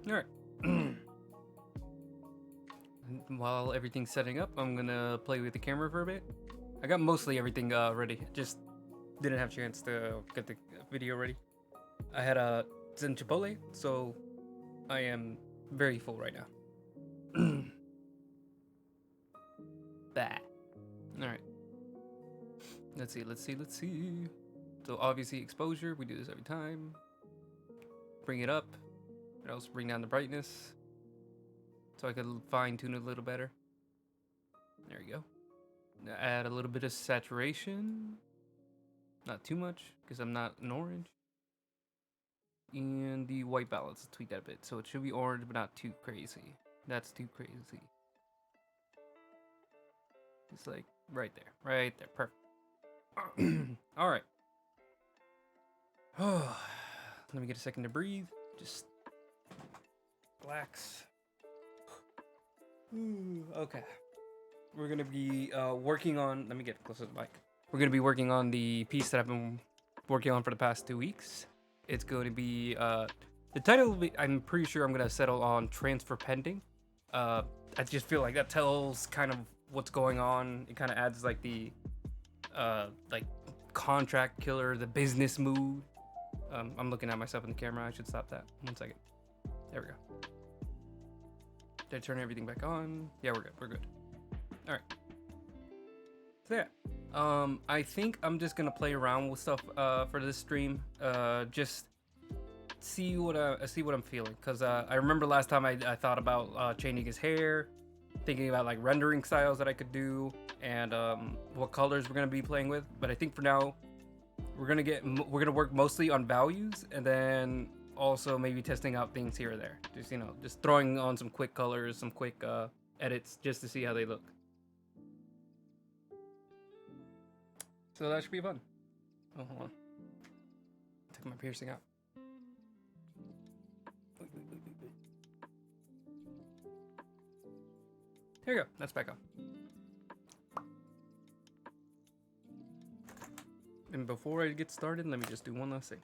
All right. While everything's setting up, I'm gonna play with the camera for a bit. I got mostly everything ready. Just didn't have a chance to get the video ready. I had a Zen Chipotle, so I am very full right now. That. All right. Let's see. So obviously exposure. We do this every time. Bring it up. But also bring down the brightness, so I could fine tune it a little better. There we go. Now add a little bit of saturation. Not too much, because I'm not an orange. And the white balance, let's tweak that a bit. So it should be orange, but not too crazy. That's too crazy. It's like right there. Perfect. All right. Let me get a second to breathe. Just relax. Okay. We're gonna be working on. Let me get closer to the mic. We're gonna be working on the piece that I've been working on for the past 2 weeks. It's going to be the title. Will be, I'm pretty sure I'm gonna settle on transfer pending. I just feel like that tells kind of what's going on. It kind of adds like the like contract killer, the business mood. I'm looking at myself in the camera. I should stop that. 1 second. There we go. Did I turn everything back on? Yeah, we're good. All right. So yeah, I think I'm just gonna play around with stuff for this stream. Just see what I'm feeling. Cause I remember last time I thought about changing his hair, thinking about like rendering styles that I could do, and what colors we're gonna be playing with. But I think for now, we're gonna work mostly on values, and then also maybe testing out things here or there. Just throwing on some quick colors, some quick edits, just to see how they look. So that should be fun. Oh, hold on. Took my piercing out. Wait. There you go. That's back on. And before I get started, let me just do one last thing.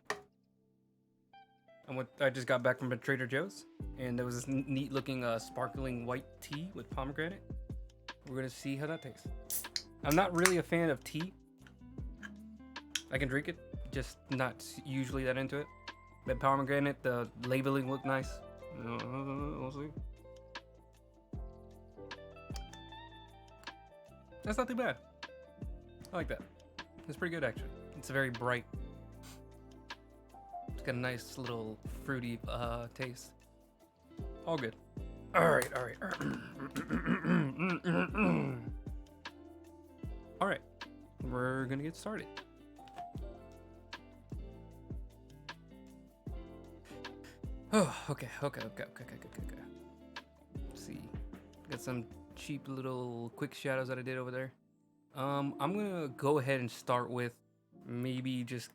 I just got back from a Trader Joe's, and there was this neat looking sparkling white tea with pomegranate. We're gonna see how that tastes. I'm not really a fan of tea. I can drink it, just not usually that into it. But pomegranate, the labeling looked nice. We'll see. That's not too bad. I like that. It's pretty good actually. It's very bright. It's got a nice little fruity taste. All good. All right. All right. We're gonna get started. Oh, okay. Let's see. Got some cheap little quick shadows that I did over there. I'm gonna go ahead and start with maybe just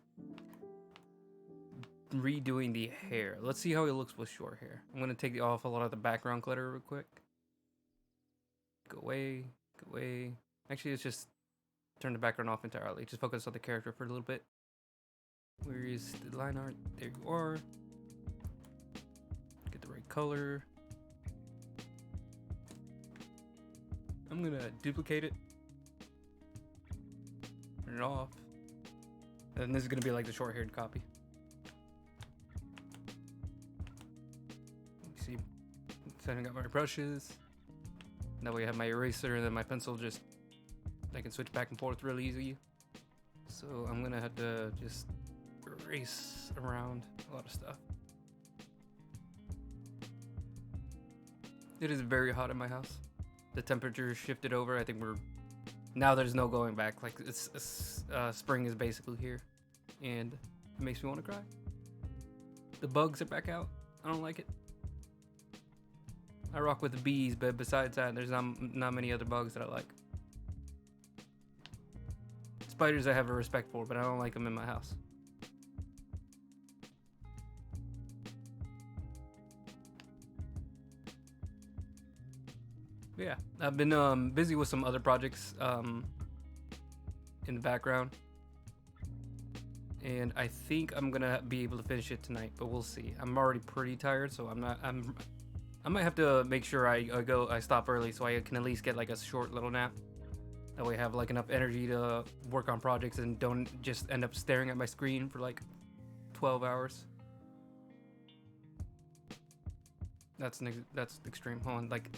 redoing the hair. Let's see how it looks with short hair. I'm gonna take off a lot of the background clutter real quick. Go away. Actually, let's just turn the background off entirely. Just focus on the character for a little bit. Where is the line art? There you are. Get the right color. I'm gonna duplicate it. Turn it off. And this is gonna be like the short-haired copy. See, setting up my brushes. That way I have my eraser and then my pencil, just I can switch back and forth really easy. So I'm gonna have to just erase around a lot of stuff. It is very hot in my house. The temperature shifted over. I think now there's no going back. Like spring is basically here, and it makes me want to cry. The bugs are back out. I don't like it. I rock with the bees, but besides that, there's not many other bugs that I like. Spiders I have a respect for, but I don't like them in my house. Yeah, I've been busy with some other projects in the background. and I think I'm gonna be able to finish it tonight, but we'll see. I'm already pretty tired, so I might have to make sure I stop early so I can at least get like a short little nap. That way I have like enough energy to work on projects and don't just end up staring at my screen for like 12 hours. That's extreme. Hold on, like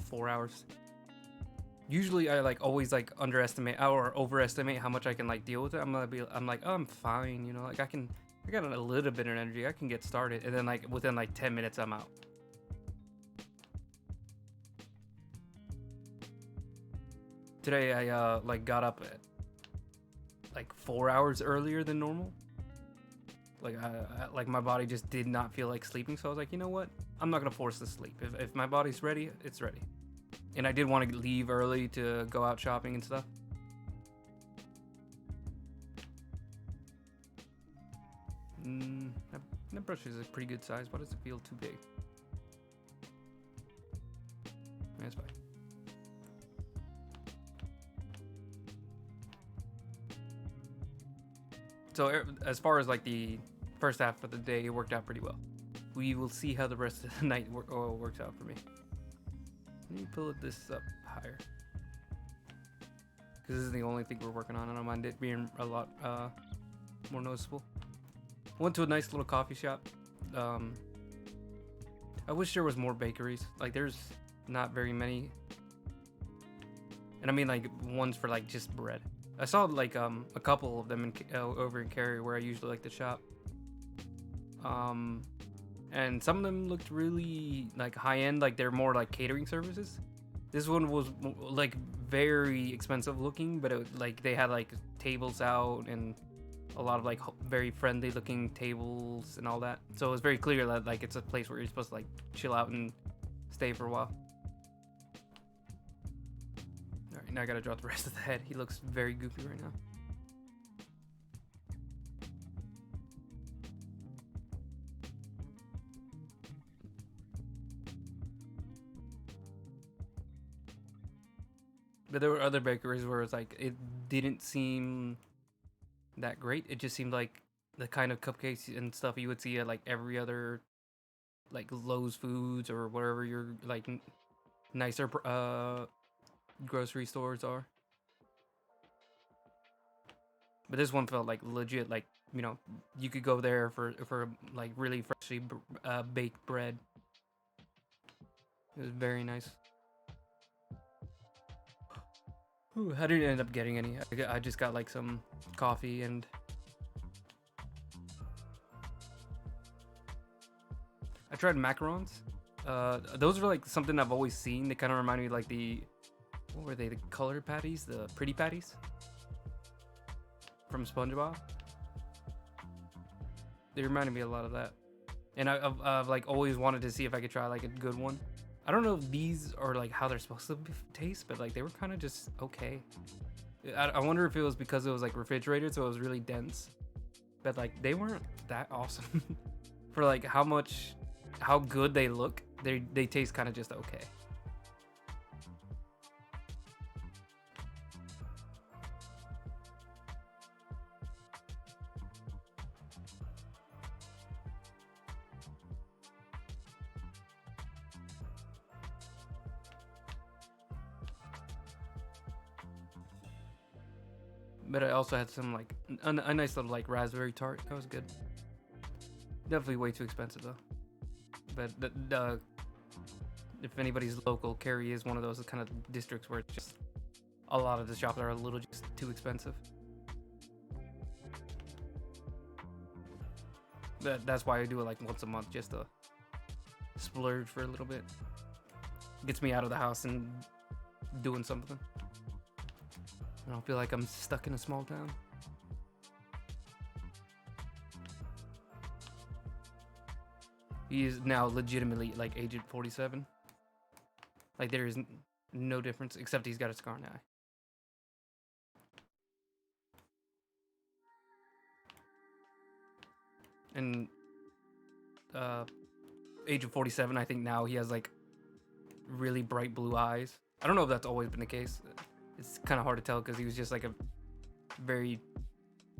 4 hours. Usually I like always like underestimate or overestimate how much I can like deal with it. I'm like, oh, I'm fine, you know, like I got a little bit of energy, I can get started, and then like within like 10 minutes I'm out. Today I like got up at like 4 hours earlier than normal. Like like my body just did not feel like sleeping, so I was like, you know what? I'm not gonna force the sleep. If my body's ready, it's ready. And I did want to leave early to go out shopping and stuff. That brush is a pretty good size. Why does it feel too big? That's fine. So as far as like the first half of the day, it worked out pretty well. We will see how the rest of the night works out for me. Let me pull this up higher, because this is the only thing we're working on. I don't mind it being a lot more noticeable. Went to a nice little coffee shop. I wish there was more bakeries. Like there's not very many, and I mean like ones for like just bread. I saw like a couple of them over in Cary where I usually like to shop. And some of them looked really like high end, like they're more like catering services. This one was like very expensive looking, but like they had like tables out and a lot of like very friendly looking tables and all that. So it was very clear that like it's a place where you're supposed to like chill out and stay for a while. All right, now I gotta draw the rest of the head. He looks very goofy right now. But there were other bakeries where it's like it didn't seem that great. It just seemed like the kind of cupcakes and stuff you would see at like every other like Lowe's Foods or wherever your like nicer grocery stores are. But this one felt like legit, like, you know, you could go there for like really freshly baked bread. It was very nice. Ooh, I didn't end up getting any. I just got like some coffee and I tried macarons. Those are like something I've always seen. They kind of remind me of like what were they? The colored patties, the pretty patties from SpongeBob. They reminded me a lot of that. And I've like always wanted to see if I could try like a good one. I don't know if these are like how they're supposed to taste, but like they were kind of just okay. I wonder if it was because it was like refrigerated, so it was really dense. But like they weren't that awesome for like how good they look. They taste kind of just okay. But I also had some like a nice little like raspberry tart. That was good. Definitely way too expensive though. But if anybody's local, Cary is one of those kind of districts where it's just a lot of the shops are a little just too expensive. That's why I do it like once a month, just to splurge for a little bit. Gets me out of the house and doing something. I don't feel like I'm stuck in a small town. He is now legitimately like Agent 47. Like there is no difference except he's got a scar now. And Agent 47, I think now he has like really bright blue eyes. I don't know if that's always been the case. It's kind of hard to tell because he was just like a very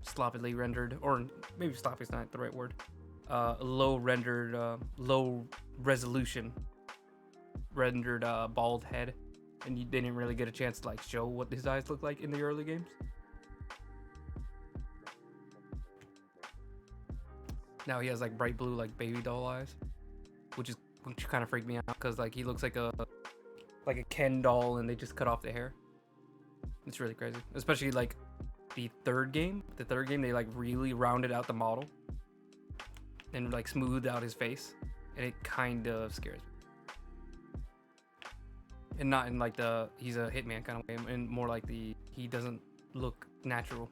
sloppily rendered, or maybe sloppy is not the right word. Low rendered, low resolution rendered bald head, and you didn't really get a chance to like show what his eyes look like in the early games. Now he has like bright blue, like baby doll eyes, which kind of freaked me out because like he looks like a Ken doll, and they just cut off the hair. It's really crazy, especially like the third game. The third game, they like really rounded out the model and like smoothed out his face, and it kind of scares me. And not in like the he's a hitman kind of way, and more like the he doesn't look natural.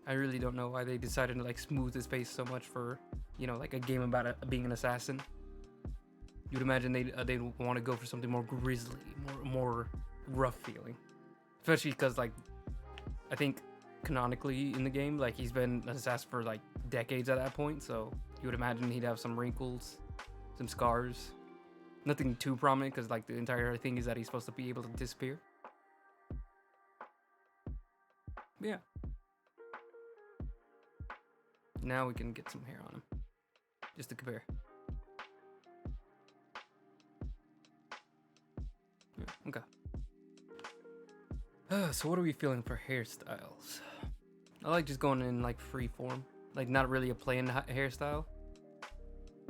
I really don't know why they decided to like smooth his face so much for, you know, like a game about being an assassin. You'd imagine they'd want to go for something more grisly, more rough feeling, especially because like I think canonically in the game, like he's been an assassin for like decades at that point, so you would imagine he'd have some wrinkles, some scars. Nothing too prominent because like the entire thing is that he's supposed to be able to disappear. Yeah. Now we can get some hair on him, just to compare. Yeah, okay. So what are we feeling for hairstyles? I like just going in like free form, like not really a planned hairstyle.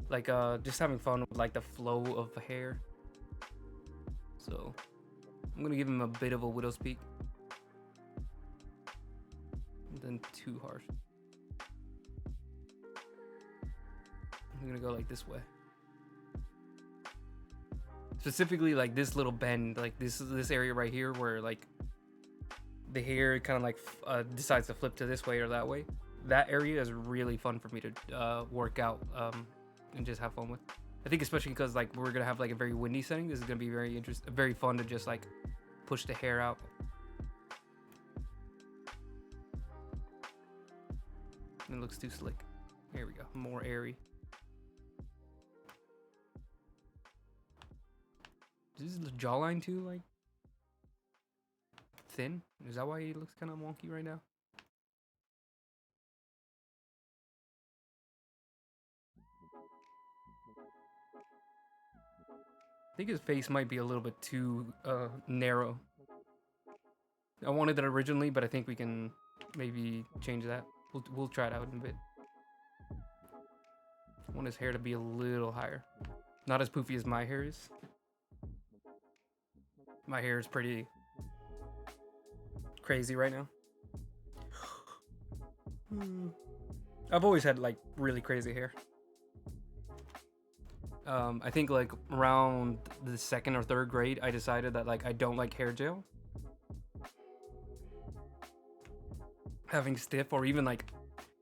Like just having fun with like the flow of the hair. So I'm gonna give him a bit of a widow's peak. Then too harsh. I'm gonna go like this way. Specifically like this little bend, like this area right here where like the hair kind of like decides to flip to this way or that way. That area is really fun for me to work out and just have fun with. I think especially because like we're gonna have like a very windy setting. This is gonna be very fun to just like push the hair out. It looks too slick. Here we go, more airy. Is his jawline too like thin? Is that why he looks kind of wonky right now? I think his face might be a little bit too narrow. I wanted that originally, but I think we can maybe change that. We'll try it out in a bit. I want his hair to be a little higher. Not as poofy as my hair is. My hair is pretty crazy right now. I've always had like really crazy hair. I think like around the second or third grade, I decided that like I don't like hair gel. Having stiff or even like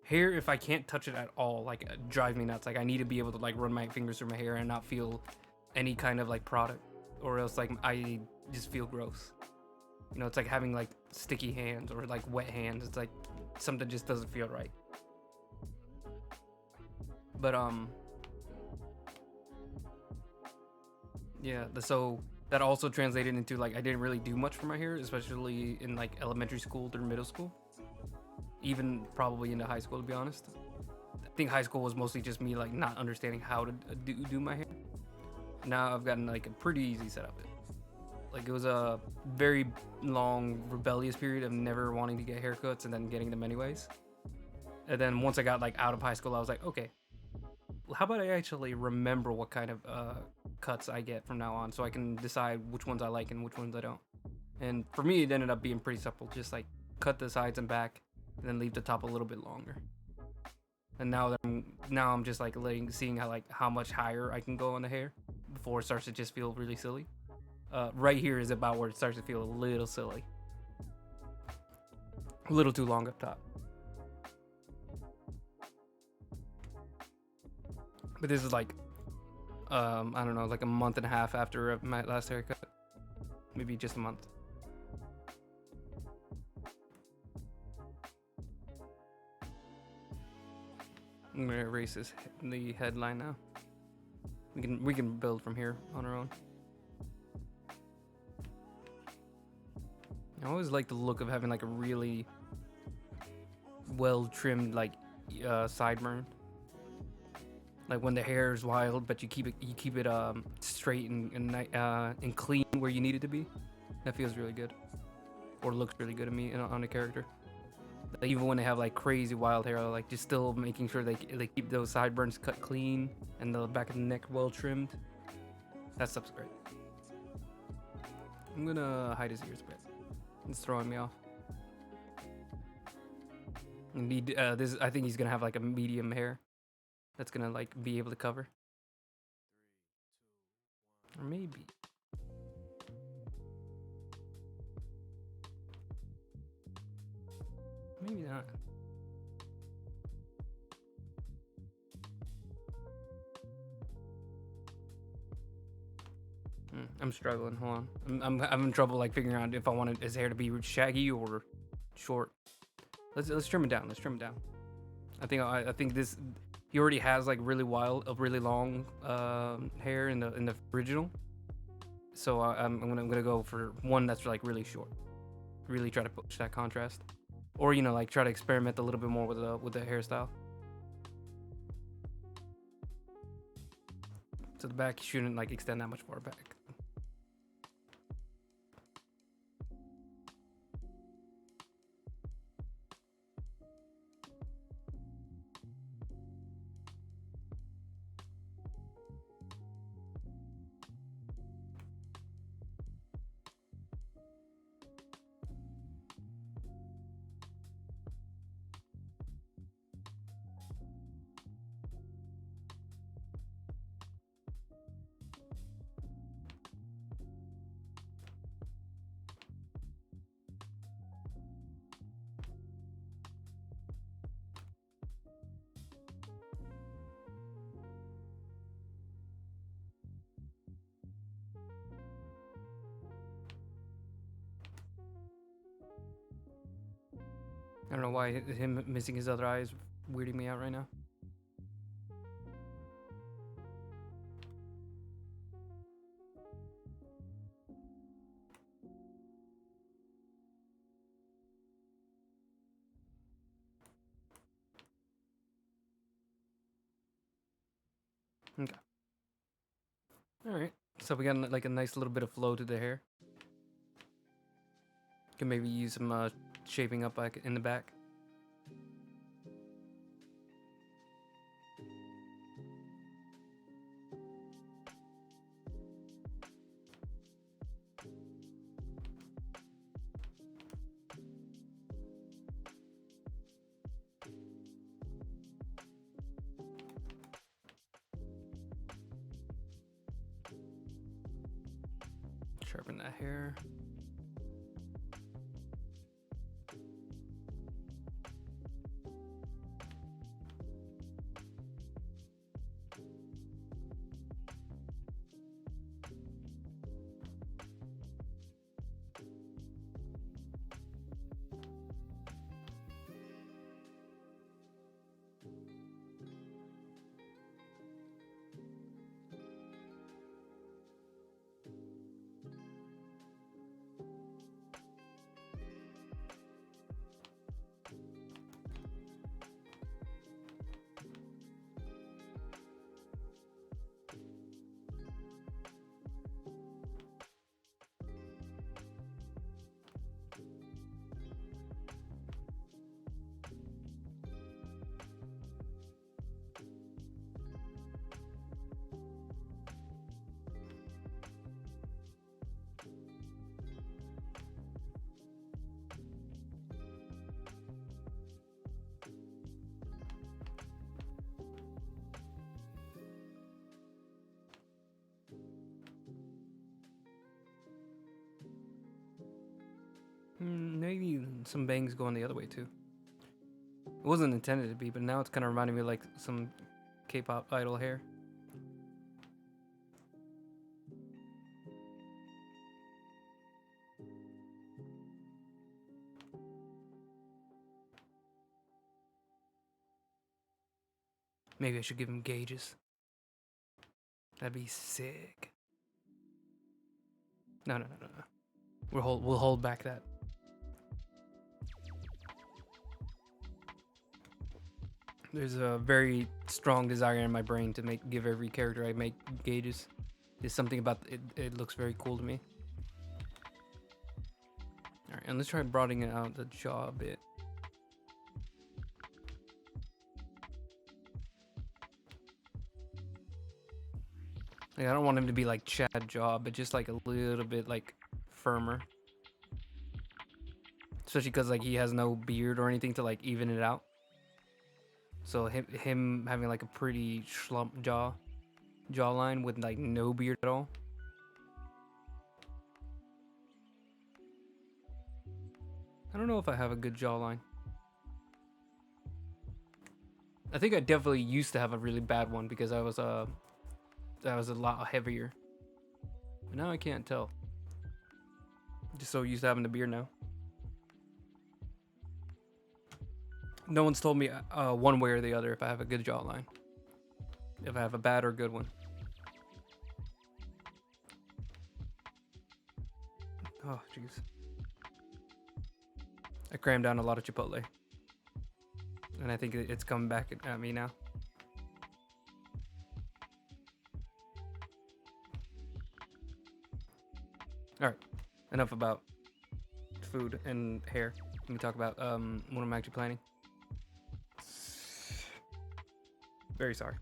hair, if I can't touch it at all, like it drives me nuts. Like I need to be able to like run my fingers through my hair and not feel any kind of like product, or else like I just feel gross. You know, it's like having like sticky hands or like wet hands. It's like something just doesn't feel right. But yeah, so that also translated into like I didn't really do much for my hair, especially in like elementary school through middle school, even probably into high school, to be honest. I think high school was mostly just me like not understanding how to do my hair. Now I've gotten like a pretty easy setup. Like it was a very long rebellious period of never wanting to get haircuts and then getting them anyways. And then once I got like out of high school, I was like, okay, how about I actually remember what kind of cuts I get from now on, so I can decide which ones I like and which ones I don't. And for me, it ended up being pretty simple. Just like cut the sides and back, and then leave the top a little bit longer. And now I'm just like seeing how much higher I can go on the hair before it starts to just feel really silly. Right here is about where it starts to feel a little silly, a little too long up top. But this is like, I don't know, like a month and a half after my last haircut. Maybe just a month. I'm gonna erase the headline now. We can build from here on our own. I always like the look of having like a really well trimmed like sideburn. Like when the hair is wild, but you keep it straight and clean where you need it to be. That feels really good, or looks really good to me on a character. Like, even when they have like crazy wild hair, like just still making sure they keep those sideburns cut clean and the back of the neck well trimmed. That stuff's great. I'm gonna hide his ears a bit. It's throwing me off. And this, I think he's gonna have like a medium hair that's gonna like be able to cover, or maybe. Maybe not. I'm struggling. Hold on. I'm having trouble like figuring out if I wanted his hair to be shaggy or short. Let's trim it down. Let's trim it down. I think this, he already has like really really long hair in the original. So I'm gonna go for one that's like really short. Really try to push that contrast, or like try to experiment a little bit more with the hairstyle. So the back shouldn't like extend that much far back. I don't know why him missing his other eye is weirding me out right now. Okay. All right. So we got like a nice little bit of flow to the hair. Can maybe use some shaping up like in the back. Sharpen that hair. Maybe some bangs going the other way too. It wasn't intended to be, but now it's kind of reminding me of like some K-pop idol hair. Maybe I should give him gauges. That'd be sick. No. We'll hold back that. There's a very strong desire in my brain to give every character I make gauges. There's something about it. It looks very cool to me. All right, and let's try broadening out the jaw a bit. Like, I don't want him to be like Chad jaw, but just like a little bit like firmer. Especially because like he has no beard or anything to like even it out. So him having like a pretty schlump jawline with like no beard at all. I don't know if I have a good jawline. I think I definitely used to have a really bad one because I was a lot heavier. But now I can't tell. Just so used to having the beard now. No one's told me one way or the other if I have a good jawline. If I have a bad or good one. Oh, jeez. I crammed down a lot of Chipotle. And I think it's coming back at me now. Alright. Enough about food and hair. Let me talk about what I'm actually planning. Very sorry.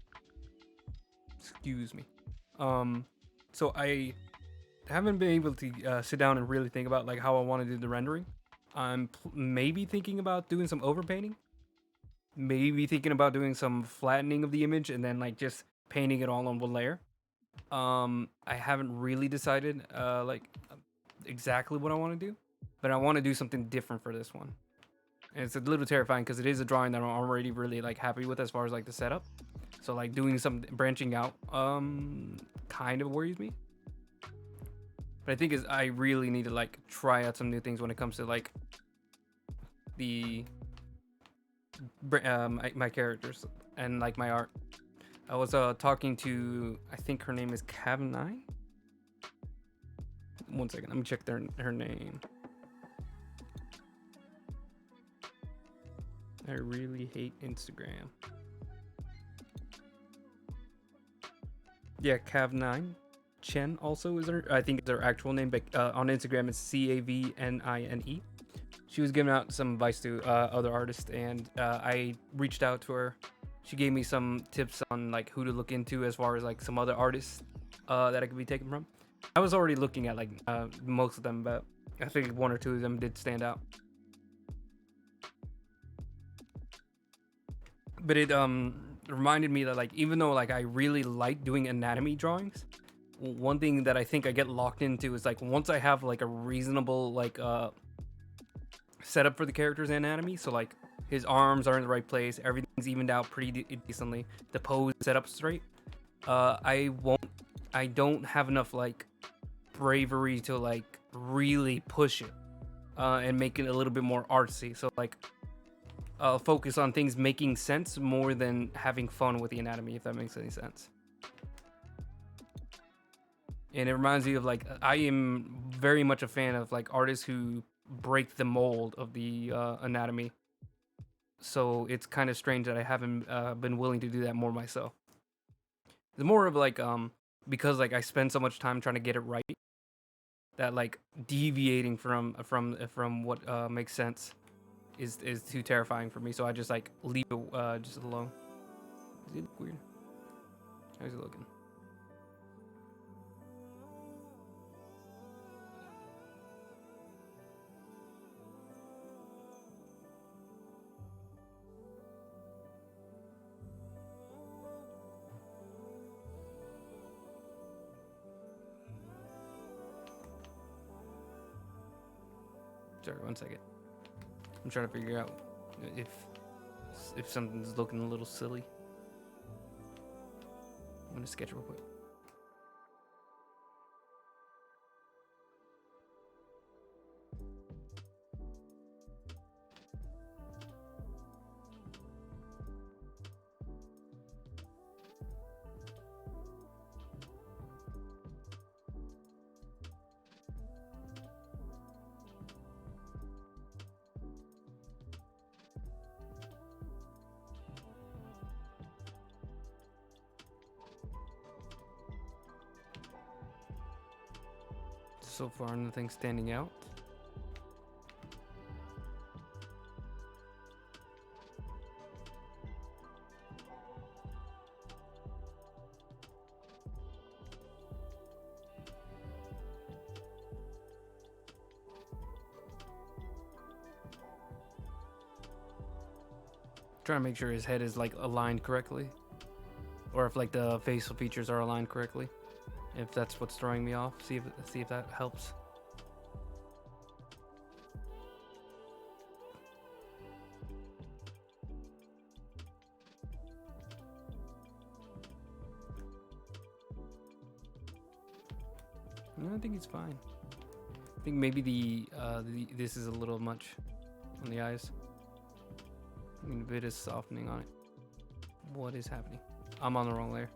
Excuse me. So I haven't been able to sit down and really think about like how I want to do the rendering. I'm maybe thinking about doing some overpainting. Maybe thinking about doing some flattening of the image and then like just painting it all on one layer. I haven't really decided like exactly what I want to do, but I want to do something different for this one. And it's a little terrifying because it is a drawing that I'm already really like happy with as far as like the setup. So like doing some branching out kind of worries me. But I think I really need to like try out some new things when it comes to like the my characters and like my art. I was talking to, I think her name is Cav9. One second, let me check her name. I really hate Instagram. Yeah, Cav9. Chen also is her, I think it's her actual name, but on Instagram it's Cavnine. She was giving out some advice to other artists, and I reached out to her. She gave me some tips on like who to look into as far as like some other artists that I could be taken from. I was already looking at like most of them, but I think one or two of them did stand out. But it reminded me that like even though like I really like doing anatomy drawings, one thing that I think I get locked into is like once I have like a reasonable like setup for the character's anatomy, so like his arms are in the right place, everything's evened out pretty decently, the pose set up straight, I don't have enough like bravery to like really push it and make it a little bit more artsy. So like I'll focus on things making sense more than having fun with the anatomy, if that makes any sense. And it reminds me of like I am very much a fan of like artists who break the mold of the anatomy. So it's kind of strange that I haven't been willing to do that more myself. It's more of like because like I spend so much time trying to get it right that like deviating from what makes sense is too terrifying for me. So I just like leave it just alone. Does he look weird? How's he looking? Sorry, one second. I'm trying to figure out if something's looking a little silly. I'm gonna sketch real quick. So far, nothing standing out. Trying to make sure his head is like aligned correctly, or if like the facial features are aligned correctly. If that's what's throwing me off, see if that helps. No, I think he's fine. I think maybe this is a little much on the eyes. I mean, a bit is softening on it. What is happening? I'm on the wrong layer.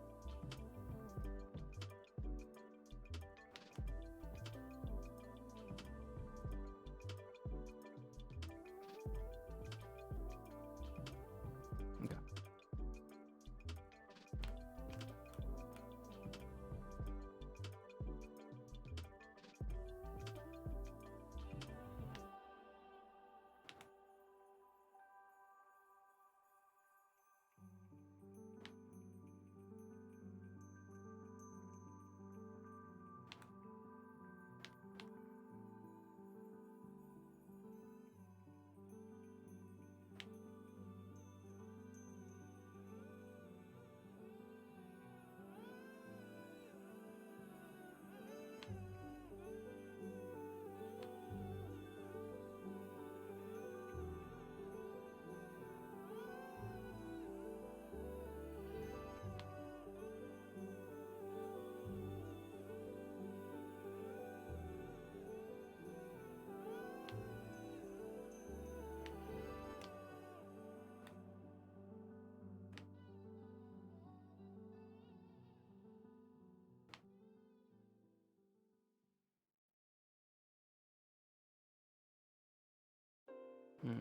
Okay.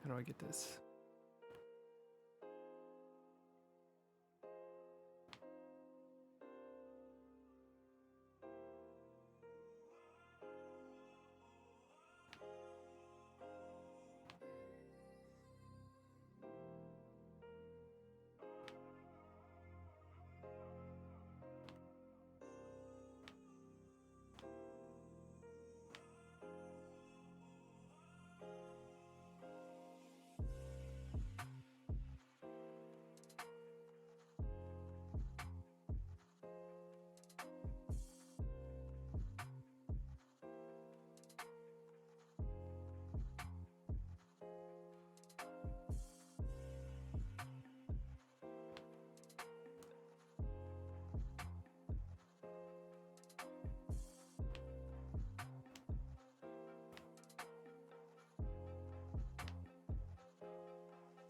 How do I get this?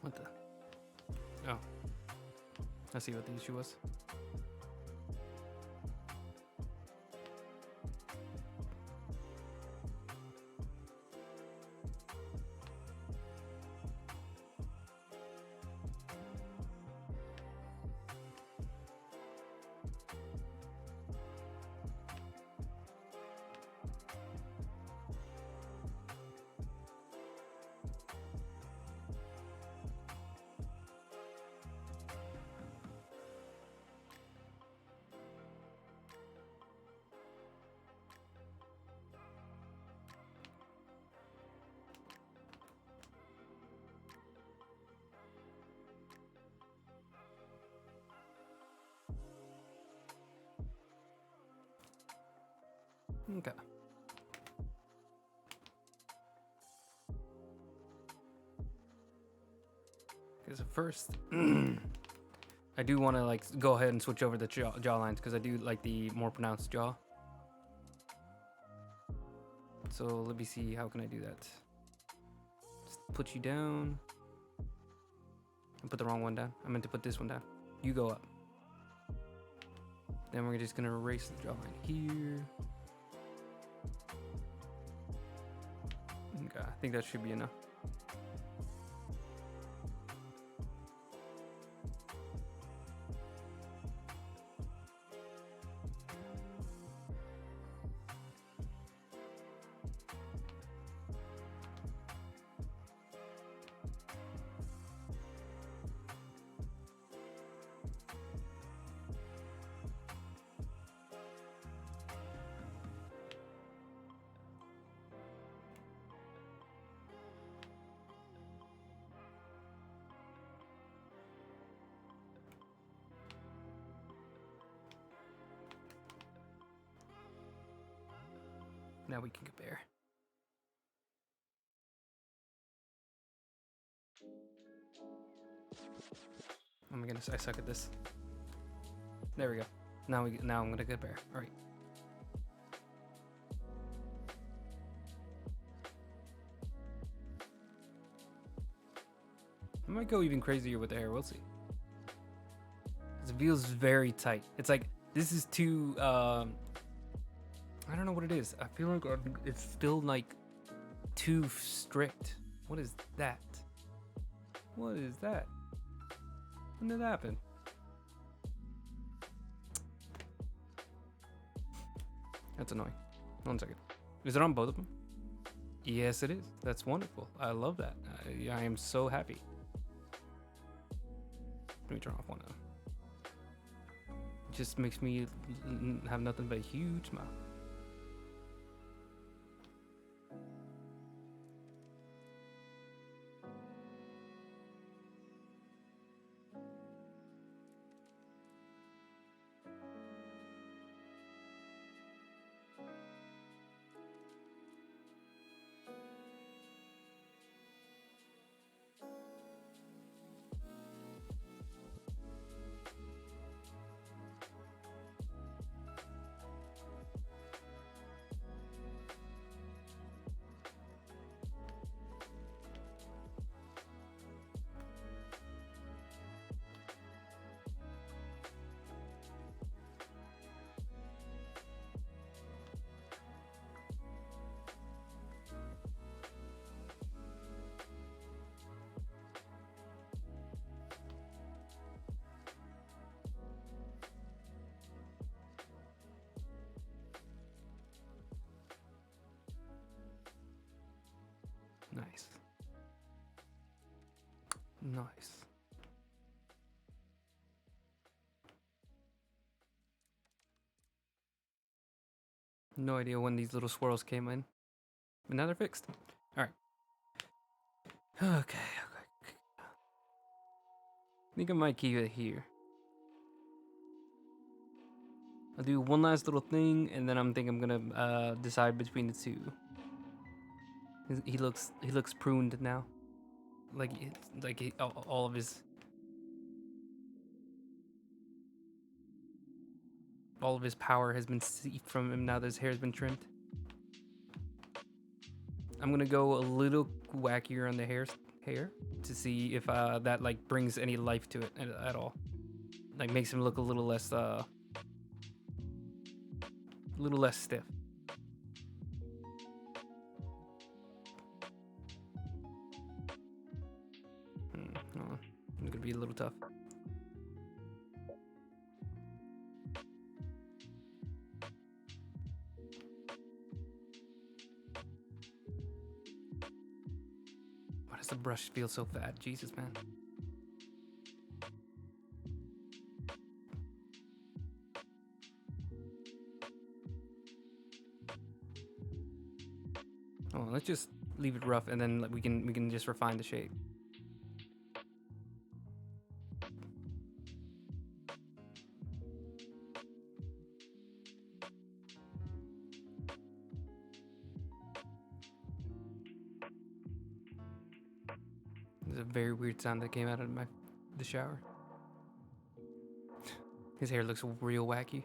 What the? Oh. I see what the issue was. Okay. Because at first, I do want to like go ahead and switch over the jaw lines because I do like the more pronounced jaw. So let me see, how can I do that? Just put you down. I put the wrong one down. I meant to put this one down. You go up. Then we're just gonna erase the jawline here. Okay, I think that should be enough. Now we can compare. Oh my goodness, I suck at this. There we go. Now I'm gonna compare. All right. I might go even crazier with the hair. We'll see. It feels very tight. It's like this is too. I don't know what it is. I feel like it's still like too strict. What is that? What is that? When did that happen? That's annoying. 1 second. Is it on both of them? Yes, it is. That's wonderful. I love that. I am so happy. Let me turn off one of them. It just makes me have nothing but a huge smile. Nice. Nice. No idea when these little swirls came in. But now they're fixed. Alright. Okay. I think I might keep it here. I'll do one last little thing, and then I'm gonna decide between the two. He looks pruned now. All of his power has been seeped from him now that his hair has been trimmed. I'm gonna go a little wackier on the hair to see if that like brings any life to it at all. Like makes him look a little less stiff. It's gonna be a little tough. Why does the brush feel so fat? Jesus, man. Oh, let's just leave it rough, and then we can just refine the shape. There's a very weird sound that came out of the shower. His hair looks real wacky.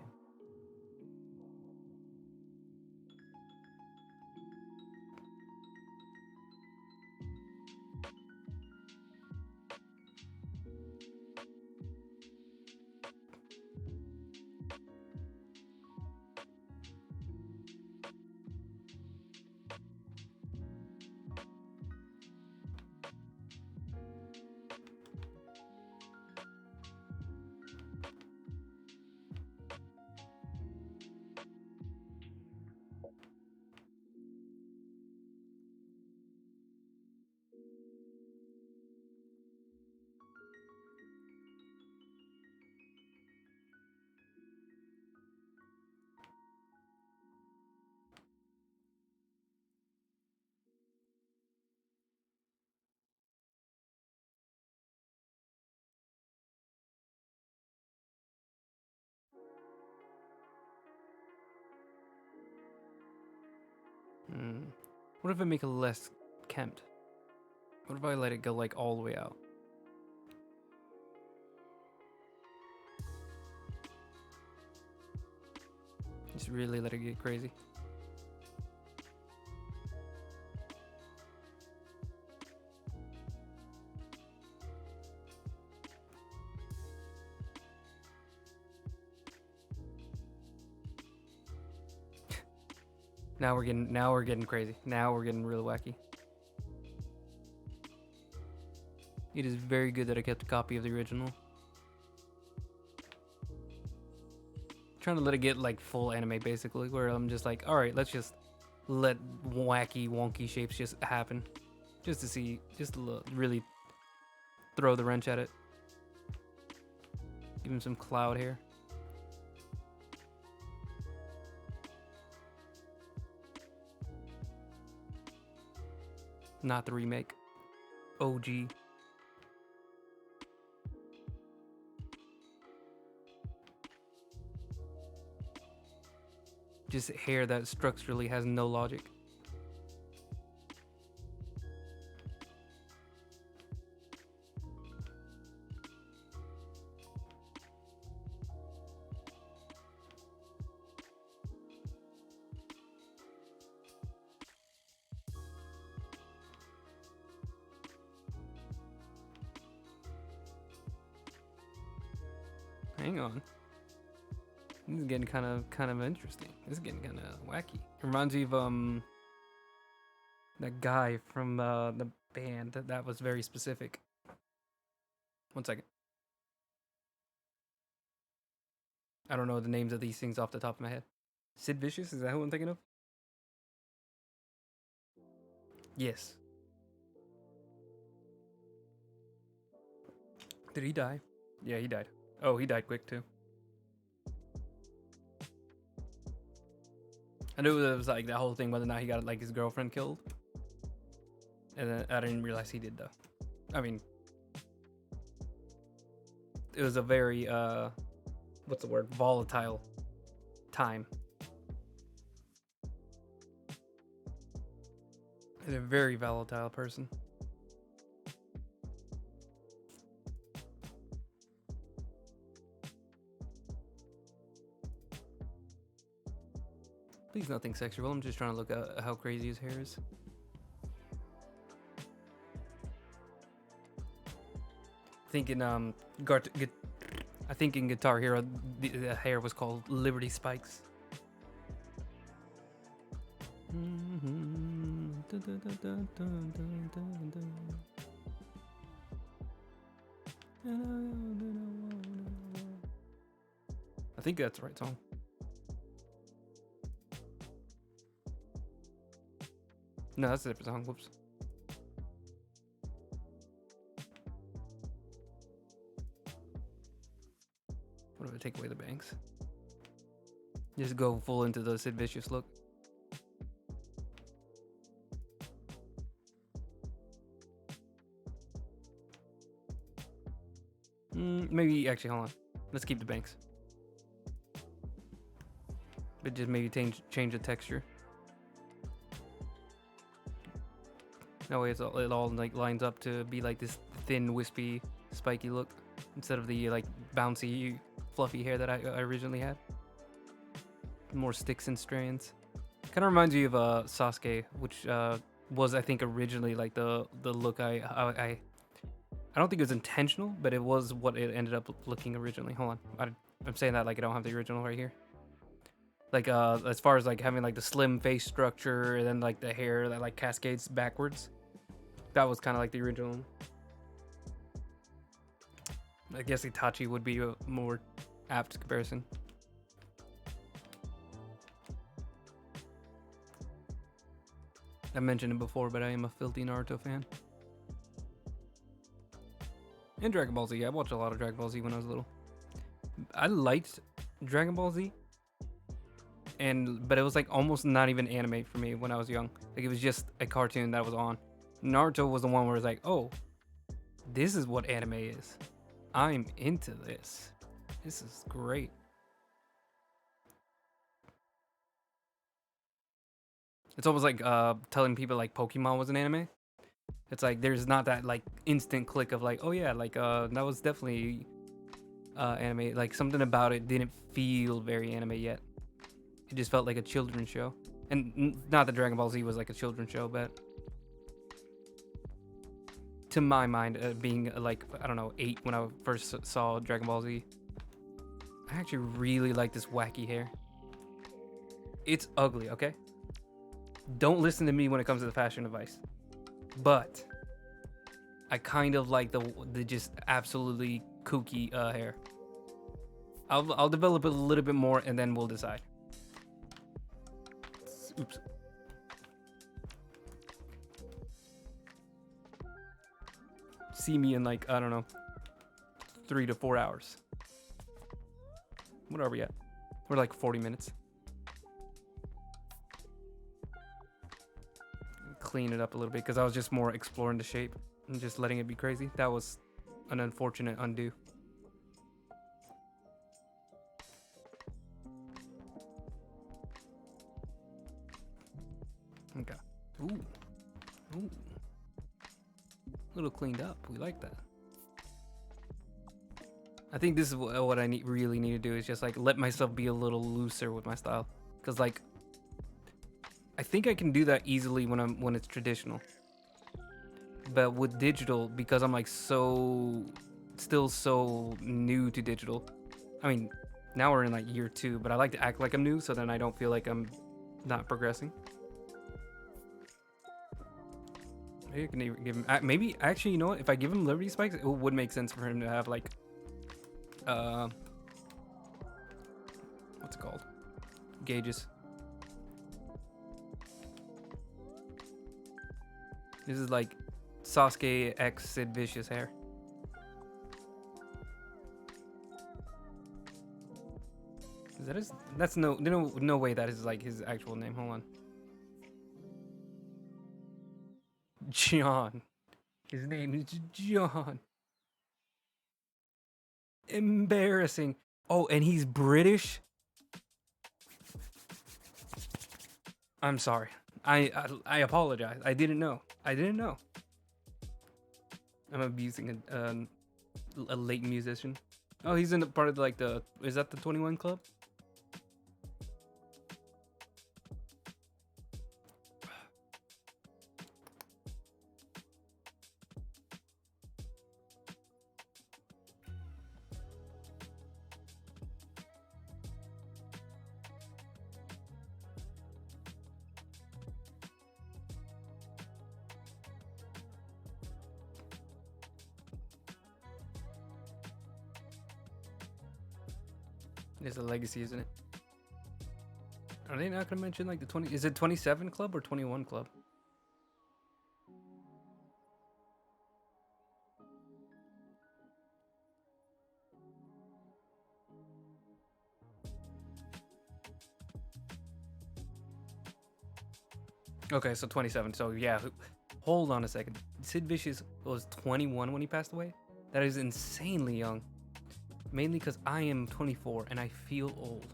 What if I make it less kempt? What if I let it go like all the way out? Just really let it get crazy. Now we're getting crazy. Now we're getting real wacky. It is very good that I kept a copy of the original. Trying to let it get like full anime basically, where I'm just like, all right, let's just let wacky, wonky shapes just happen, just to see, just to really throw the wrench at it. Give him some cloud hair. Not the remake. OG. Just hair that structurally has no logic. Hang on. This is getting kind of interesting. This is getting kind of wacky. It reminds me of that guy from the band that was very specific. 1 second. I don't know the names of these things off the top of my head. Sid Vicious, is that who I'm thinking of? Yes. Did he die? Yeah, he died. Oh, he died quick too. I knew it was like that whole thing whether or not he got like his girlfriend killed. And then I didn't realize he did though. I mean, it was a very what's the word? Volatile time. He's a very volatile person. Please nothing sexual. I'm just trying to look at how crazy his hair is. Thinking I think in Guitar Hero the hair was called Liberty Spikes. I think that's the right song. No, that's a different song. Whoops. What if I take away the bangs? Just go full into the Sid Vicious look. Maybe, actually, hold on. Let's keep the banks. But just maybe change the texture. That way it all like lines up to be like this thin, wispy, spiky look instead of the like bouncy, fluffy hair that I originally had. More sticks and strands. Kind of reminds me of Sasuke, which was I think originally like the look I don't think it was intentional, but it was what it ended up looking originally. Hold on, I'm saying that like I don't have the original right here. Like as far as like having like the slim face structure and then like the hair that like cascades backwards. That was kind of like the original. I guess Itachi would be a more apt comparison. I mentioned it before, but I am a filthy Naruto fan. And Dragon Ball Z. I watched a lot of Dragon Ball Z when I was little. I liked Dragon Ball Z. But it was like almost not even anime for me when I was young. Like it was just a cartoon that was on. Naruto was the one where it's like, oh, this is what anime is. I'm into this. This is great. It's almost like telling people like Pokemon was an anime. It's like there's not that like instant click of like, oh yeah, like that was definitely anime. Like something about it didn't feel very anime yet. It just felt like a children's show. And not that Dragon Ball Z was like a children's show, but to my mind, being like, I don't know, 8 when I first saw Dragon Ball Z, I actually really like this wacky hair. It's ugly, okay? Don't listen to me when it comes to the fashion advice. But I kind of like the just absolutely kooky hair. I'll develop it a little bit more and then we'll decide. Oops. See me in like, I don't know, 3 to 4 hours. What are we at? We're like 40 minutes. Clean it up a little bit because I was just more exploring the shape and just letting it be crazy. That was an unfortunate undo. Okay. Ooh. Ooh. A little cleaned up. We like that. I think this is what I really need to do is just like let myself be a little looser with my style, because like I think I can do that easily when it's traditional, but with digital, because I'm like still so new to digital. I mean, now we're in like year 2, but I like to act like I'm new so then I don't feel like I'm not progressing. Maybe I can even give him, maybe actually, you know what, if I give him Liberty Spikes, it would make sense for him to have like what's it called, gauges. This is like Sasuke X Sid Vicious hair. Is that his? That's no way that is like his actual name. Hold on. John. His name is John. Embarrassing. Oh, and he's British? I'm sorry. I apologize. I didn't know. I'm abusing a late musician. Oh, he's in the part of like the, is that the 21 Club? It's a legacy, isn't it? Are they not gonna mention like the 20? Is it 27 Club or 21 Club? Okay, so 27. So yeah, hold on a second. Sid Vicious was 21 when he passed away. That is insanely young. Mainly because I am 24 and I feel old.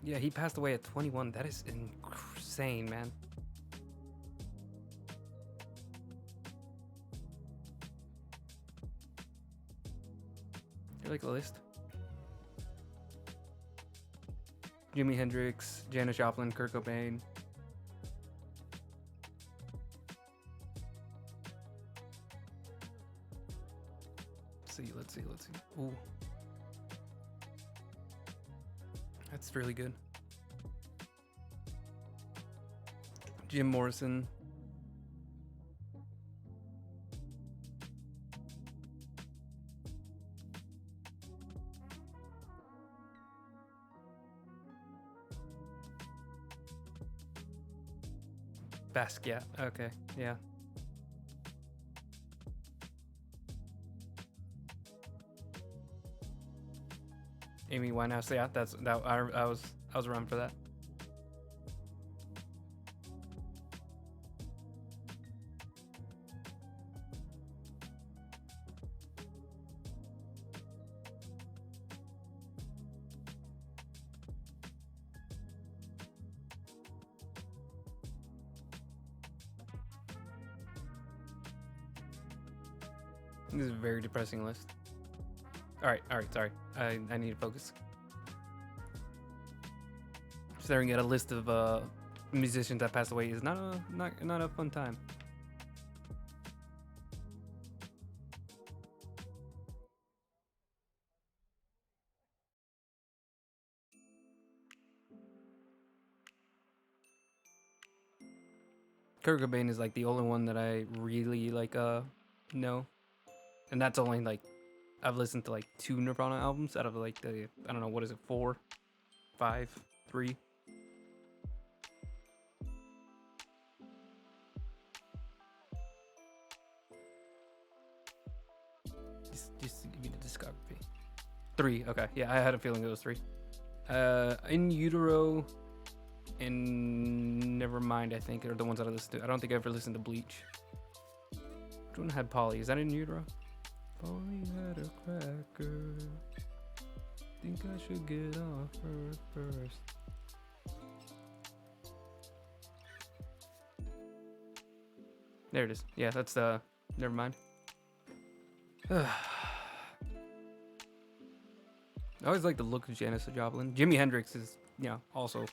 Yeah, he passed away at 21. That is insane, man. You like the list? Jimi Hendrix, Janis Joplin, Kurt Cobain. Let's see. Ooh. That's really good. Jim Morrison. Basquiat. Okay, yeah. Amy Winehouse. Yeah, I was around for that. This is a very depressing list. All right, sorry. I need to focus. Staring at a list of musicians that passed away is not a fun time. Kurt Cobain is like the only one that I really like know, and that's only like I've listened to like 2 Nirvana albums out of like the, I don't know, what is it, 4, 5, 3. Just give me the discography. 3, okay, yeah, I had a feeling it was 3. In Utero and Nevermind, I think, are the ones that I listened to. I don't think I ever listened to Bleach. Which one had Polly? Is that In Utero? Polly had a cracker. Think I should get off her first. There it is. Yeah, that's the Nevermind. I always like the look of Janis Joplin. Jimi Hendrix is, you know, also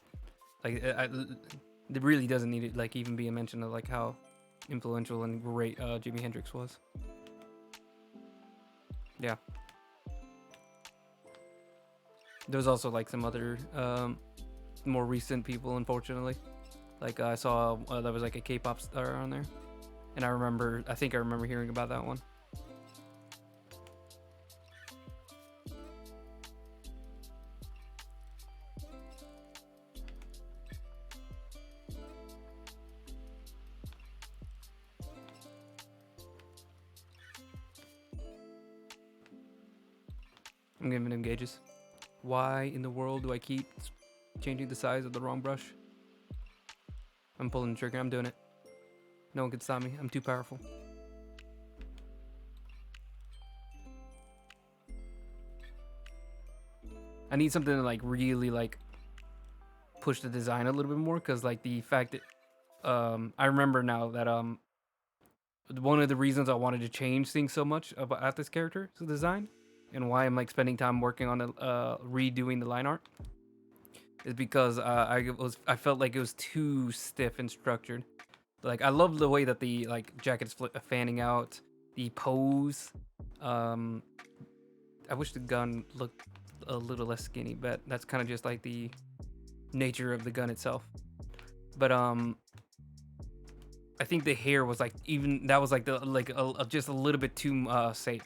like it really doesn't need to like even be a mention of like how influential and great Jimi Hendrix was. Yeah. There's also like some other more recent people, unfortunately. Like I saw there was like a K-pop star on there, and I think I remember hearing about that one. I'm giving him gauges. Why in the world do I keep changing the size of the wrong brush? I'm pulling the trigger. I'm doing it. No one can stop me. I'm too powerful. I need something to like really like push the design a little bit more, because like the fact that I remember now that one of the reasons I wanted to change things so much about this character's design and why I'm like spending time working on the redoing the line art is because I felt like it was too stiff and structured. Like I love the way that the like jacket's fanning out, the pose. I wish the gun looked a little less skinny, but that's kind of just like the nature of the gun itself. But I think the hair was like, even that was like the like just a little bit too safe,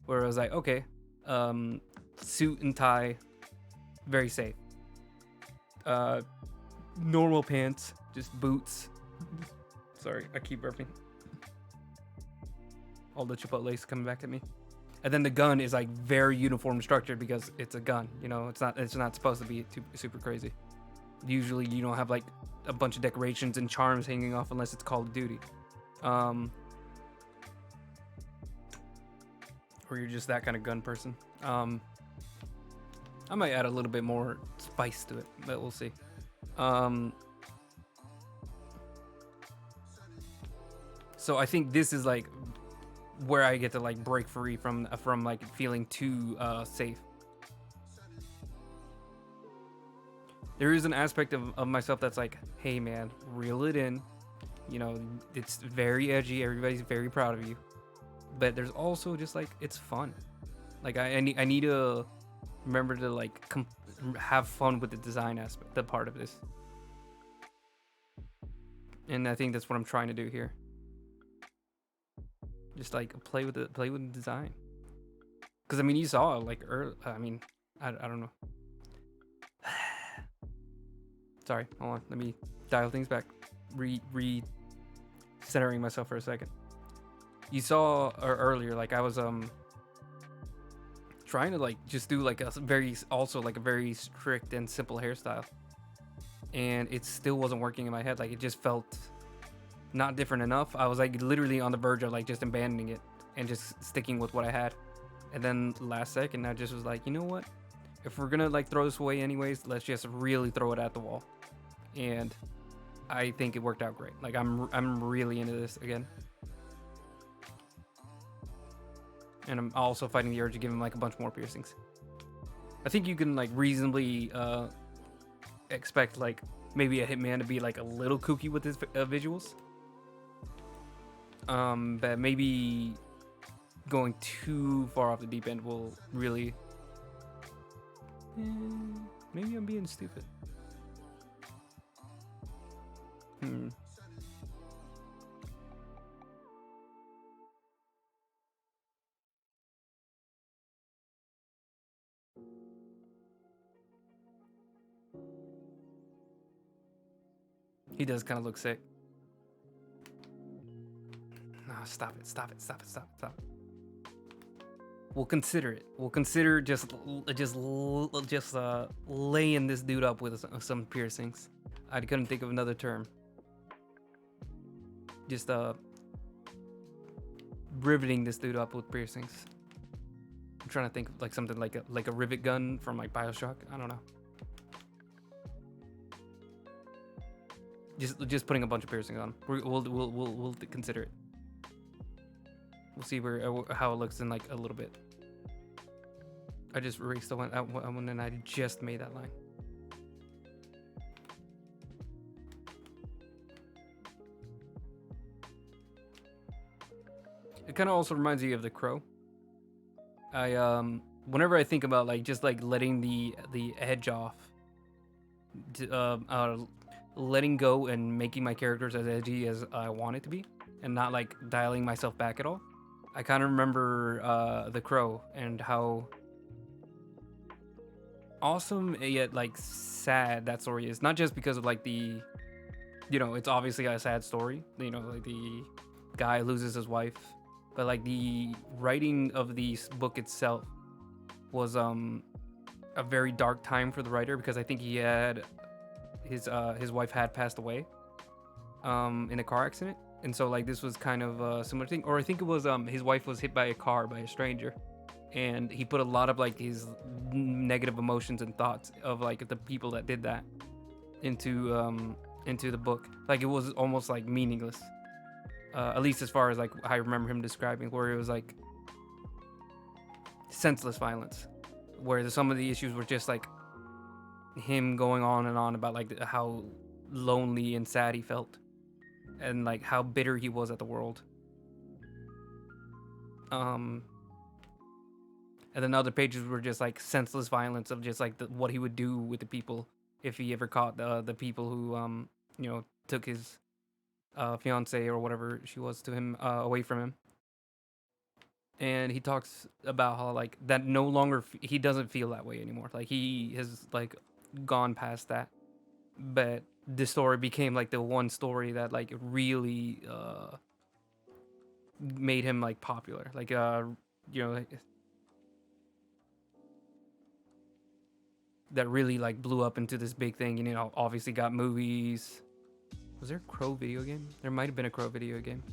where it was like, okay, suit and tie, very safe. Normal pants, just boots. Sorry, I keep burping. All the Chipotle's coming back at me. And then the gun is like very uniform structured because it's a gun. You know, it's not supposed to be too super crazy. Usually you don't have like a bunch of decorations and charms hanging off unless it's Call of Duty. Or you're just that kind of gun person. I might add a little bit more spice to it, but we'll see. So I think this is like where I get to like break free from like feeling too safe. There is an aspect of myself that's like, hey man, reel it in. You know, it's very edgy. Everybody's very proud of you. But there's also just like, it's fun. Like I need to remember to like have fun with the design aspect, the part of this. And I think that's what I'm trying to do here. Just like play with the design. Because I mean, you saw like early. I mean, I don't know. Sorry, hold on. Let me dial things back. Centering myself for a second. You saw earlier, like I was trying to like just do like a very strict and simple hairstyle, and it still wasn't working in my head. Like it just felt not different enough. I was like literally on the verge of like just abandoning it and just sticking with what I had. And then last second, I just was like, you know what? If we're gonna like throw this away anyways, let's just really throw it at the wall. And I think it worked out great. Like I'm really into this again. and I'm also fighting the urge to give him like a bunch more piercings. I think you can like reasonably expect like maybe a hitman to be like a little kooky with his visuals. But maybe going too far off the deep end will really. Maybe I'm being stupid. He does kind of look sick. No, stop it. We'll consider it. We'll consider just laying this dude up with some piercings. I couldn't think of another term. Just riveting this dude up with piercings. I'm trying to think of like something like a rivet gun from like BioShock. I don't know. Just putting a bunch of piercings on. We'll consider it. We'll see how it looks in like a little bit. I just erased the one and I just made that line. It kind of also reminds me of The Crow. Whenever I think about like just like letting the edge off, letting go and making my characters as edgy as I want it to be, and not like dialing myself back at all, I kind of remember The Crow and how awesome yet like sad that story is. Not just because of like the, it's obviously a sad story, like the guy loses his wife, but like the writing of the book itself was a very dark time for the writer, because I think he had his wife had passed away in a car accident, and so like this was kind of a similar thing. Or I think it was his wife was hit by a car by a stranger, and he put a lot of like his negative emotions and thoughts of like the people that did that into the book. Like it was almost like meaningless, at least as far as like I remember him describing, where it was like senseless violence, where some of the issues were just like him going on and on about like how lonely and sad he felt, and like how bitter he was at the world. And then other pages were just like senseless violence of just like what he would do with the people if he ever caught the people who took his fiance or whatever she was to him away from him. And he talks about how like that no longer he doesn't feel that way anymore. Like he has like gone past that, but this story became like the one story that like really made him like popular. Like that really like blew up into this big thing, and obviously got movies. Was there a Crow video game? There might have been a Crow video game.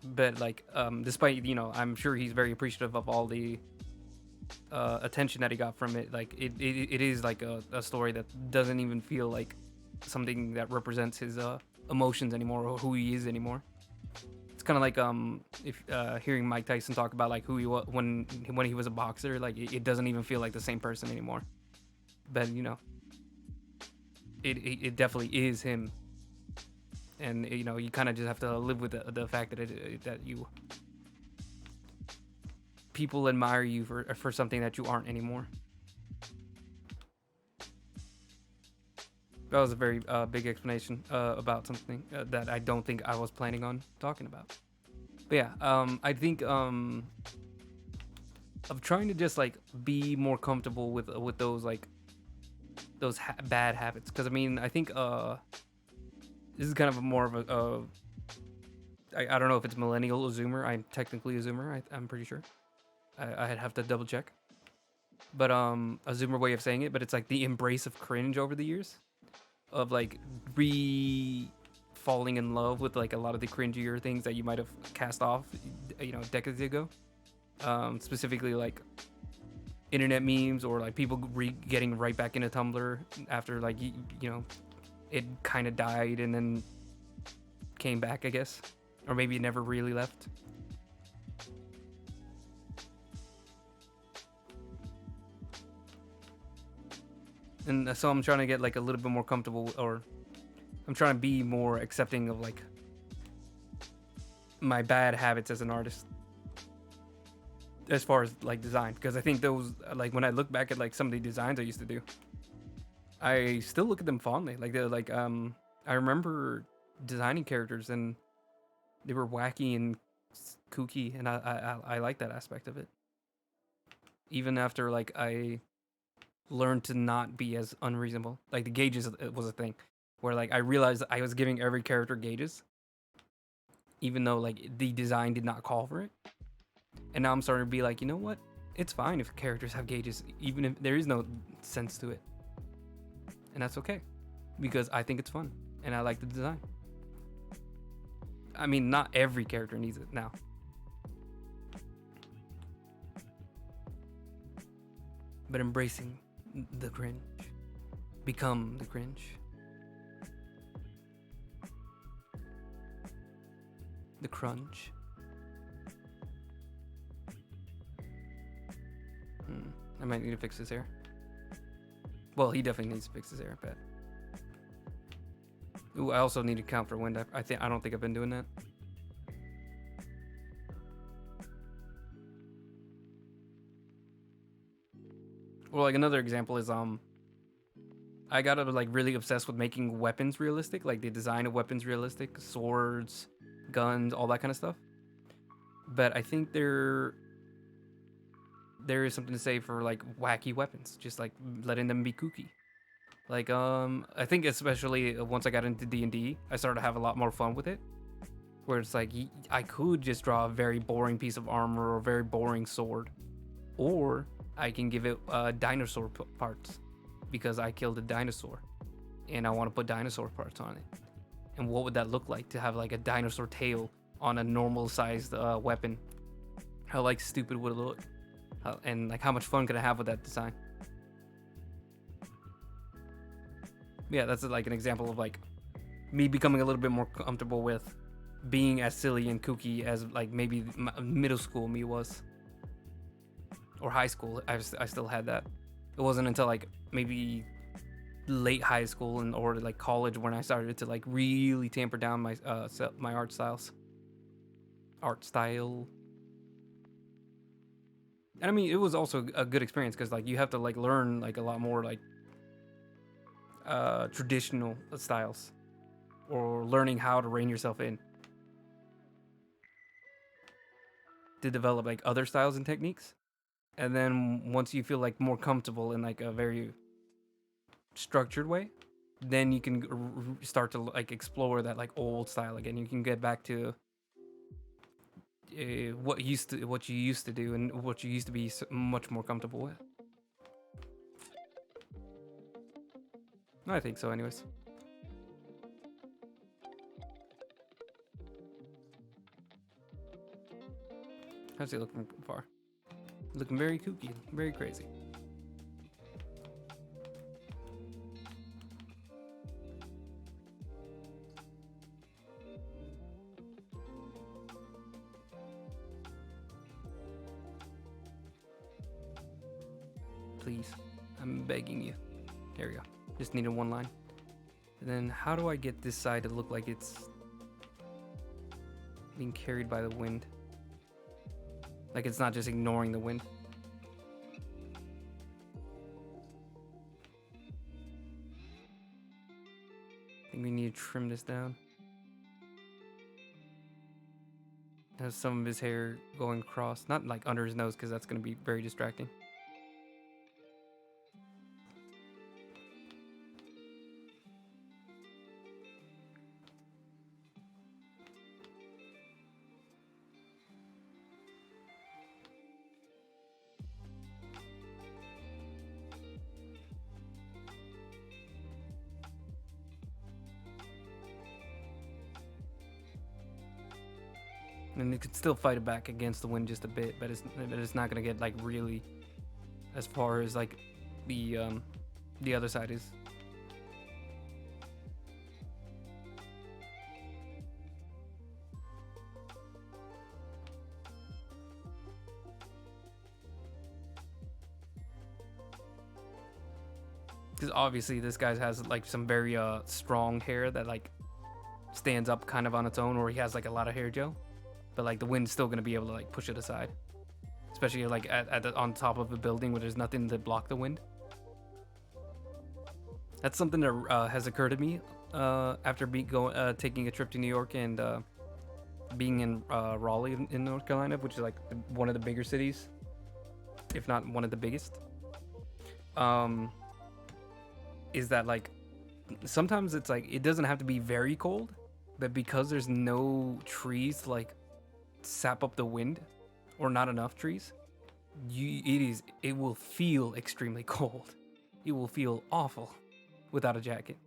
But like despite I'm sure he's very appreciative of all the attention that he got from it. Like it is like a story that doesn't even feel like something that represents his emotions anymore, or who he is anymore. It's kind of like if hearing Mike Tyson talk about like who he was when he was a boxer. Like it doesn't even feel like the same person anymore. But it definitely is him. And you kind of just have to live with the fact that people admire you for something that you aren't anymore. That was a very big explanation about something that I don't think I was planning on talking about. But yeah, I think of trying to just like be more comfortable with those like those bad habits, because I mean I think this is kind of more of a I don't know if it's millennial or Zoomer. I'm technically a Zoomer. I'm pretty sure. I'd have to double check. But a Zoomer way of saying it. But it's like the embrace of cringe over the years, of like falling in love with like a lot of the cringier things that you might have cast off, decades ago. Specifically like internet memes, or like people getting right back into Tumblr after like it kind of died and then came back, I guess. or maybe it never really left. And so I'm trying to get like a little bit more comfortable, or I'm trying to be more accepting of like my bad habits as an artist as far as like design, because I think those, like when I look back at like some of the designs I used to do, I still look at them fondly. Like they're like I remember designing characters and they were wacky and kooky, and I like that aspect of it. Even after like I learned to not be as unreasonable. Like the gauges was a thing where like I realized I was giving every character gauges, even though like the design did not call for it. And now I'm starting to be like, you know what? It's fine if characters have gauges, even if there is no sense to it. And that's okay, because I think it's fun and I like the design. I mean, not every character needs it now. But embracing the cringe. Become the cringe. The crunch. I might need to fix his hair. Well, he definitely needs to fix his hair, I bet. Ooh, I also need to count for wind. I don't think I've been doing that. Well, like another example is I got like really obsessed with making weapons realistic, like the design of weapons realistic, swords, guns, all that kind of stuff. But I think there is something to say for like wacky weapons, just like letting them be kooky. Like I think especially once I got into D&D, I started to have a lot more fun with it. Where it's like I could just draw a very boring piece of armor or a very boring sword, or I can give it dinosaur parts because I killed a dinosaur and I want to put dinosaur parts on it. And what would that look like to have like a dinosaur tail on a normal sized weapon? How like stupid would it look? And like how much fun could I have with that design? Yeah, that's like an example of like me becoming a little bit more comfortable with being as silly and kooky as like maybe middle school me was, or high school. I still had that. It wasn't until like maybe late high school and or like college when I started to like really tamper down my my art style. And I mean, it was also a good experience because like you have to like learn like a lot more like traditional styles, or learning how to rein yourself in to develop like other styles and techniques. And then once you feel like more comfortable in like a very structured way, then you can start to like explore that like old style again. You can get back to what you used to do and what you used to be much more comfortable with. I think so, anyways. How's he looking from far? Looking very kooky, very crazy. Please, I'm begging you. There we go. Just needed one line. And then how do I get this side to look like it's being carried by the wind? Like it's not just ignoring the wind. I think we need to trim this down. Has some of his hair going across, not like under his nose, because that's going to be very distracting. And it could still fight it back against the wind just a bit, but it's not gonna get like really as far as like the other side is. Because obviously this guy has like some very strong hair that like stands up kind of on its own, or he has like a lot of hair gel, but like the wind's still gonna be able to like push it aside, especially like on top of a building where there's nothing to block the wind. That's something that has occurred to me after taking a trip to New York and being in Raleigh in North Carolina, which is like one of the bigger cities, if not one of the biggest. Is that like sometimes it's like it doesn't have to be very cold, but because there's no trees to like sap up the wind, or not enough trees, it will feel extremely cold. It will feel awful without a jacket.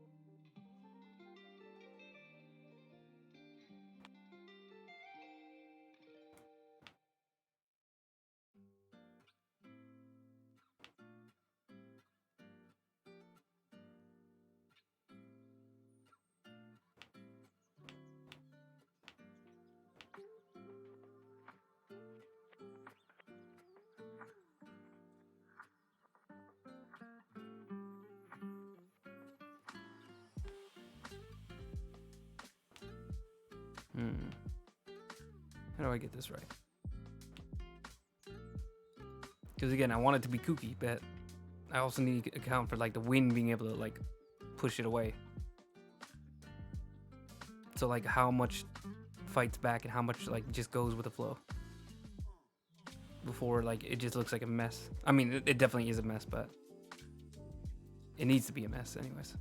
How do I get this right? Because again, I want it to be kooky, but I also need to account for like the wind being able to like push it away. So like how much fights back and how much like just goes with the flow before like it just looks like a mess. I mean, it definitely is a mess, but it needs to be a mess anyways.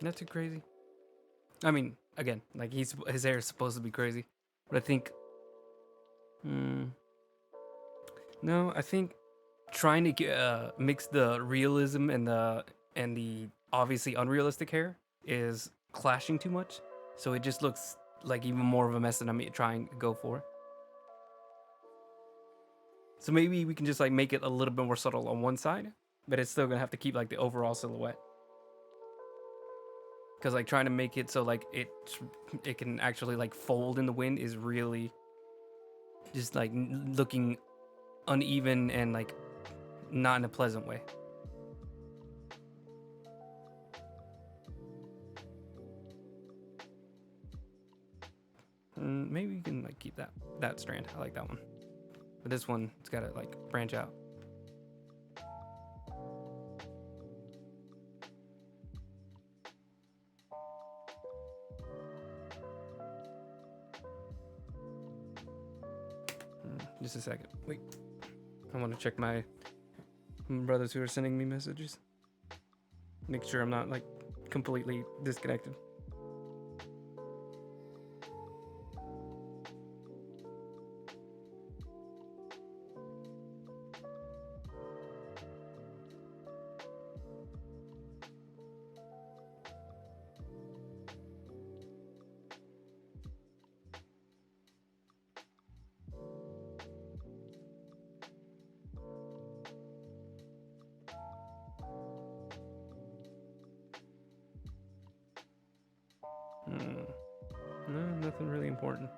Not too crazy. I mean, again, like his hair is supposed to be crazy, but I think, no, I think trying to mix the realism and the obviously unrealistic hair is clashing too much, so it just looks like even more of a mess than I'm trying to go for. So maybe we can just like make it a little bit more subtle on one side, but it's still gonna have to keep like the overall silhouette. Because like trying to make it so like it can actually like fold in the wind is really just like looking uneven and like not in a pleasant way. Maybe you can like keep that strand. I like that one, but this one it's gotta like branch out. Just a second. Wait. I want to check my brothers who are sending me messages. Make sure I'm not like completely disconnected. No, nothing really important.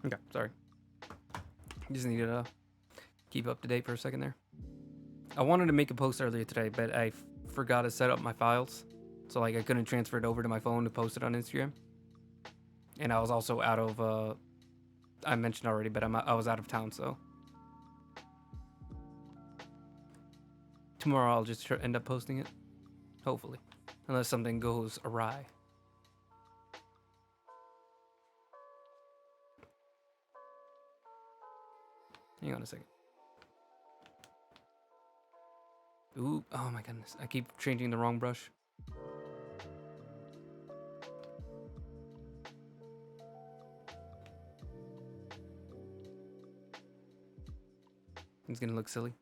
Okay, sorry. Just needed to keep up to date for a second there. I wanted to make a post earlier today, but I forgot to set up my files. So like I couldn't transfer it over to my phone to post it on Instagram. And I was also out of I mentioned already, but I was out of town, so tomorrow I'll just end up posting it. Hopefully. Unless something goes awry. Hang on a second. Ooh, oh my goodness. I keep changing the wrong brush. It's gonna look silly.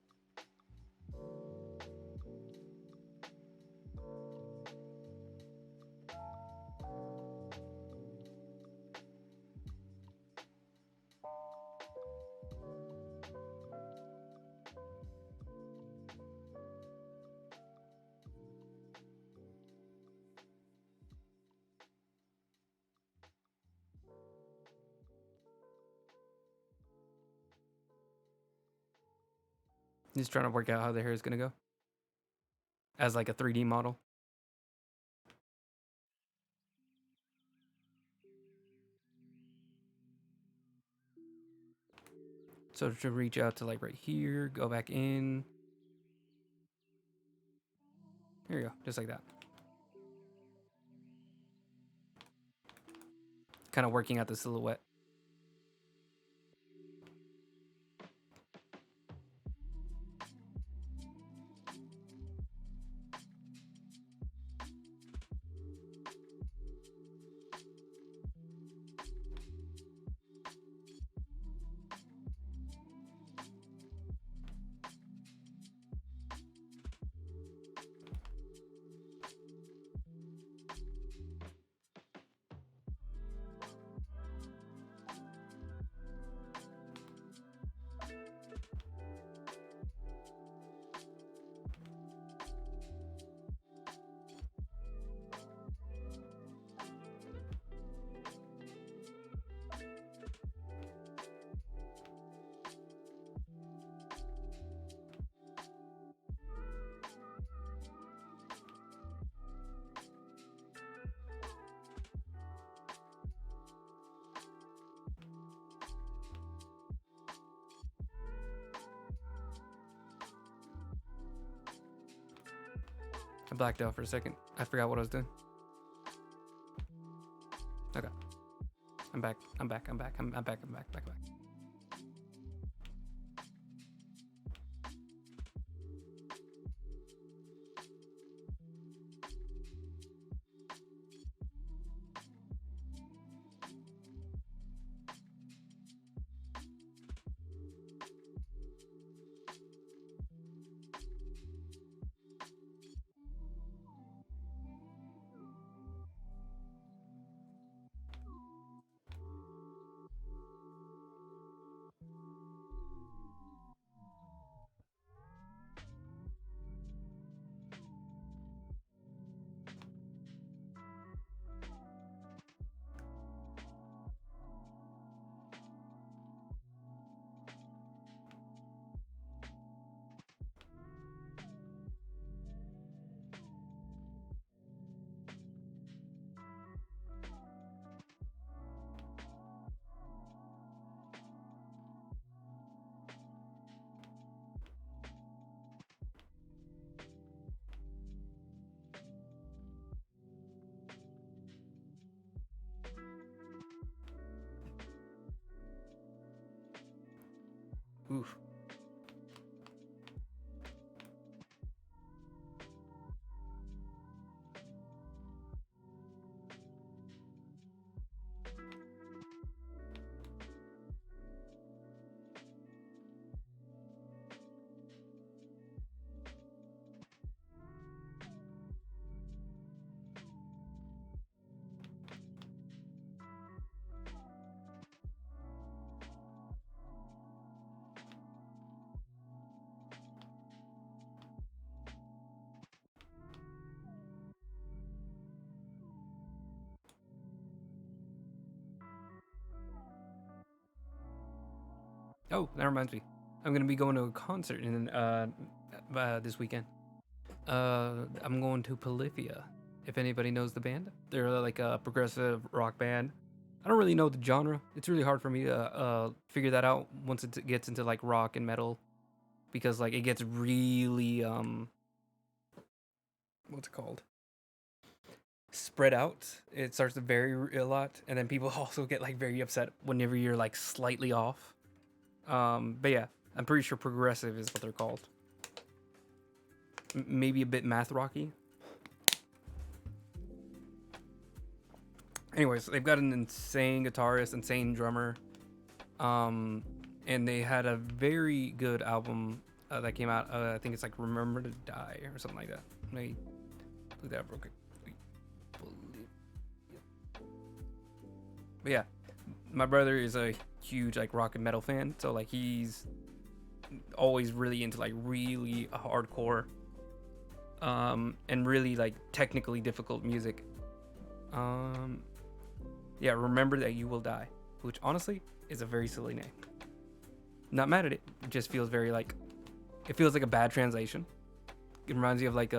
Just trying to work out how the hair is gonna go. As like a 3D model. So to reach out to like right here, go back in. Here you go, just like that. Kind of working out the silhouette. I blacked out for a second. I forgot what I was doing. Okay. I'm back. I'm back. I'm back. I'm back. I'm back. Back. Oof. Oh, that reminds me. I'm gonna be going to a concert in this weekend. I'm going to Polyphia. If anybody knows the band, they're like a progressive rock band. I don't really know the genre. It's really hard for me to figure that out once it gets into like rock and metal, because like it gets really what's it called? Spread out. It starts to vary a lot, and then people also get like very upset whenever you're like slightly off. But yeah, I'm pretty sure progressive is what they're called. Maybe a bit math rocky. Anyways, they've got an insane guitarist, insane drummer, and they had a very good album that came out. I think it's like "Remember to Die" or something like that. Let me look that up real quick. But yeah, my brother is a huge like rock and metal fan, so like he's always really into like really hardcore, and really like technically difficult music. Yeah, Remember That You Will Die, which honestly is a very silly name. Not mad at it. It just feels very like, it feels like a bad translation. It reminds me of like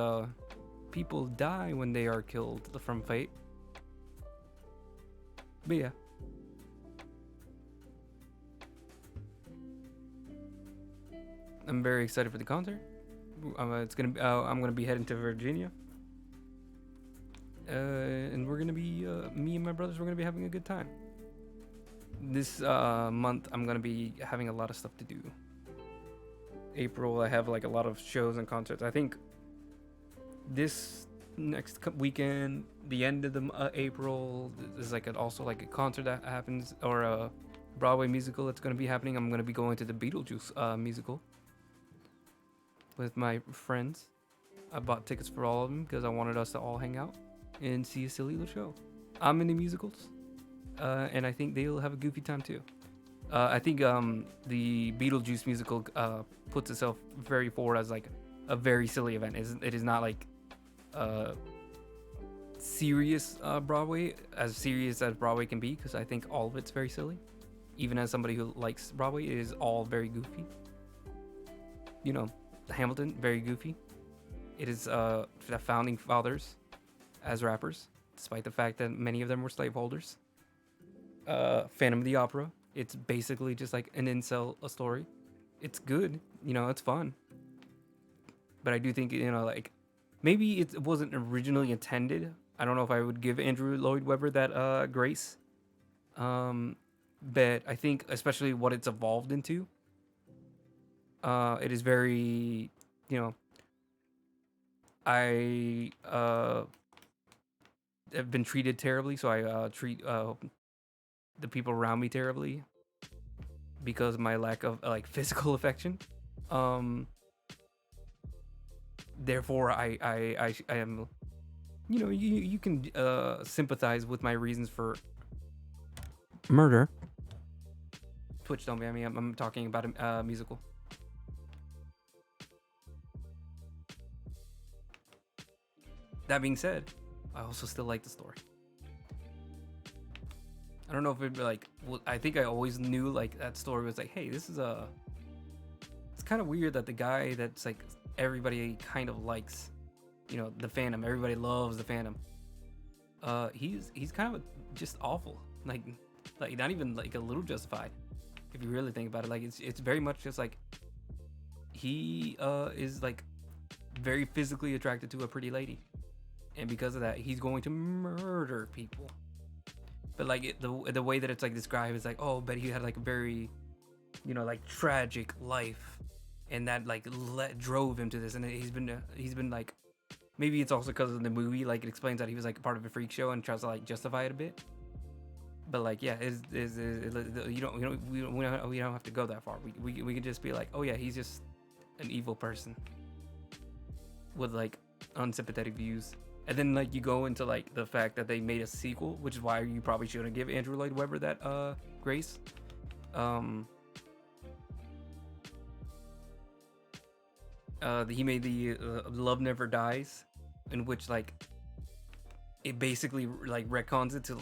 people die when they are killed from fate. But yeah. I'm very excited for the concert. I'm gonna be heading to Virginia. And we're gonna be me and my brothers. We're gonna be having a good time. This month, I'm gonna be having a lot of stuff to do. April, I have like a lot of shows and concerts. I think this next weekend, the end of the April, is like also like a concert that happens, or a Broadway musical that's gonna be happening. I'm gonna be going to the Beetlejuice musical with my friends. I bought tickets for all of them because I wanted us to all hang out and see a silly little show. I'm into musicals, and I think they'll have a goofy time too. I think the Beetlejuice musical puts itself very forward as like a very silly event. It is not like serious Broadway, as serious as Broadway can be, because I think all of it's very silly. Even as somebody who likes Broadway, it is all very goofy. You know, Hamilton, very goofy. It is the founding fathers as rappers, despite the fact that many of them were slaveholders. Phantom of the Opera, it's basically just like an incel story. It's good, you know, it's fun. But I do think, you know, like maybe it wasn't originally intended. I don't know if I would give Andrew Lloyd Webber that grace. But I think especially what it's evolved into, it is very, you know, I have been treated terribly, so I treat the people around me terribly because of my lack of like physical affection. Therefore, I am, you know, you can sympathize with my reasons for murder. Twitch don't ban me. I'm talking about a musical. That being said, I also still like the story. I don't know if it'd be like, well, I think I always knew like that story was like, hey, this is it's kind of weird that the guy that's like everybody kind of likes, you know, the Phantom. Everybody loves the Phantom. He's kind of just awful. Like not even like a little justified, if you really think about it. Like it's very much just like he is like very physically attracted to a pretty lady, and because of that, he's going to murder people. But like the way that it's like described is like, oh, but he had like a very, you know, like tragic life, and that like drove him to this. And he's been like, maybe it's also because of the movie, like it explains that he was like part of a freak show and tries to like justify it a bit. But like, yeah, we don't have to go that far. We can just be like, oh yeah, he's just an evil person with like unsympathetic views. And then like you go into like the fact that they made a sequel, which is why you probably shouldn't give Andrew Lloyd Webber that grace. He made the Love Never Dies, in which like it basically like retcons it to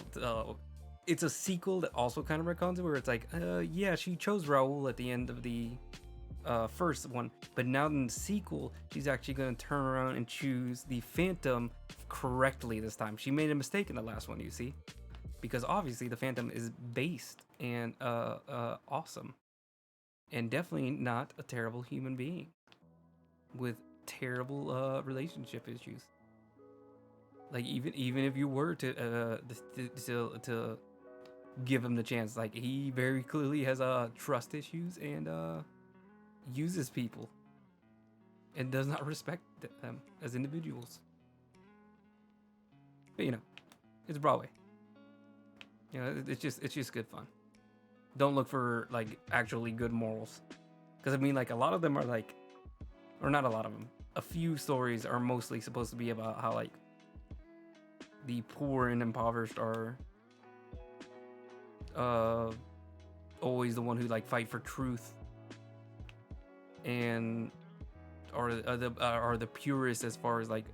it's a sequel that also kind of retcons it, where it's like, yeah, she chose Raul at the end of the first one, but now in the sequel, she's actually going to turn around and choose the Phantom correctly this time. She made a mistake in the last one, you see, because obviously the Phantom is based and awesome, and definitely not a terrible human being with terrible relationship issues. Like even if you were to give him the chance, like he very clearly has trust issues and uses people and does not respect them as individuals. But you know, it's Broadway. You know, it's just good fun. Don't look for like actually good morals, because I mean, like a lot of them are like, or not a lot of them. A few stories are mostly supposed to be about how like the poor and impoverished are always the one who like fight for truth and are the purest as far as like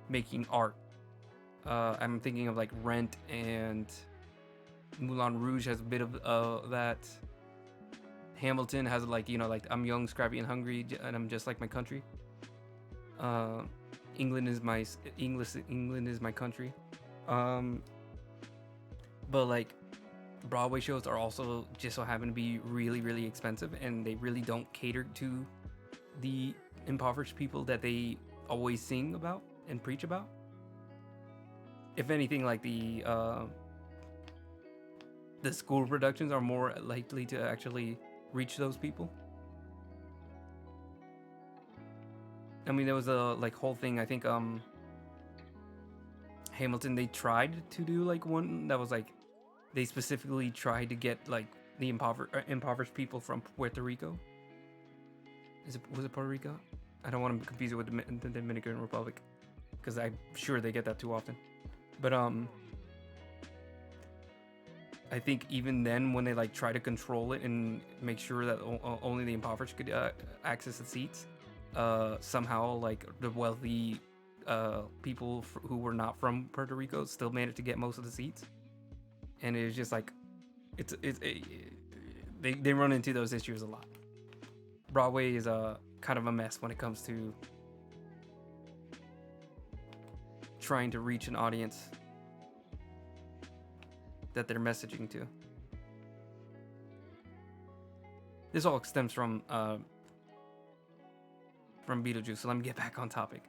making art. I'm thinking of like Rent, and Moulin Rouge has a bit of that. Hamilton has like, you know, like I'm young, scrappy, and hungry, and I'm just like my country. England is my country. But like Broadway shows are also just so happen to be really, really expensive, and they really don't cater to the impoverished people that they always sing about and preach about. If anything, like the school productions are more likely to actually reach those people. I mean, there was a like whole thing. I think Hamilton, they tried to do like one that was like, they specifically tried to get like the impoverished people from Puerto Rico. Was it Puerto Rico? I don't want to confuse it with the Dominican Republic, because I'm sure they get that too often. But I think even then, when they like try to control it and make sure that only the impoverished could access the seats, somehow like the wealthy people who were not from Puerto Rico still managed to get most of the seats. And it's just like, they run into those issues a lot. Broadway is a kind of a mess when it comes to trying to reach an audience that they're messaging to. This all stems from Beetlejuice. So let me get back on topic.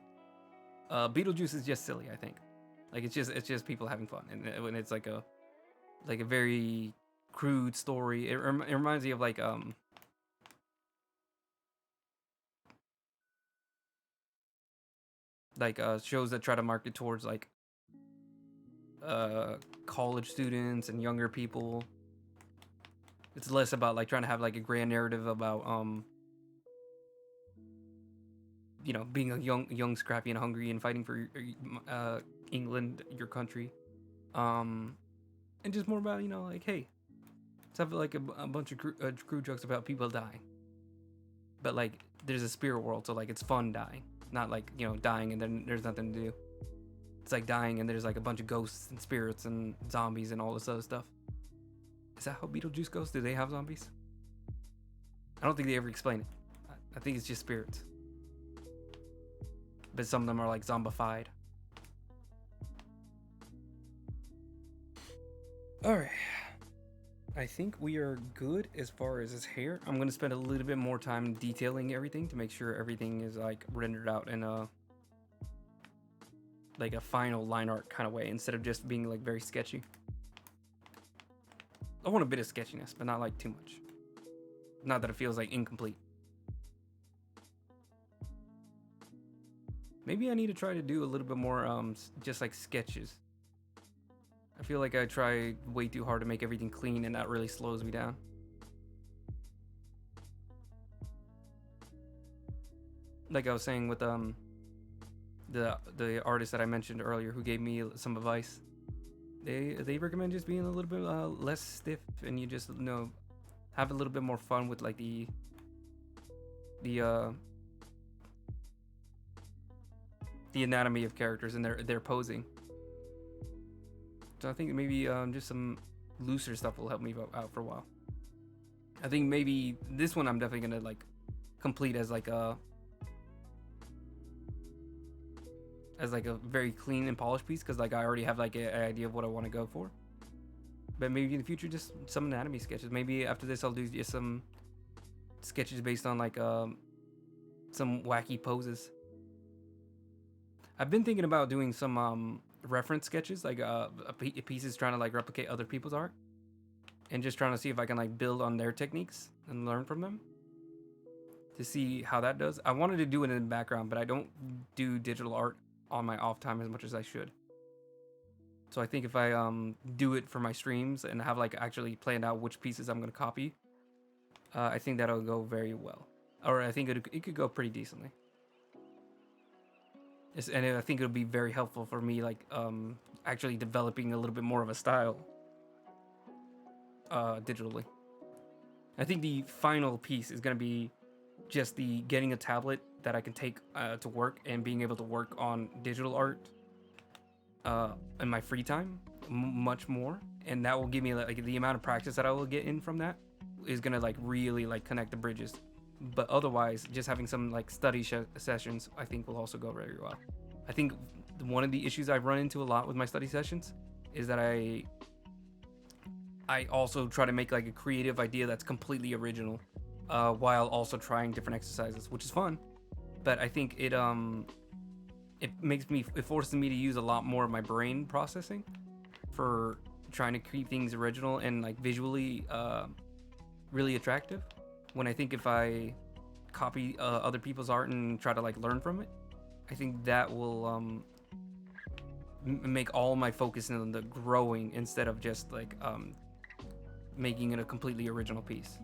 Beetlejuice is just silly, I think. Like it's just people having fun, and when it's like a very crude story, it reminds me of like shows that try to market towards like college students and younger people. It's less about like trying to have like a grand narrative about you know, being a young, scrappy, and hungry, and fighting for England, your country, and just more about, you know, like, hey, let's have like a bunch of crude jokes about people dying, but like there's a spirit world, so like it's fun dying, not like, you know, dying and then there's nothing to do. It's like dying and there's like a bunch of ghosts and spirits and zombies and all this other stuff. Is that how Beetlejuice goes? Do they have zombies? I don't think they ever explain it. I think it's just spirits. But some of them are like zombified. Alright. I think we are good as far as his hair. I'm going to spend a little bit more time detailing everything to make sure everything is like rendered out in a like a final line art kind of way, instead of just being like very sketchy. I want a bit of sketchiness, but not like too much. Not that it feels like incomplete. Maybe I need to try to do a little bit more just like sketches. I feel like I try way too hard to make everything clean, and that really slows me down. Like I was saying with the artist that I mentioned earlier who gave me some advice. They recommend just being a little bit less stiff, and you just, you know, have a little bit more fun with like the anatomy of characters and their posing. So I think maybe just some looser stuff will help me out for a while. I think maybe this one I'm definitely gonna like complete as like a very clean and polished piece, because like I already have like an idea of what I want to go for. But maybe in the future, just some anatomy sketches. Maybe after this, I'll do just some sketches based on like some wacky poses. I've been thinking about doing some reference sketches, like pieces trying to like replicate other people's art, and just trying to see if I can like build on their techniques and learn from them to see how that does. I wanted to do it in the background, but I don't do digital art on my off time as much as I should. So I think if I do it for my streams and have like actually planned out which pieces I'm gonna copy, I think that'll go very well. Or I think it could go pretty decently. And I think it'll be very helpful for me, like actually developing a little bit more of a style digitally. I think the final piece is gonna be just the getting a tablet that I can take to work and being able to work on digital art in my free time much more, and that will give me like the amount of practice that I will get in from that is gonna like really like connect the bridges. But otherwise, just having some like study sessions I think will also go very well. I think one of the issues I've run into a lot with my study sessions is that I also try to make like a creative idea that's completely original, while also trying different exercises, which is fun. But I think it forces me to use a lot more of my brain processing for trying to keep things original and like visually really attractive. When I think if I copy other people's art and try to like learn from it, I think that will make all my focus in the growing instead of just like making it a completely original piece.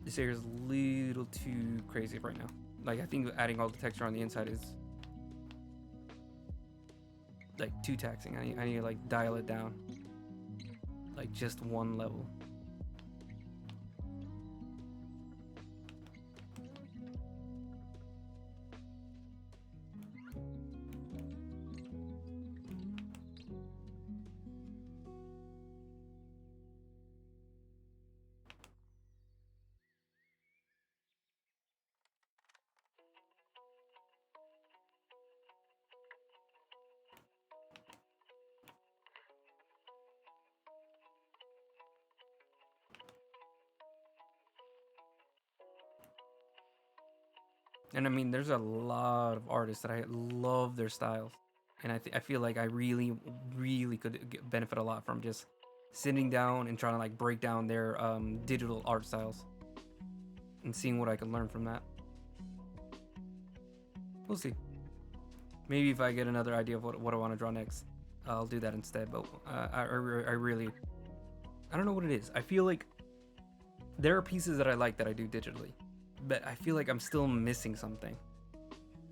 This area is a little too crazy right now. Like I think adding all the texture on the inside is like too taxing. I need to like dial it down, like just one level. And I mean, there's a lot of artists that I love their styles, and I feel like I really, really could benefit a lot from just sitting down and trying to like break down their digital art styles and seeing what I can learn from that. We'll see. Maybe if I get another idea of what I want to draw next, I'll do that instead. But I really, I don't know what it is. I feel like there are pieces that I like that I do digitally, but I feel like I'm still missing something,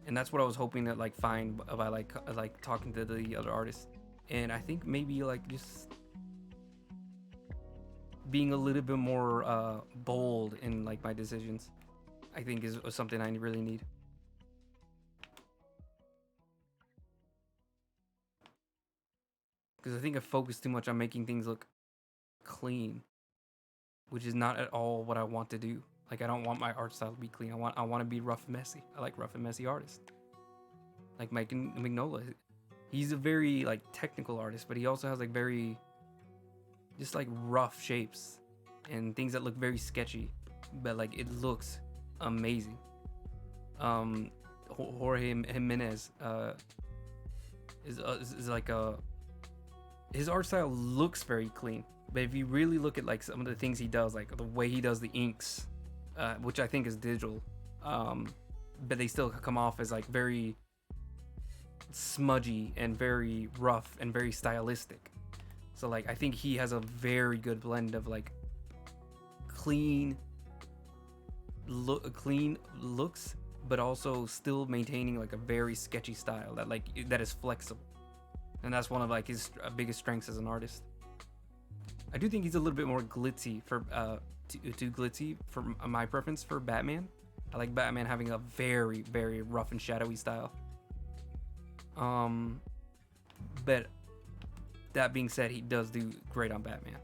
and that's what I was hoping to like find by like talking to the other artists. And I think maybe like just being a little bit more bold in like my decisions, I think is something I really need. Because I think I focus too much on making things look clean, which is not at all what I want to do. Like I don't want my art style to be clean. I want to be rough and messy. I like rough and messy artists. Like Mike Mignola, he's a very like technical artist, but he also has like very just like rough shapes and things that look very sketchy, but like it looks amazing. Jorge Jimenez is like his art style looks very clean, but if you really look at like some of the things he does, like the way he does the inks, which I think is digital, but they still come off as like very smudgy and very rough and very stylistic. So like I think he has a very good blend of like clean looks, but also still maintaining like a very sketchy style that is flexible. And that's one of like his biggest strengths as an artist. I do think he's a little bit more glitzy for too glitzy for my preference for Batman. I like Batman having a very, very rough and shadowy style. But that being said, he does do great on Batman.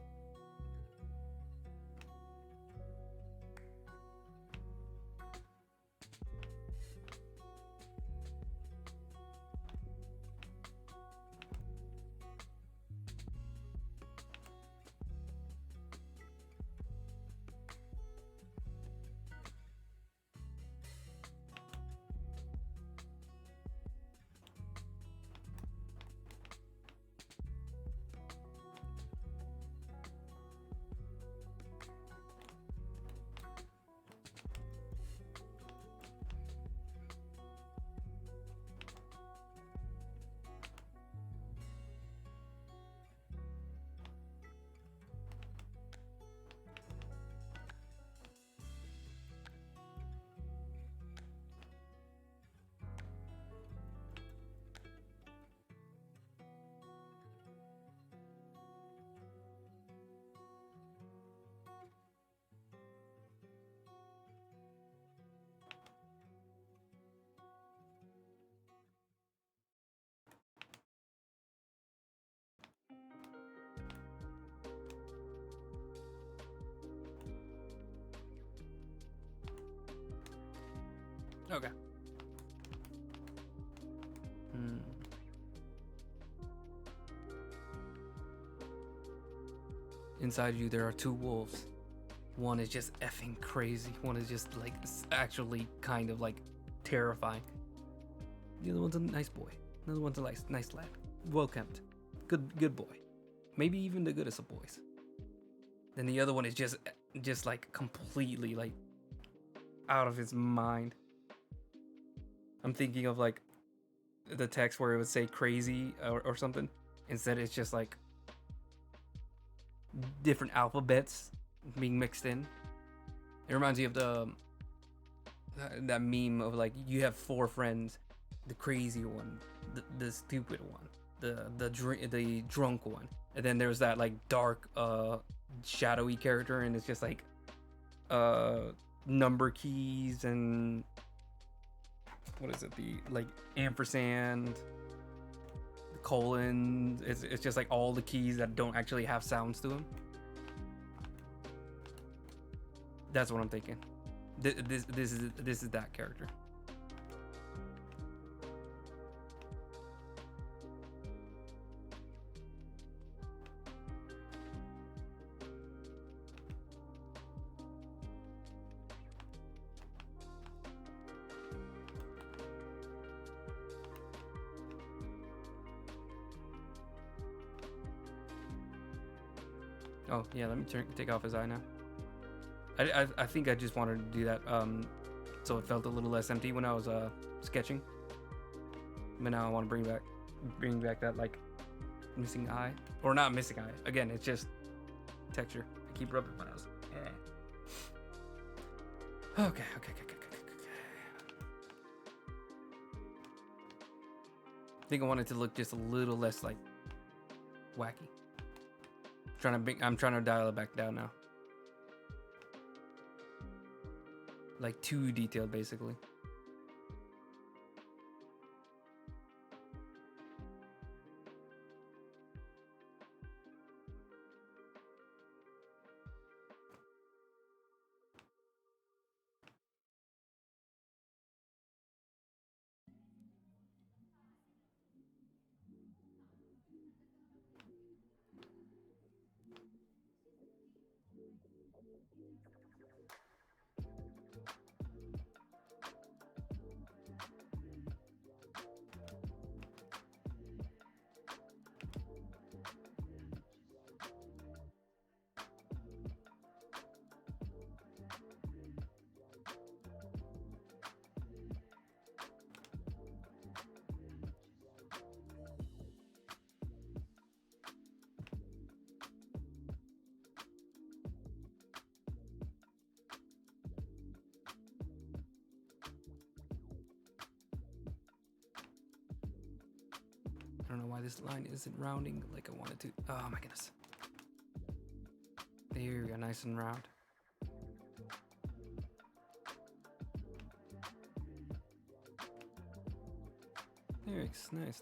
Okay. Inside you, there are two wolves. One is just effing crazy. One is just like actually kind of like terrifying. The other one's a nice boy. Another one's a nice lad. Well kept. Good boy. Maybe even the goodest of boys. Then the other one is just like completely like out of his mind. I'm thinking of like the text where it would say crazy or something. Instead, it's just like different alphabets being mixed in. It reminds me of that meme of like you have four friends, the crazy one, the stupid one, the drunk one, and then there's that like dark shadowy character, and it's just like number keys and what is it, the like ampersand, the colon. It's just like all the keys that don't actually have sounds to them. That's what I'm thinking. This is that character. Oh yeah, let me take off his eye now. I think I just wanted to do that so it felt a little less empty when I was sketching. But now I want to bring back that like missing eye, or not missing eye. Again, it's just texture. I keep rubbing my nose. Okay. I think I want it to look just a little less like wacky. I'm trying to dial it back down now. Like too detailed, basically. I don't know why this line isn't rounding like I wanted to. Oh my goodness. There we go, nice and round. There it is. Nice.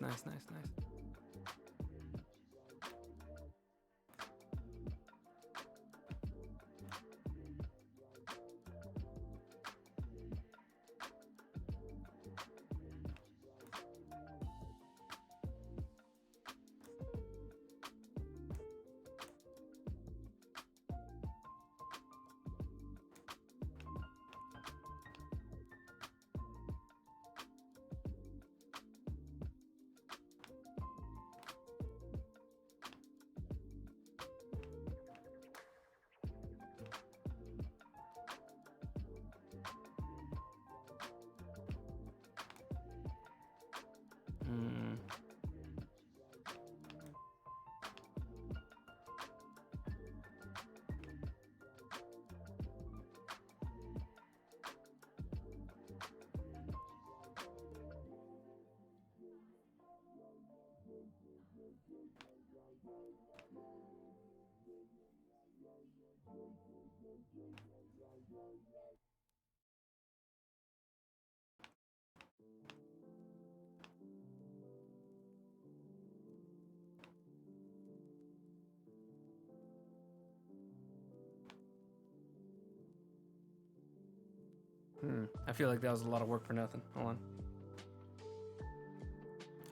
Hmm. I feel like that was a lot of work for nothing. Hold on.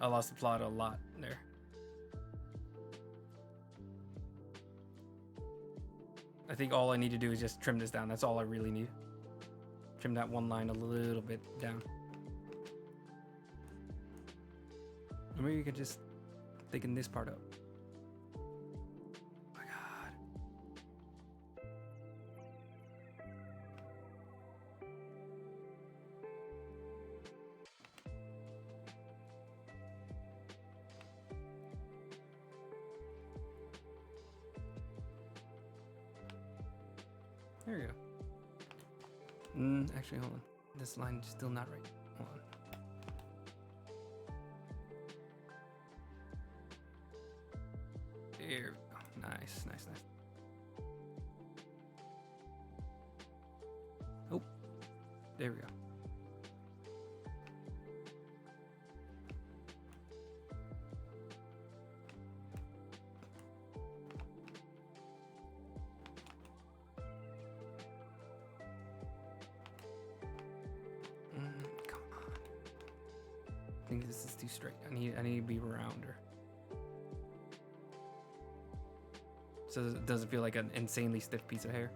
I lost the plot a lot there. I think all I need to do is just trim this down. That's all I really need. Trim that one line a little bit down. Or maybe you could just thicken this part up. Oh my god. There you go. Actually, hold on. This line is still not right. Hold on. There we go. Nice, nice, nice. Oh, there we go. Come on. I think this is too straight. I need to be rounder. So it doesn't feel like an insanely stiff piece of hair.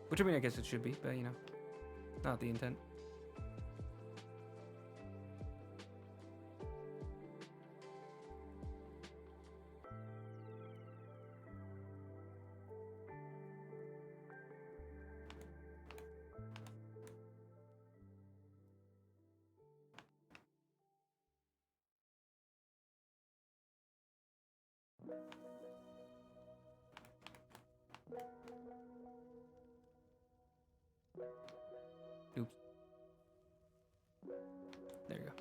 Which I mean, I guess it should be, but you know, not the intent. Oops. There you go.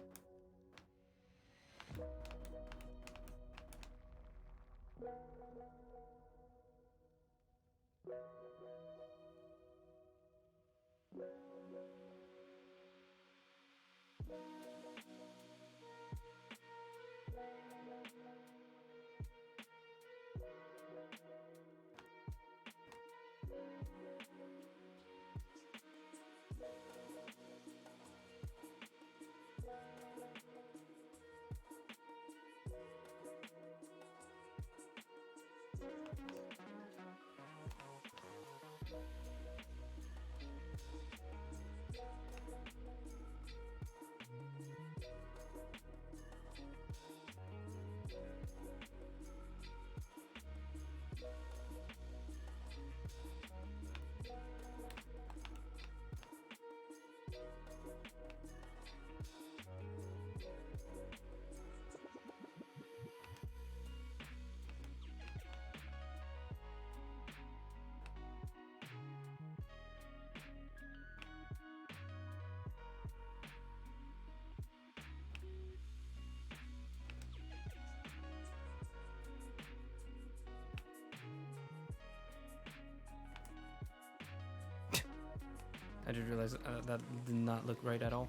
I just realized that did not look right at all.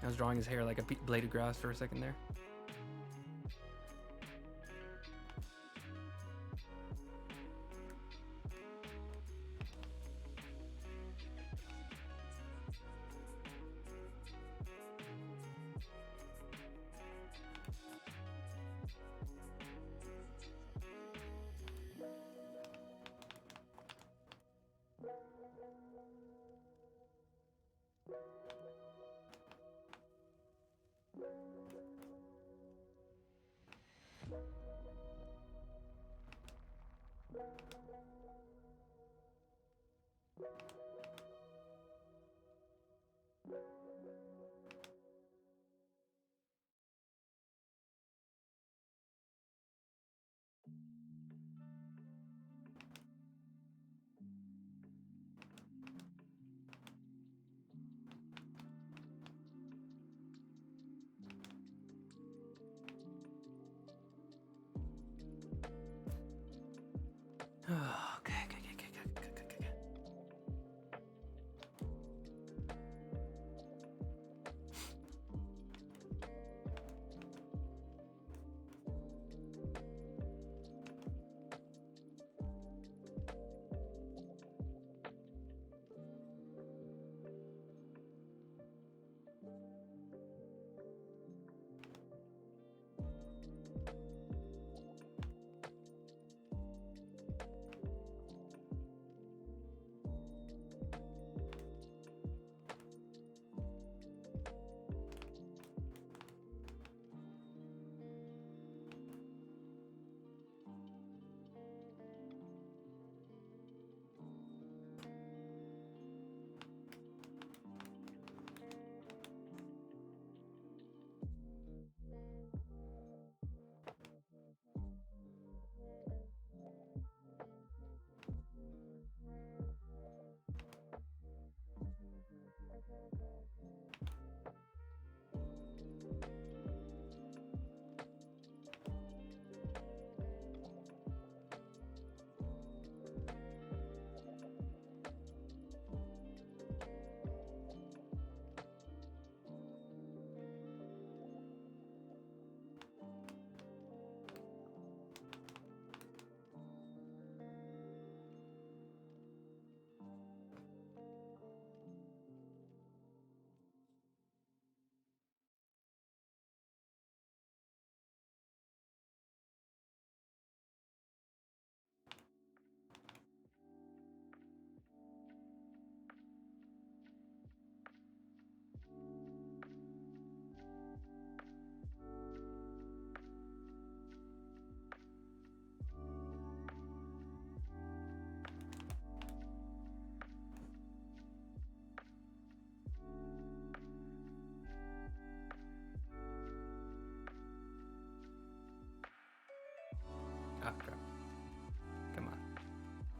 I was drawing his hair like a blade of grass for a second there.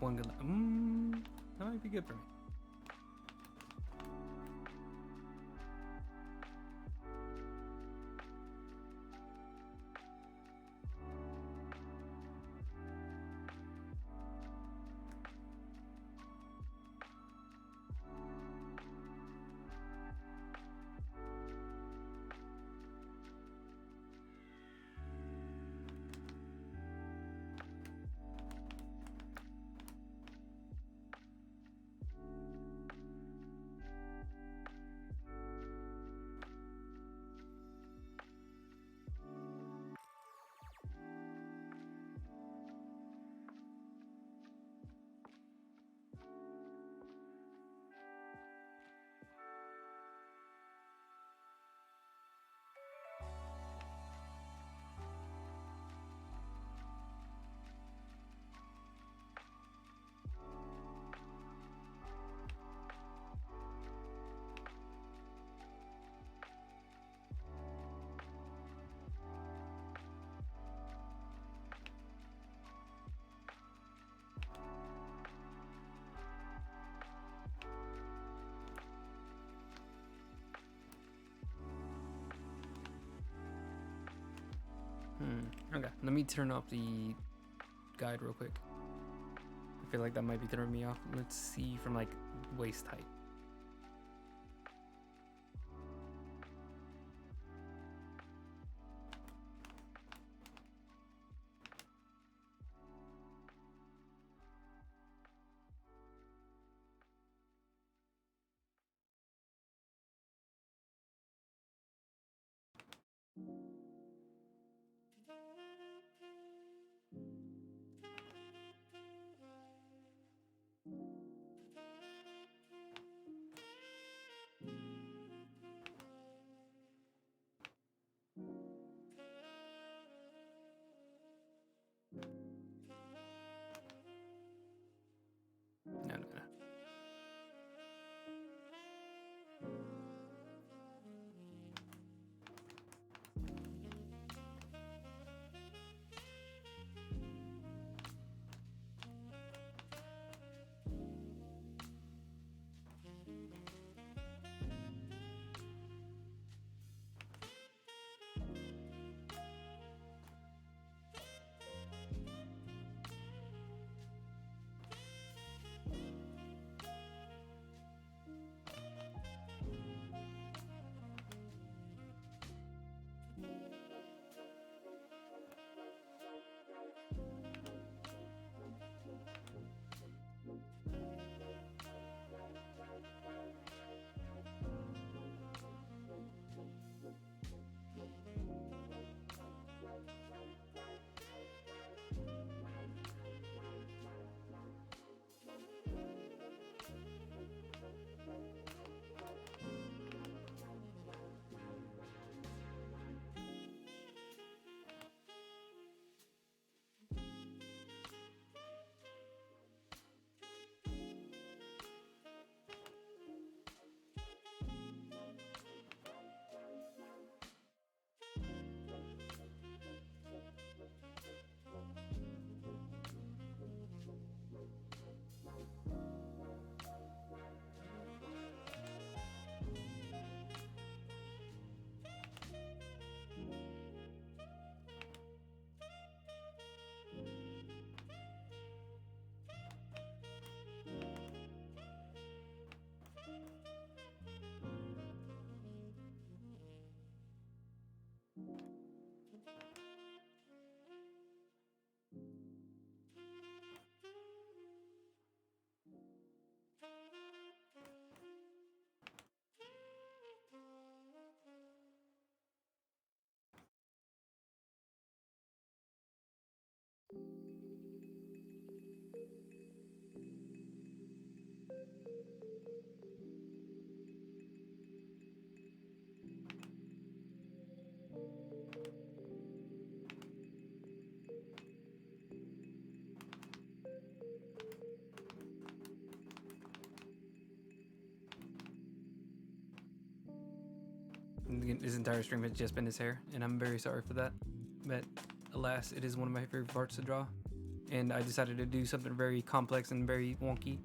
one good. That might be good for me. Okay, let me turn up the guide real quick. I feel like that might be throwing me off. Let's see from like waist height. No. This entire stream has just been his hair, and I'm very sorry for that. But alas, it is one of my favorite parts to draw, and I decided to do something very complex and very wonky,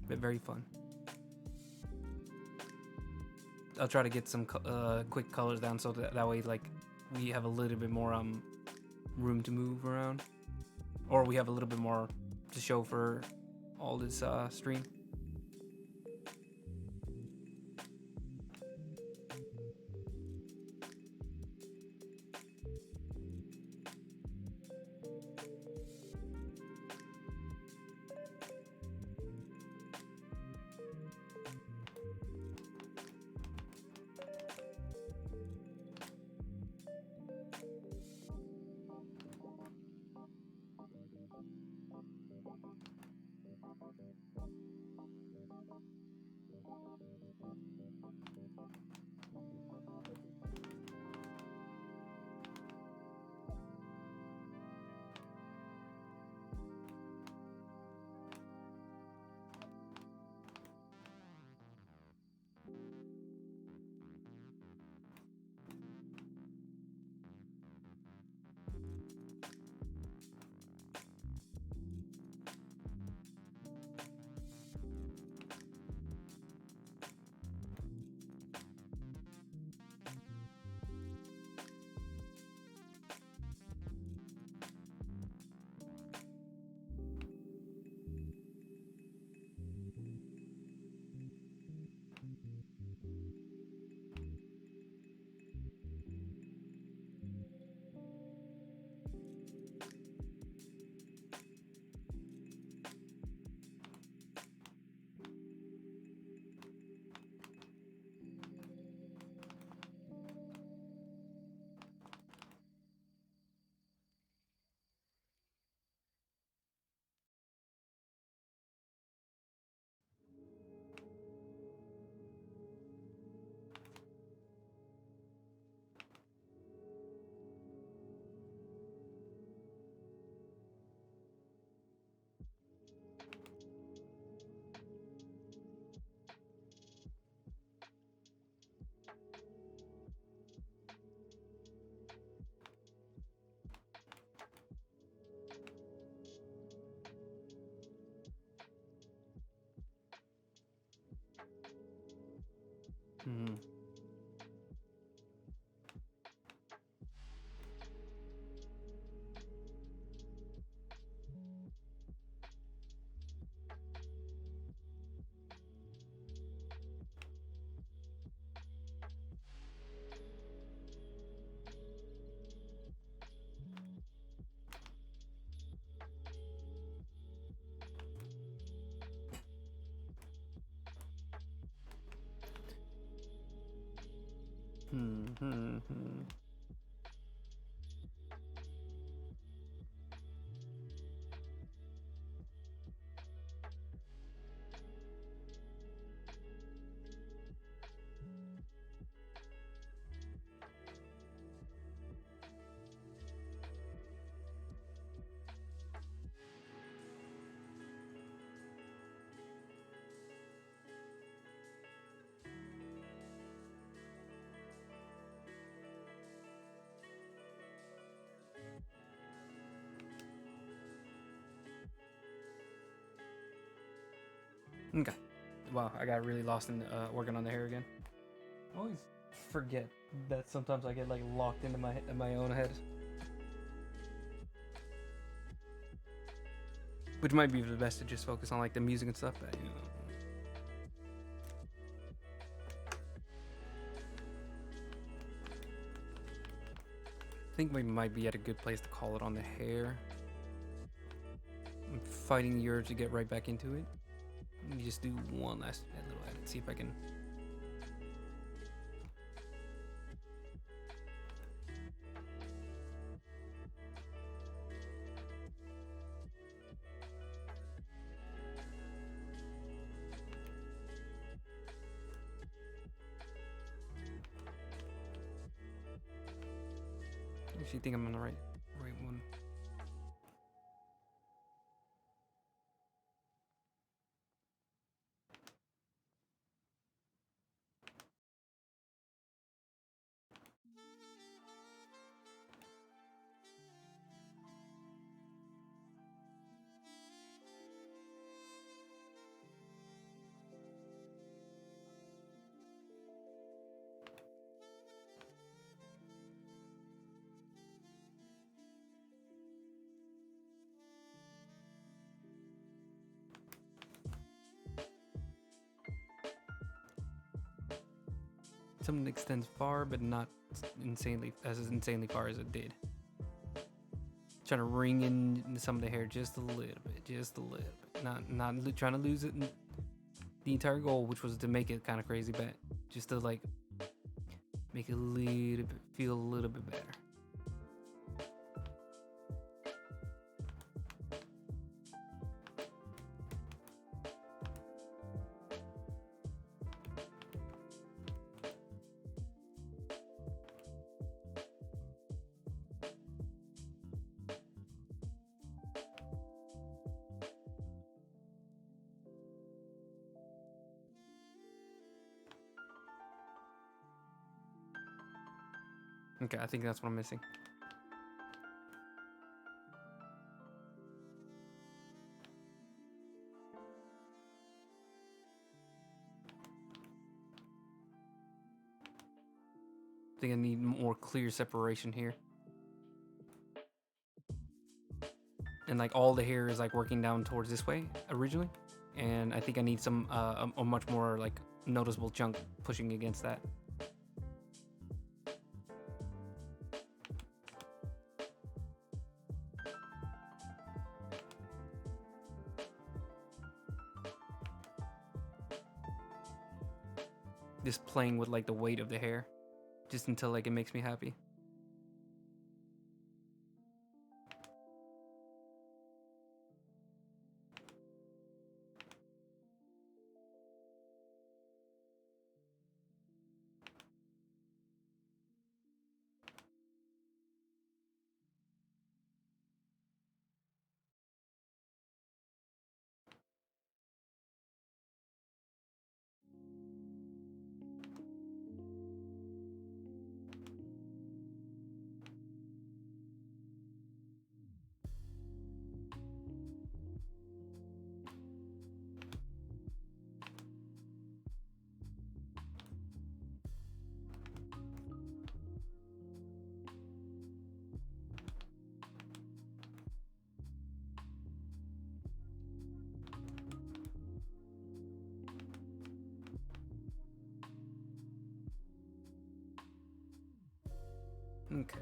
but very fun. I'll try to get some quick colors down so that way, like, we have a little bit more room to move around, or we have a little bit more to show for all this stream. Hmm. Hmm. Hmm. Hmm. Okay. Wow, I got really lost in working on the hair again. I always forget that sometimes I get like locked into my own head, which might be the best to just focus on like the music and stuff. But you know. I think we might be at a good place to call it on the hair. I'm fighting the urge to get right back into it. Let me just do one last little edit, see if I can. I actually think I'm on the right one. something that extends far, but not insanely far as it did. Trying to ring in some of the hair just a little bit. Not trying to lose it in the entire goal, which was to make it kind of crazy, but just to like make it a little bit, feel a little bit better. Okay, I think that's what I'm missing. I think I need more clear separation here. And like all the hair is like working down towards this way originally. And I think I need some a much more like noticeable chunk pushing against that. Just playing with like the weight of the hair just until like it makes me happy. Okay.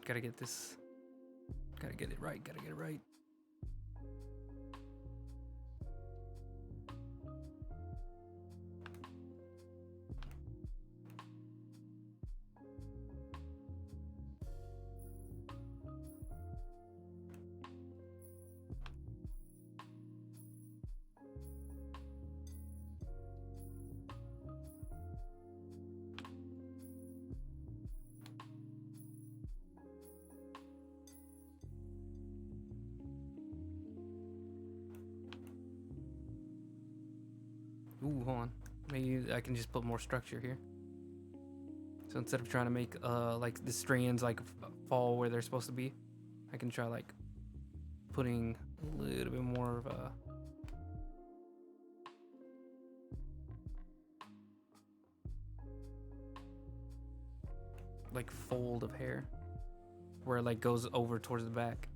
Gotta get this. Gotta get it right. Ooh, hold on. Maybe I can just put more structure here. So instead of trying to make like the strands like fall where they're supposed to be, I can try like putting a little bit more of a like fold of hair where it like goes over towards the back.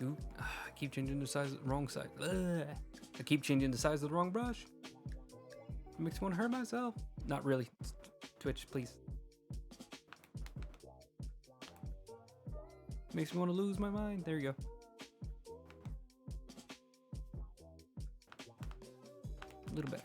Ooh, I keep changing the size, wrong size. Ugh. I keep changing the size of the wrong brush. It makes me want to hurt myself. Not really. Twitch, please. Makes me want to lose my mind. There you go. A little better.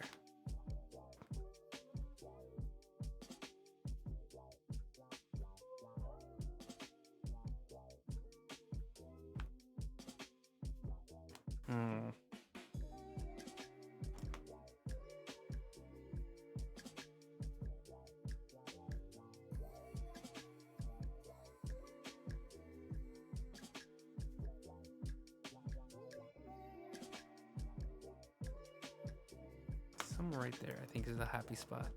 Somewhere right there, I think, is a happy spot.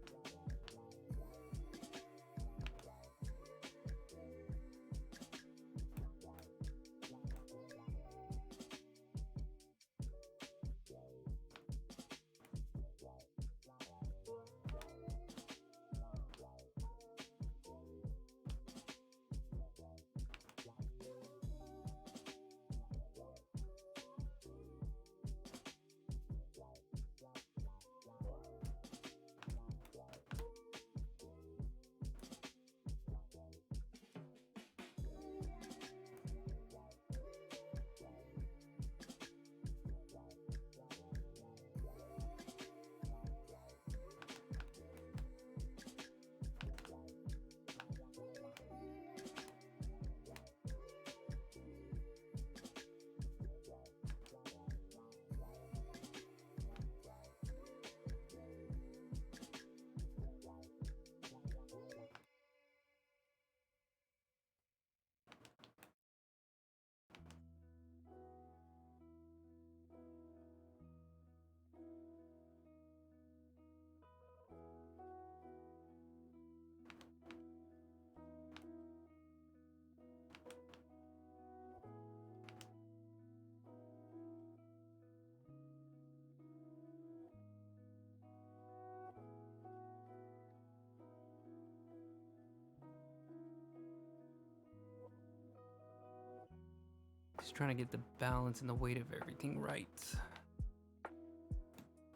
Just trying to get the balance and the weight of everything right.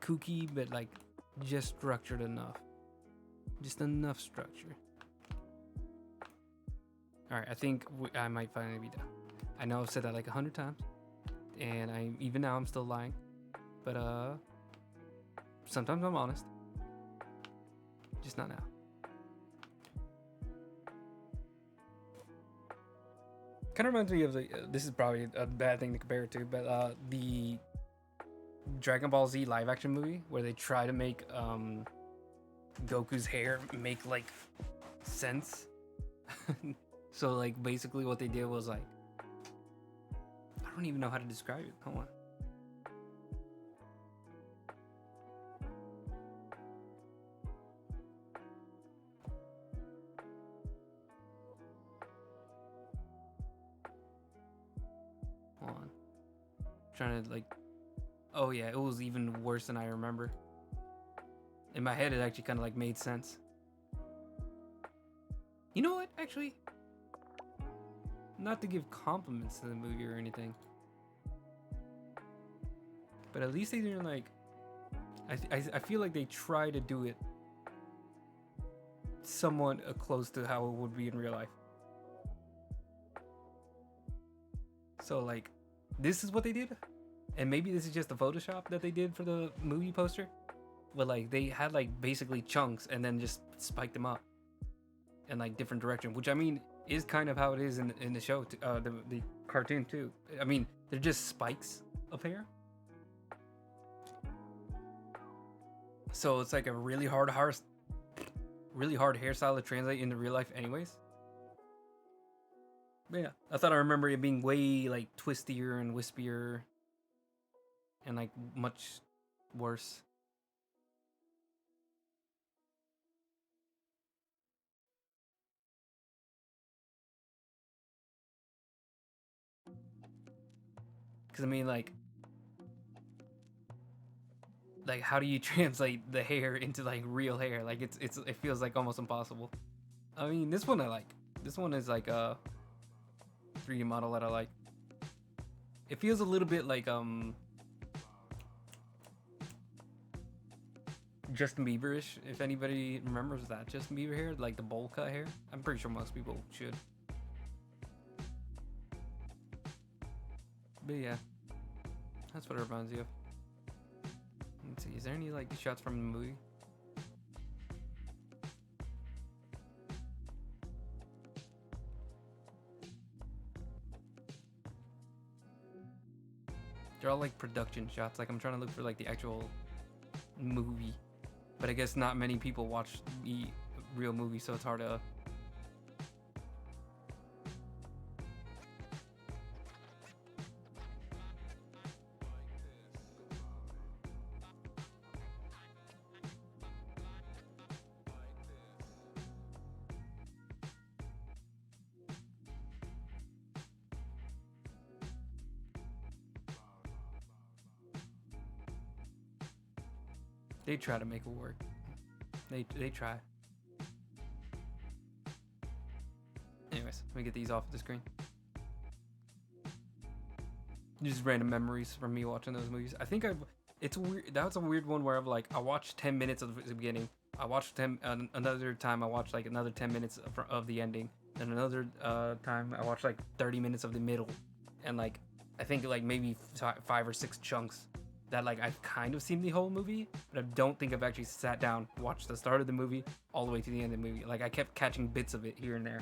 Kooky, but like just structured enough. Just enough structure. Alright, I think I might finally be done. I know I've said that like 100 times. And even now I'm still lying. But sometimes I'm honest. Just not now. Kind of reminds me of the. This is probably a bad thing to compare it to, but the Dragon Ball Z live action movie where they try to make Goku's hair make like sense. So like basically what they did was like, I don't even know how to describe it. Hold on. Trying to like, oh yeah, it was even worse than I remember. In my head, it actually kind of like made sense. You know what? Actually, not to give compliments to the movie or anything, but at least they didn't like. I feel like they try to do it somewhat close to how it would be in real life. So like, this is what they did, and maybe this is just the Photoshop that they did for the movie poster, but like they had like basically chunks and then just spiked them up in like different direction, which I mean is kind of how it is in the show, the cartoon too. I mean, they're just spikes of hair, so it's like a really hard hairstyle to translate into real life, anyways. But yeah, I thought I remember it being way like twistier and wispier and like much worse. Because I mean, like how do you translate the hair into like real hair? Like it feels like almost impossible. I mean, this one I like. This one is like a 3D model that I like. It feels a little bit like Justin Bieberish. If anybody remembers that Justin Bieber hair, like the bowl cut hair, I'm pretty sure most people should. But yeah, that's what it reminds you of. Let's see, is there any like shots from the movie? They're all like production shots. Like I'm trying to look for like the actual movie, but I guess not many people watch the real movie, so it's hard to. They try to make it work. They try. Anyways, let me get these off the screen. Just random memories from me watching those movies. I think it's weird. That's a weird one where I watched 10 minutes of the beginning. I watched 10 another time. I watched like another 10 minutes of the ending, and another time I watched like 30 minutes of the middle, and like I think like maybe 5 or 6 chunks that like I've kind of seen the whole movie, but I don't think I've actually sat down, watched the start of the movie all the way to the end of the movie. Like I kept catching bits of it here and there.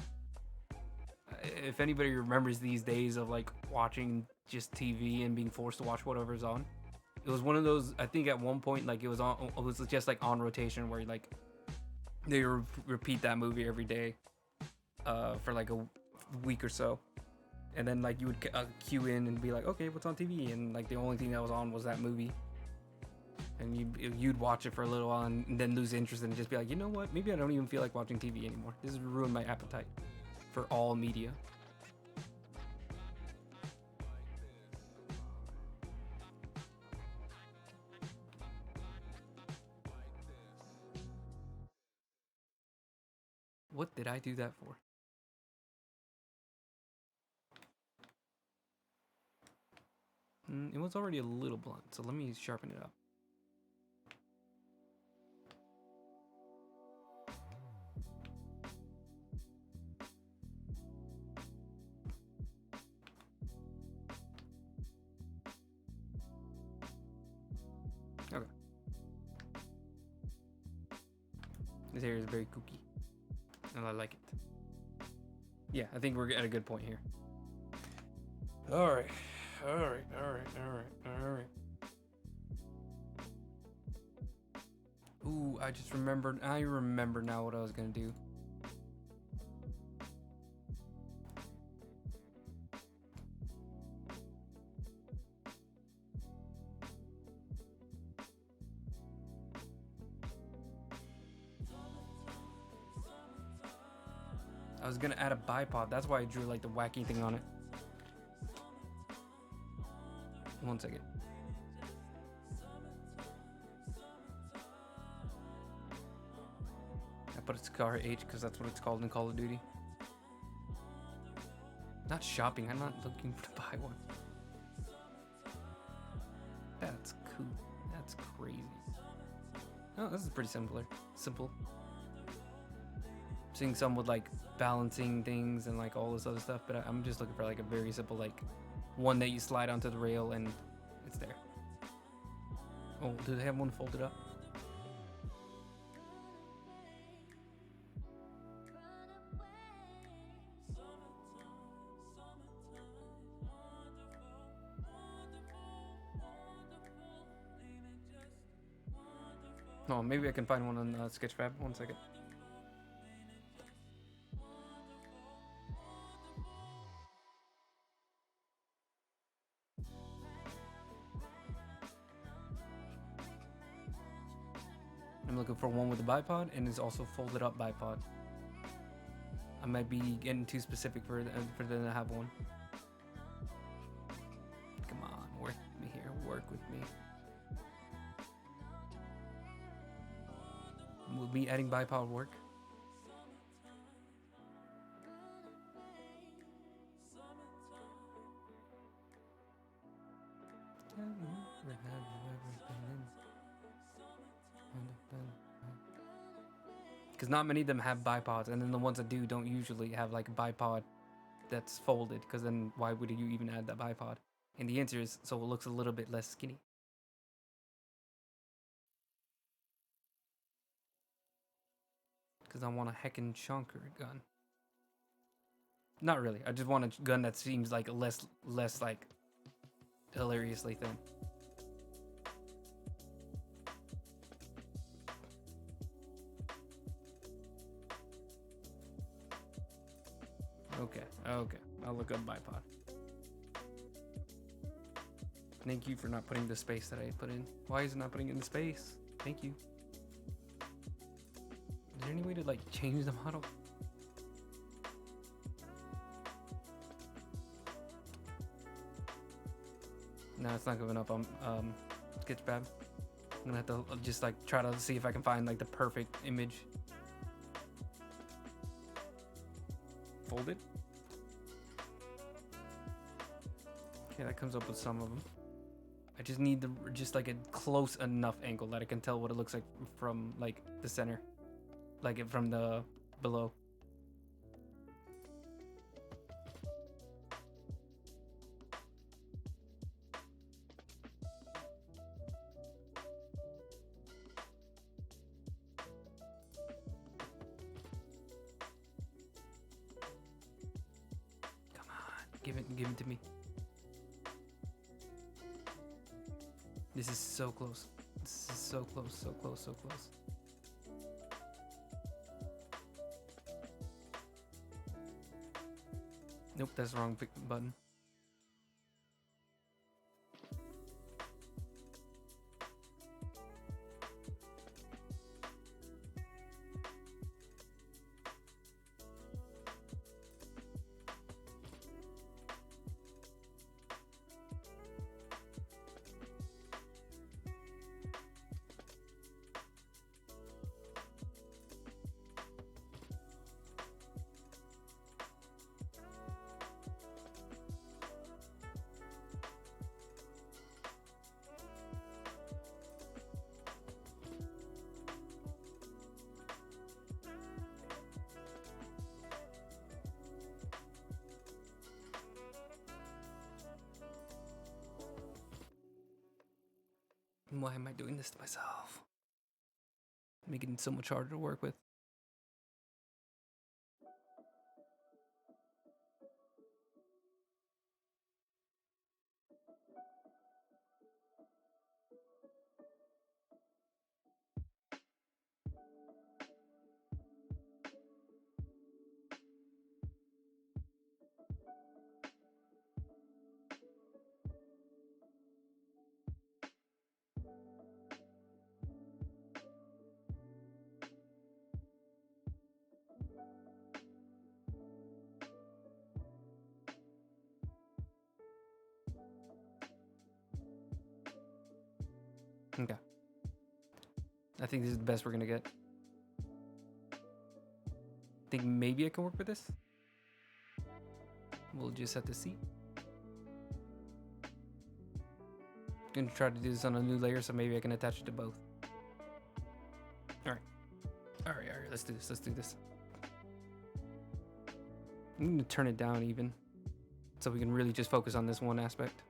If anybody remembers these days of like watching just TV and being forced to watch whatever's on, it was one of those. I think at one point like it was just like on rotation where like they repeat that movie every day for like a week or so, and then like you would cue in and be like, okay, what's on TV? And like the only thing that was on was that movie, and you'd watch it for a little while and then lose interest and just be like, you know what? Maybe I don't even feel like watching TV anymore. This has ruined my appetite for all media. What did I do that for? It was already a little blunt, so let me sharpen it up. Okay. This area is very kooky, and I like it. Yeah, I think we're at a good point here. All right. Ooh, I remember now what I was gonna do. I was gonna add a bipod. That's why I drew like the wacky thing on it. 1 second. I put a Scar H because that's what it's called in Call of Duty. Not shopping. I'm not looking to buy one. That's cool. That's crazy. Oh, this is pretty simple. Seeing some with like balancing things and like all this other stuff, but I'm just looking for like a very simple like one that you slide onto the rail and it's there. Oh, do they have one folded up? Oh, maybe I can find one on Sketchfab. 1 second. I'm looking for one with a bipod and it's also folded up bipod. I might be getting too specific for them to have one. Come on, work with me here. Work with me. Will me adding bipod work? because not many of them have bipods, and then the ones that do don't usually have like a bipod that's folded, because then why would you even add that bipod? And the answer is so it looks a little bit less skinny. Because I want a heckin' chunker gun. Not really. I just want a gun that seems like less like hilariously thin. Okay, I'll look up bipod. Thank you for not putting the space that I put in. Why is it not putting in the space? Thank you. Is there any way to like change the model? No, it's not giving up on Sketchfab. I'm gonna have to just like try to see if I can find like the perfect image. Folded. Okay, that comes up with some of them. I just need just like a close enough angle that I can tell what it looks like from like the center, like from the below. Come on, give it to me. This is so close. This is so close, so close, so close. Nope, that's the wrong button. Why am I doing this to myself? Making it so much harder to work with. Okay. I think this is the best we're gonna get. Think maybe I can work with this? We'll just have to see. Gonna try to do this on a new layer, so maybe I can attach it to both. Alright. Alright, let's do this. I'm gonna turn it down even, so we can really just focus on this one aspect.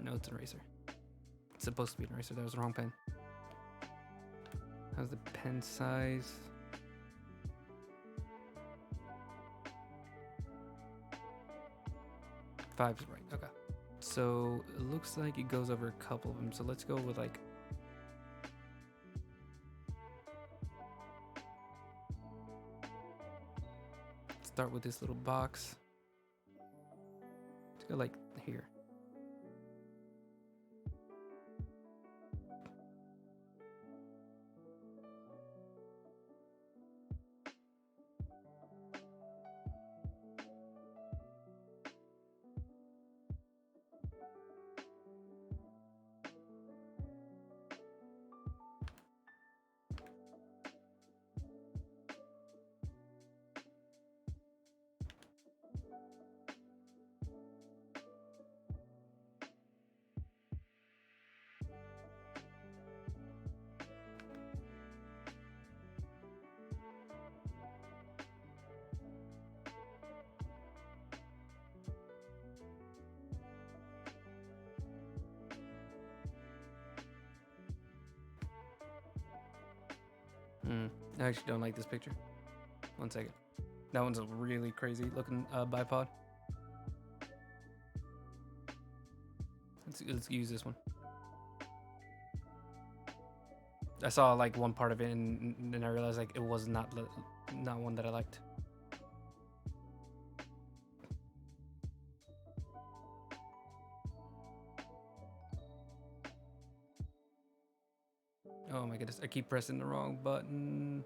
No, it's an eraser. It's supposed to be an eraser, that was the wrong pen. How's the pen size? Five's right, okay. So it looks like it goes over a couple of them, so let's go with like start with this little box. Let's go like here. I actually don't like this picture. One second. That one's a really crazy looking bipod. Let's use this one. I saw like one part of it and then I realized like it was not one that I liked. Oh my goodness, I keep pressing the wrong button.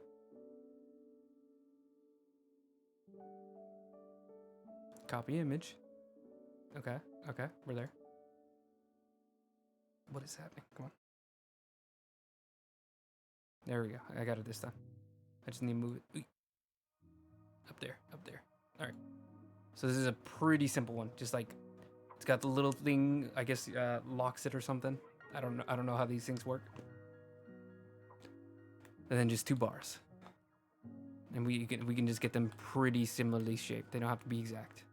Copy image. Okay, we're there. What is happening? Come on. There we go. I got it this time. I just need to move it. Up there. All right. So this is a pretty simple one. Just like it's got the little thing. I guess locks it or something. I don't know how these things work. And then just 2 bars. And we can just get them pretty similarly shaped. They don't have to be exact.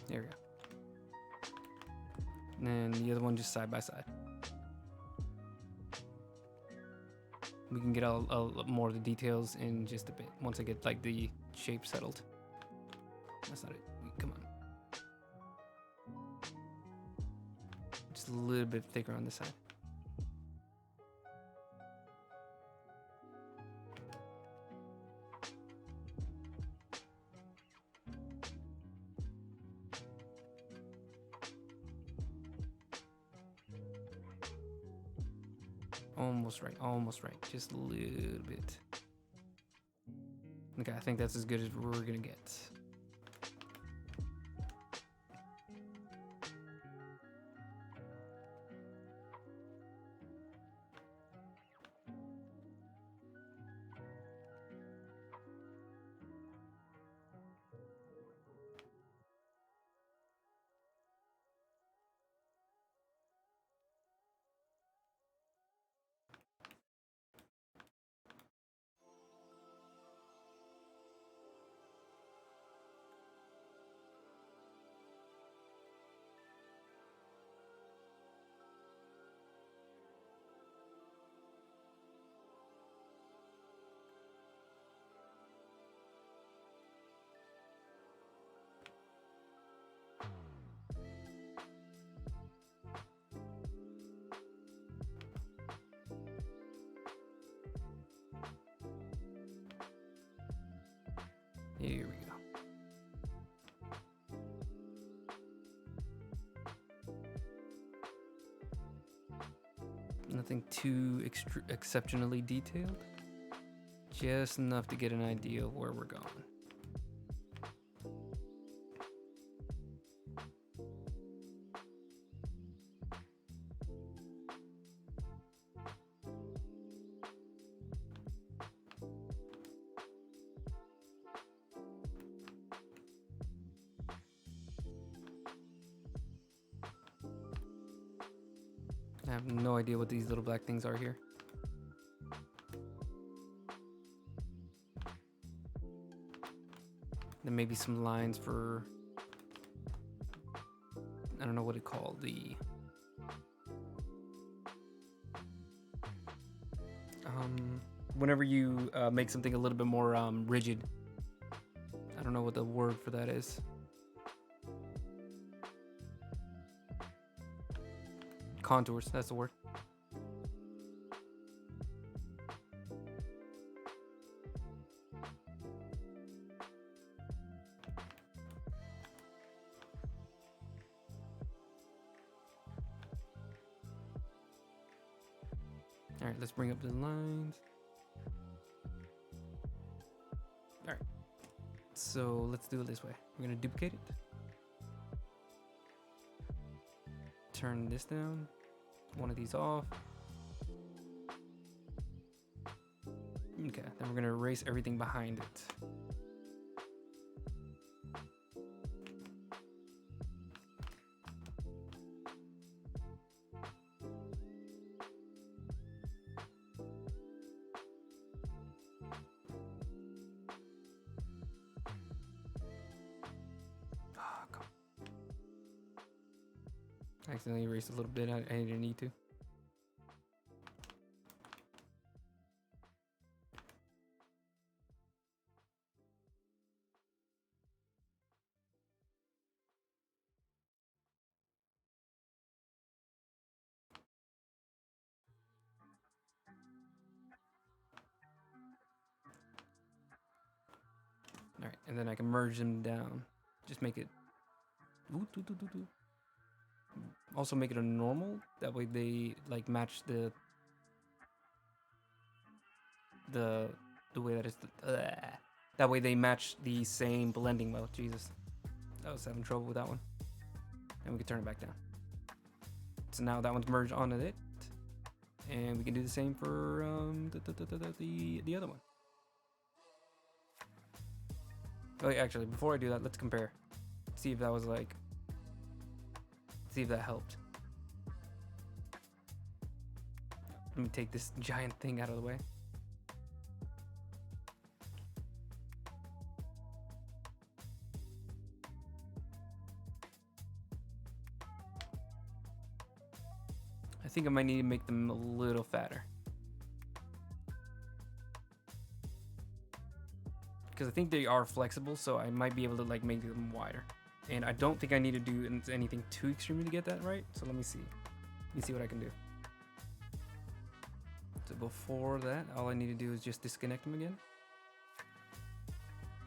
There we go. And then the other one just side by side. We can get all more of the details in just a bit once I get like the shape settled. That's not it. Come on. Just a little bit thicker on this side. Almost right. Just a little bit. Okay, I think that's as good as we're gonna get. Here we go. Nothing too exceptionally detailed. Just enough to get an idea of where we're going. I have no idea what these little black things are here. There may be some lines for, I don't know what it called, the whenever you make something a little bit more rigid. I don't know what the word for that is. Contours, that's the word. All right, let's bring up the lines. All right, so let's do it this way. We're gonna duplicate it. Turn this down. One of these off. Okay, then we're gonna erase everything behind it. I accidentally erased a little bit. I didn't need to. All right, and then I can merge them down. Just make it. Also make it a normal. That way they like match the way that it's. That way they match the same blending mode. Jesus, I was having trouble with that one. And we can turn it back down. So now that one's merged onto it, and we can do the same for the other one. Oh, yeah, actually, before I do that, let's compare. See if that was like. See if that helped. Let me take this giant thing out of the way. I think I might need to make them a little fatter. Because I think they are flexible, so I might be able to like make them wider. And I don't think I need to do anything too extreme to get that right. So let me see. Let me see what I can do. So before that, all I need to do is just disconnect them again.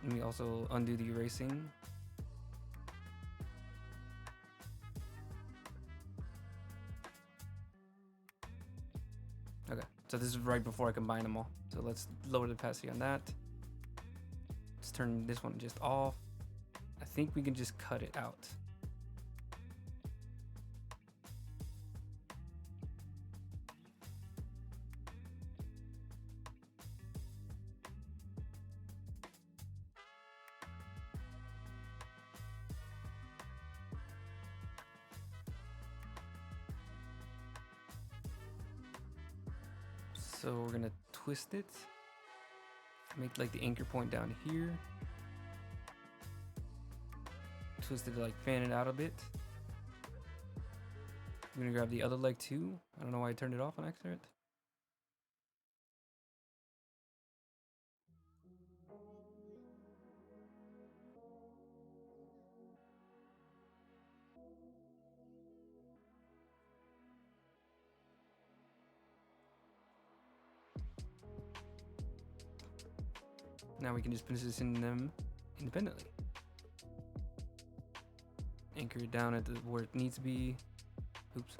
Let me also undo the erasing. Okay, so this is right before I combine them all. So let's lower the opacity on that. Let's turn this one just off. I think we can just cut it out. So we're gonna twist it, make like the anchor point down here. Twist it to like fan it out a bit. I'm gonna grab the other leg too. I don't know why I turned it off on accident. Now we can just position them independently. Anchor it down at where it needs to be. Oops.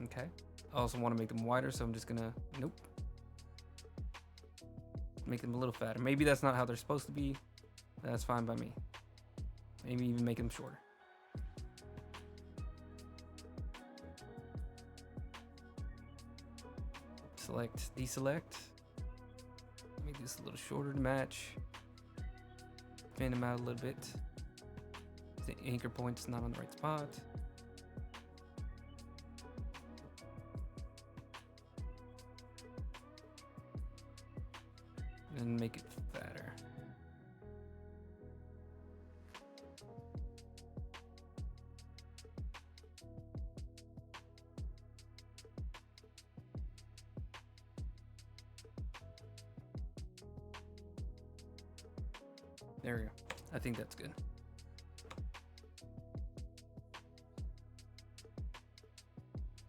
Okay. I also want to make them wider, so I'm just gonna, nope. Make them a little fatter. Maybe that's not how they're supposed to be. That's fine by me. Maybe even make them shorter. Select, deselect. Make this a little shorter to match. Fan them out a little bit. The anchor point's not on the right spot. And make it fatter. There we go. I think that's good.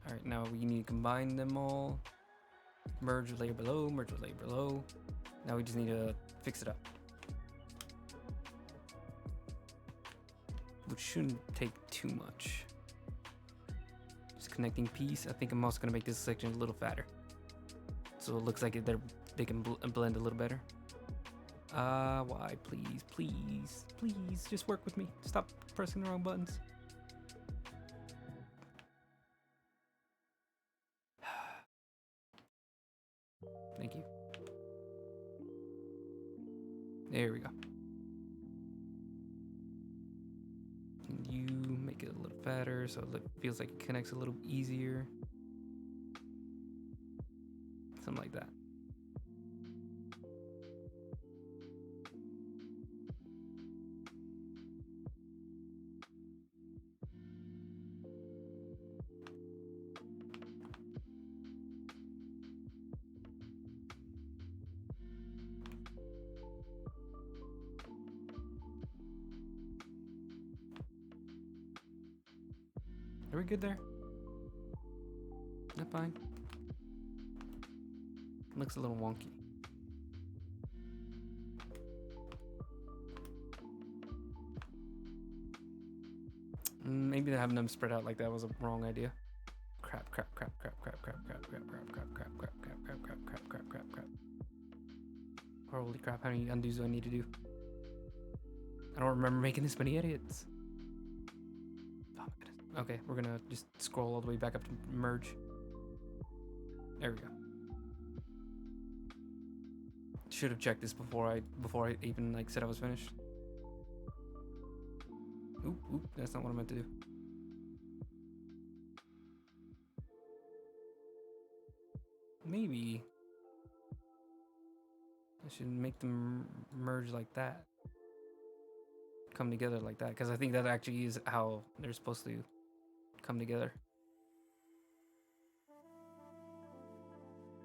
All right, now we need to combine them all. Merge with layer below, merge with layer below. Now we just need to fix it up. Which shouldn't take too much. Just connecting piece. I think I'm also gonna make this section a little fatter. So it looks like they can blend a little better. Why? Please, please, please, just work with me. Stop pressing the wrong buttons. Thank you. There we go. And you make it a little fatter so it feels like it connects a little easier. Something like that. Are we good there? Is that fine? Looks a little wonky. Maybe having them spread out like that was a wrong idea. Crap, crap, crap, crap, crap, crap, crap, crap, crap, crap, crap, crap, crap, crap, crap, crap, crap, crap, crap. Holy crap, how many undos do I need to do? I don't remember making this many edits. Oh my goodness. Okay, we're gonna just scroll all the way back up to merge. There we go. Should have checked this before I even like said I was finished. Oop, that's not what I meant to do. Maybe I should make them merge like that. Come together like that, because I think that actually is how they're supposed to come together.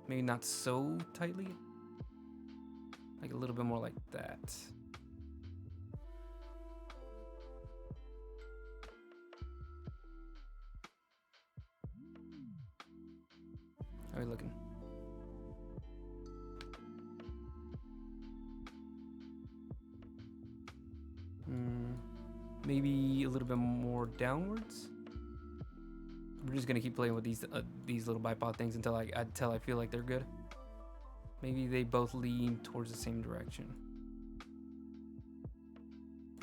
Maybe not so tightly. Like a little bit more like that. How are we looking? Maybe a little bit more downwards. We're just gonna keep playing with these little bipod things until I feel like they're good. Maybe they both lean towards the same direction.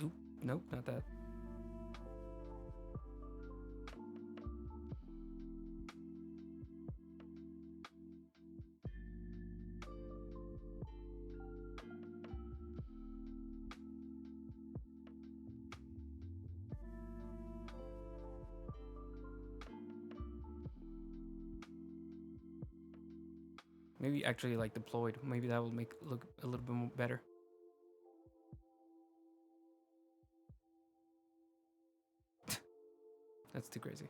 Oop, nope, not that. Maybe actually like deployed. Maybe that will make it look a little bit more better. That's too crazy.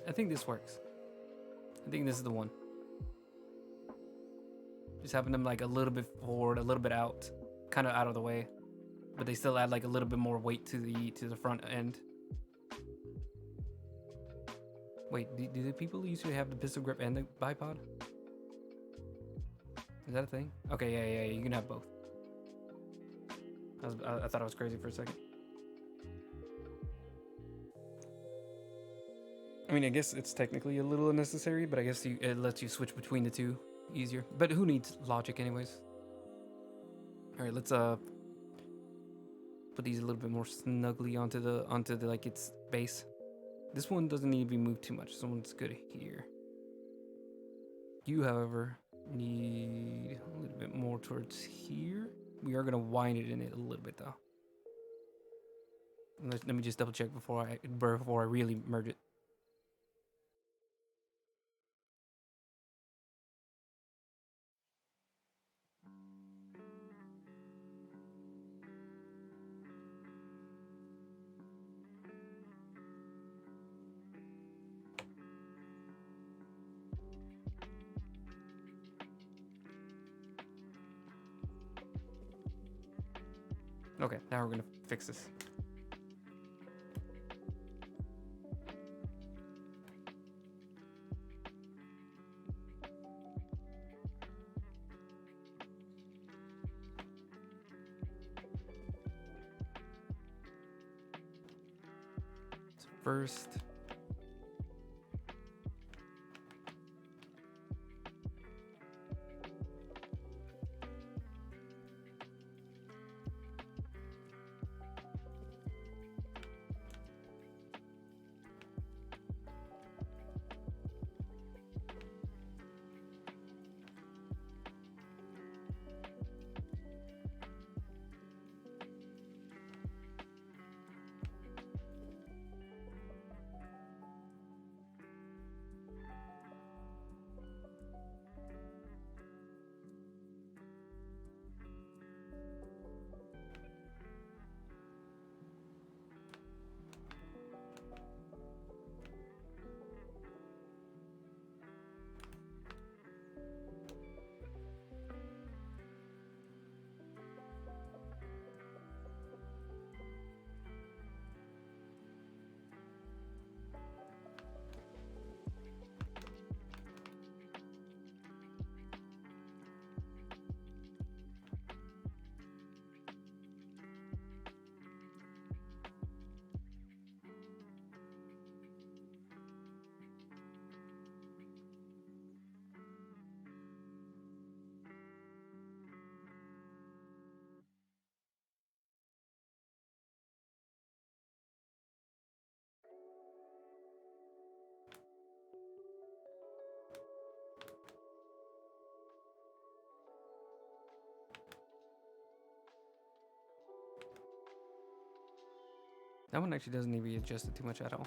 I think this works. I think this is the one. Just having them like a little bit forward, a little bit out, kind of out of the way, but they still add like a little bit more weight to the front end. Wait, do the people usually have the pistol grip and the bipod? Is that a thing? Okay, yeah, you can have both. I thought I was crazy for a second. I mean, I guess it's technically a little unnecessary, but I guess it lets you switch between the two easier. But who needs logic anyways? All right, let's put these a little bit more snugly onto the like its base. This one doesn't need to be moved too much. This one's good here. You, however, need a little bit more towards here. We are gonna wind it in it a little bit though. Let me just double check before I really merge it. Okay, now we're gonna fix this. So first, that one actually doesn't need to be adjusted too much at all.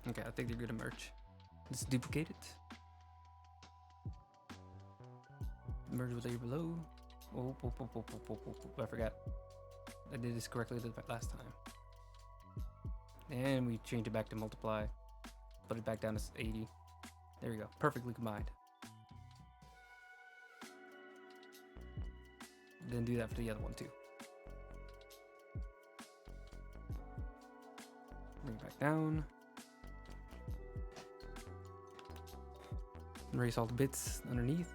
Okay, I think they're good to merge. Let's duplicate it. Merge with layer below. Oh, I forgot. I did this correctly the last time. And we change it back to multiply. Put it back down to 80. There we go. Perfectly combined. Then do that for the other one too. Bring it back down. Erase all the bits underneath.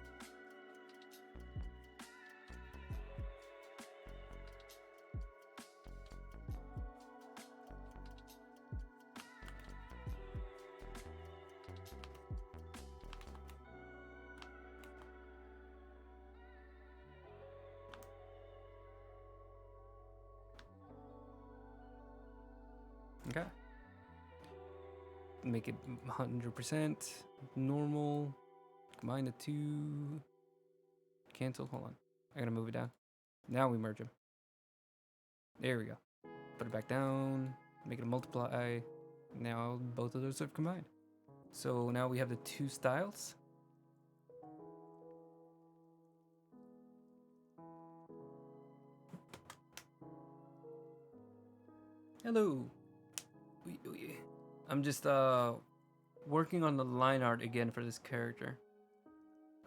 Okay. Make it 100% normal. Combine the two. Cancel. Hold on. I gotta move it down. Now we merge them. There we go. Put it back down. Make it a multiply. Now both of those have combined. So now we have the two styles. Hello. I'm just working on the line art again for this character.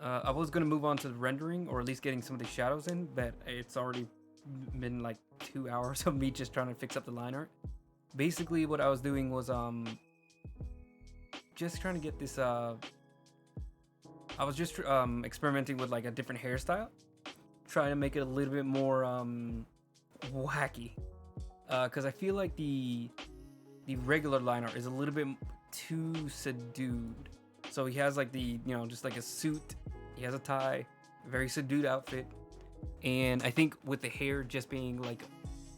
I was gonna move on to the rendering, or at least getting some of the shadows in, but it's already been like 2 hours of me just trying to fix up the line art. Basically, what I was doing was just trying to get this. I was just experimenting with like a different hairstyle, trying to make it a little bit more wacky, because I feel like the regular line art is a little bit too subdued. So he has like the, just like a suit. He has a tie, very subdued outfit. And I think with the hair just being like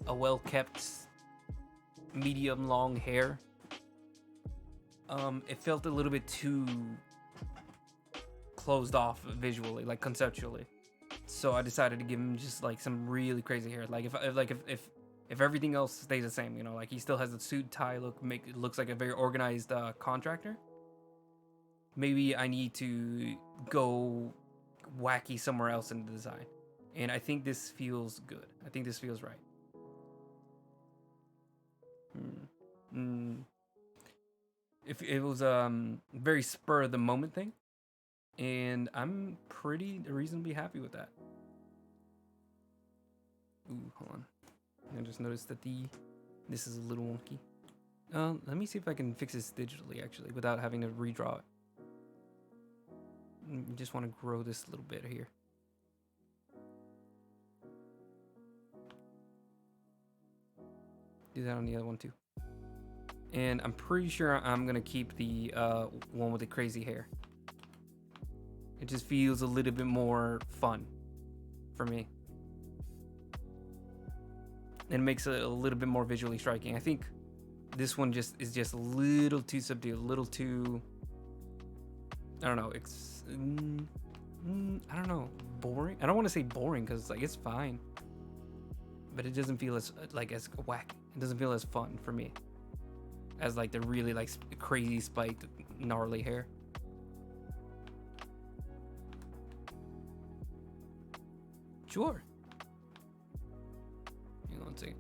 a well-kept medium long hair, it felt a little bit too closed off visually, like conceptually. So I decided to give him just like some really crazy hair. Like if everything else stays the same, like he still has the suit tie look, it looks like a very organized contractor. Maybe I need to go wacky somewhere else in the design. And I think this feels good. I think this feels right. If it was very spur of the moment thing, and I'm pretty reasonably happy with that. Ooh, hold on. I just noticed that this is a little wonky. Let me see if I can fix this digitally actually without having to redraw it. Just want to grow this a little bit here. Do that on the other one too. And I'm pretty sure I'm gonna keep the one with the crazy hair. It just feels a little bit more fun for me. And it makes it a little bit more visually striking. I think this one is just a little too subdued, a little too, I don't know, I don't know, boring. I don't want to say boring because like it's fine, but it doesn't feel as whack. It doesn't feel as fun for me as like the really like crazy spiked gnarly hair. Sure. Hang on a second.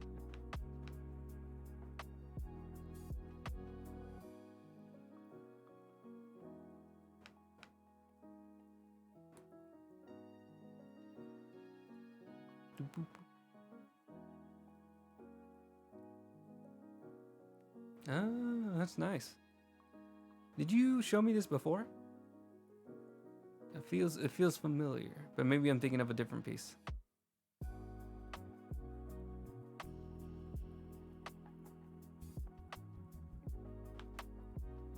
Ah, that's nice. Did you show me this before? It feels familiar, but maybe I'm thinking of a different piece.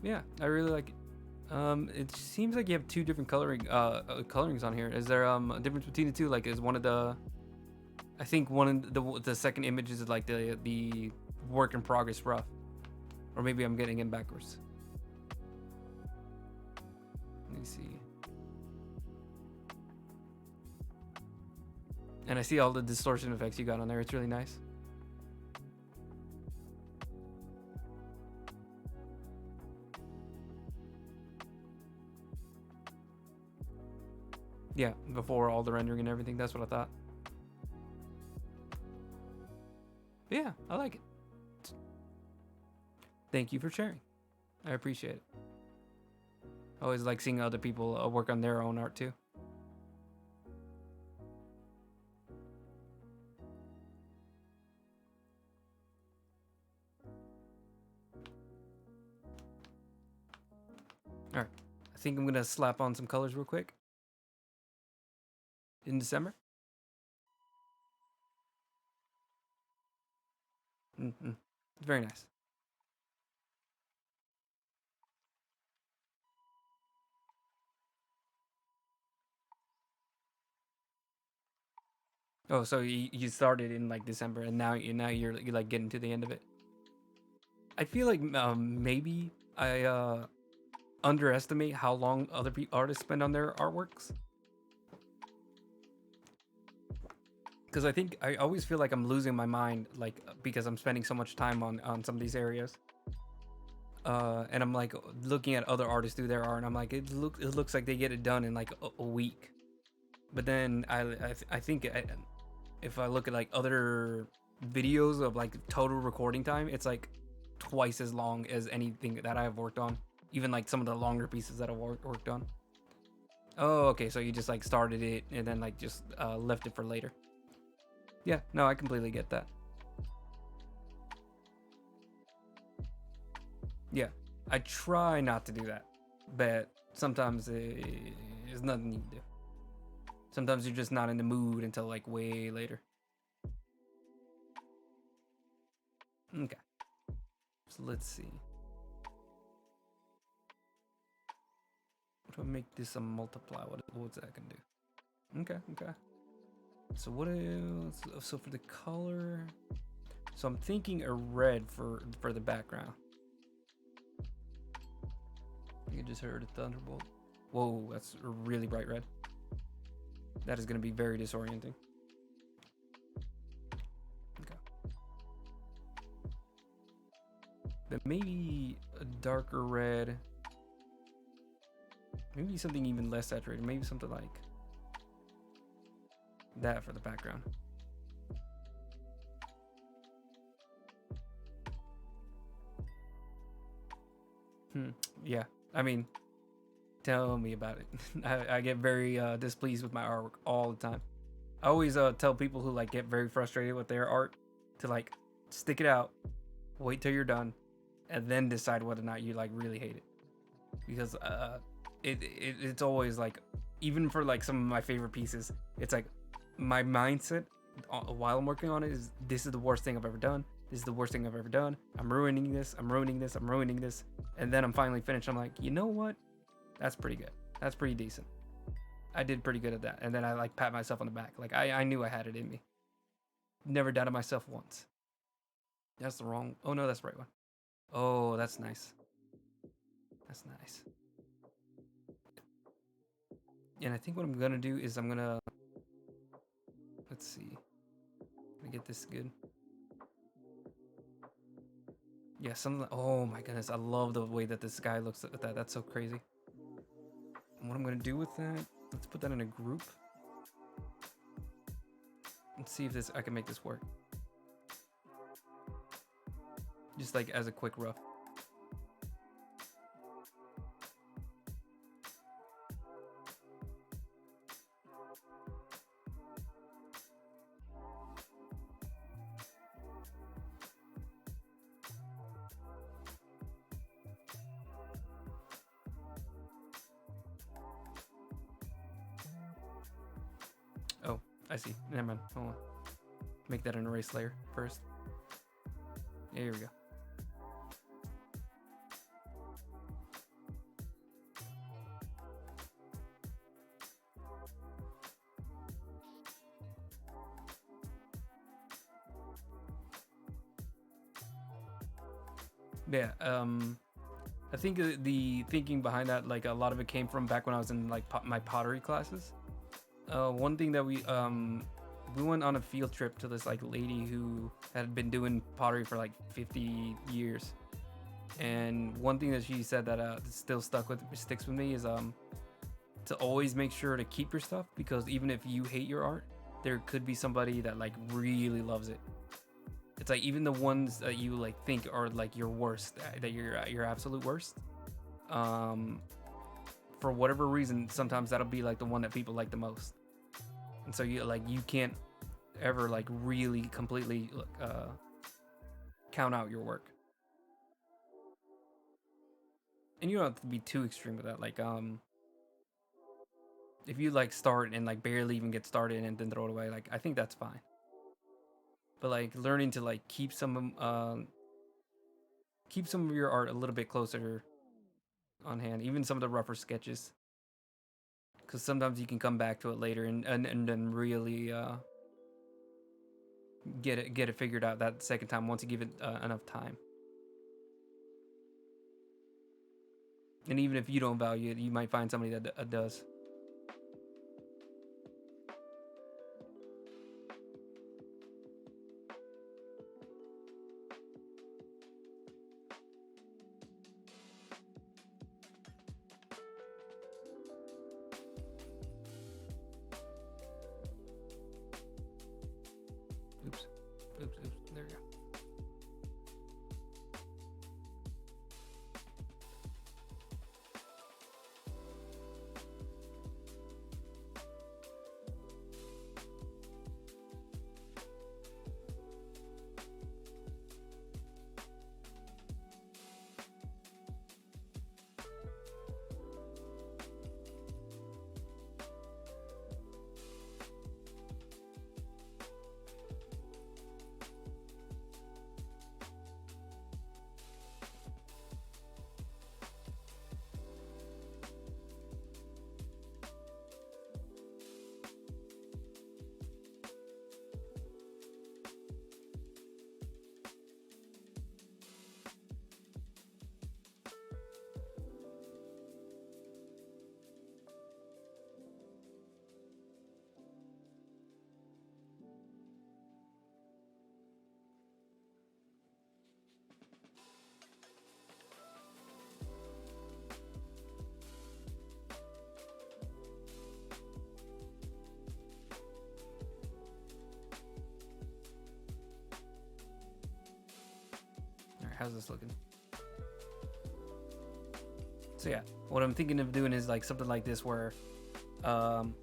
Yeah, I really like it. It seems like you have two different colorings on here. Is there a difference between the two? Like, is one of the, I think one of the second image is like the work in progress rough, or maybe I'm getting it backwards. Let me see. And I see all the distortion effects you got on there. It's really nice. Yeah, before all the rendering and everything. That's what I thought. But yeah, I like it. Thank you for sharing. I appreciate it. I always like seeing other people work on their own art too. All right. I think I'm gonna slap on some colors real quick in December. Mm-hmm. Very nice. Oh, so you started in like December, and you're like getting to the end of it. I feel like maybe I underestimate how long other artists spend on their artworks. Because I think I always feel like I'm losing my mind, like because I'm spending so much time on some of these areas. And I'm like looking at other artists do their art, and I'm like, it looks like they get it done in like a week. But then I think if I look at like other videos of like total recording time, it's like twice as long as anything that I've worked on. Even like some of the longer pieces that I've worked on. Oh, okay. So you just like started it and then like just left it for later. Yeah, no, I completely get that. Yeah, I try not to do that, but sometimes there's nothing you can do. Sometimes you're just not in the mood until like way later. Okay, so let's see. What do I make this a multiply? What's that gonna do? Okay, okay. So what else? So for the color, so I'm thinking a red for the background. You just heard a thunderbolt. Whoa, that's a really bright red. That is gonna be very disorienting. Okay. Then maybe a darker red. Maybe something even less saturated. Maybe something like that for the background. Yeah. I mean, tell me about it. I get very displeased with my artwork all the time. I always tell people who like get very frustrated with their art to like stick it out, wait till you're done, and then decide whether or not you like really hate it. Because it's always like, even for like some of my favorite pieces, it's like my mindset while I'm working on it is, this is the worst thing I've ever done. This is the worst thing I've ever done. I'm ruining this. I'm ruining this. I'm ruining this. And then I'm finally finished. I'm like, you know what? That's pretty good. That's pretty decent. I did pretty good at that. And then I like pat myself on the back. Like I knew I had it in me. Never doubted myself once. That's the wrong. Oh no, that's the right one. Oh, that's nice. That's nice. And I think what I'm gonna do is I'm gonna, let's see. Let me get this good. Yeah, something. Oh my goodness, I love the way that this guy looks at that. That's so crazy. And what I'm gonna do with that? Let's put that in a group. Let's see if I can make this work. Just like as a quick rough. Oh, I see. Never mind. Hold on. Make that an erase layer first. Yeah, here we go. Yeah. I think the thinking behind that, like a lot of it came from back when I was in like my pottery classes. One thing that we went on a field trip to this like lady who had been doing pottery for like 50 years, and one thing that she said that still sticks with me is to always make sure to keep your stuff, because even if you hate your art, there could be somebody that like really loves it. It's like even the ones that you like think are like your worst, that you're your absolute worst. Um, for whatever reason, sometimes that'll be like the one that people like the most, and so you can't ever like really completely count out your work. and you don't have to be too extreme with that. Like if you like start and like barely even get started and then throw it away, like I think that's fine. But like learning to like keep some of your art a little bit closer on hand, even some of the rougher sketches, because sometimes you can come back to it later and then really get it figured out that second time once you give it enough time. And even if you don't value it, you might find somebody that does. Oops. Oops. There we go. All right, how's this looking? So yeah, what I'm thinking of doing is like something like this where um,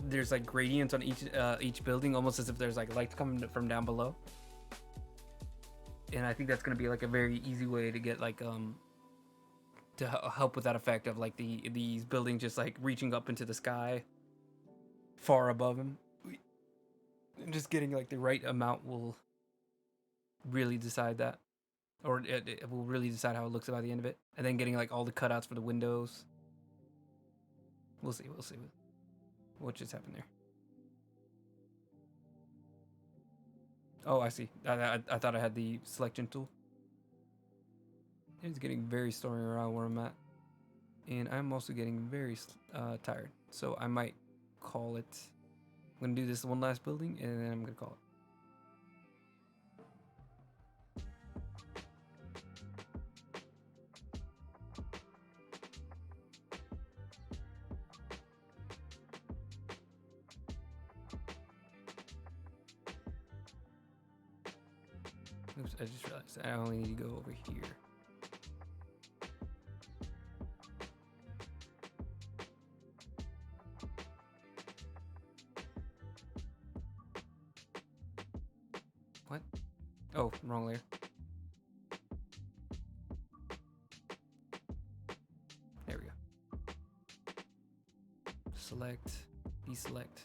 there's like gradients on each building, almost as if there's like lights coming from down below. And I think that's gonna be like a very easy way to get like to help with that effect of like these buildings just like reaching up into the sky, far above him. Just getting like the right amount will really decide that, or it will really decide how it looks by the end of it. And then getting like all the cutouts for the windows. We'll see. We'll see what just happened there. Oh, I see. I thought I had the selection tool. It's getting very stormy around where I'm at, and I'm also getting very tired. So I might call it. I'm gonna do this one last building, and then I'm gonna call it. Oops, I just realized I only need to go over here. What? Oh, wrong layer. There we go. Select, deselect.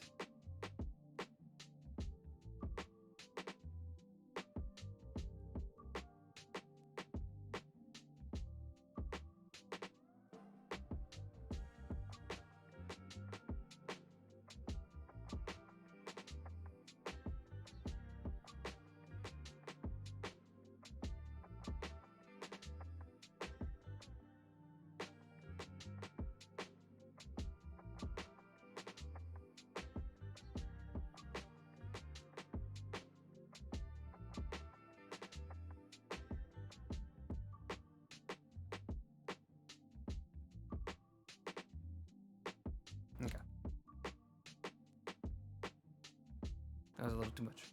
Okay. That was a little too much.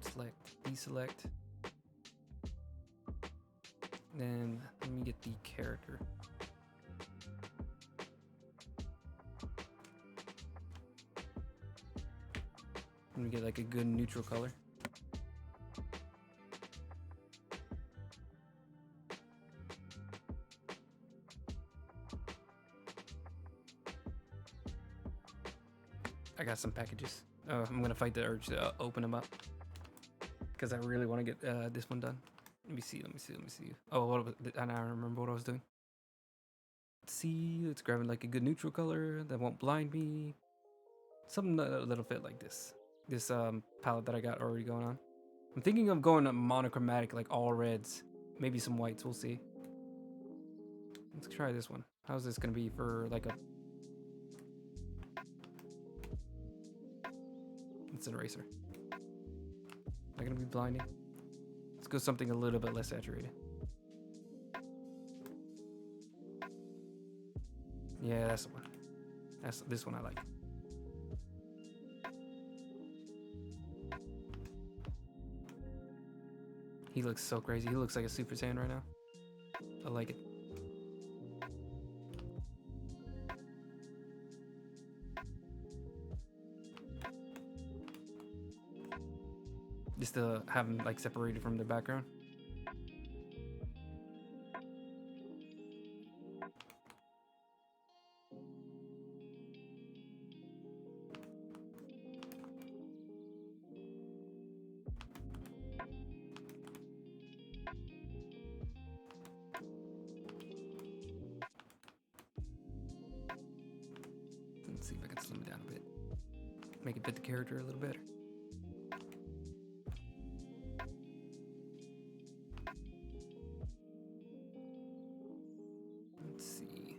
Select, deselect. Then let me get the character. Let me get like a good neutral color. I got some packages. I'm gonna fight the urge to open them up because I really want to get this one done. Let me see. Oh, what was I don't remember what I was doing. Let's see. Let's grab like a good neutral color that won't blind me. Something a little fit like this. This palette that I got already going on. I'm thinking of going monochromatic, like all reds, maybe some whites. We'll see. Let's try this one. How's this gonna be for like a? It's an eraser. Not gonna be blinding. Let's go something a little bit less saturated. Yeah, that's the one. That's this one I like. He looks so crazy. He looks like a Super Saiyan right now. I like it. Just to have them like separated from the background. Let's see if I can slim it down a bit. Make it fit the character a little better. Let's see.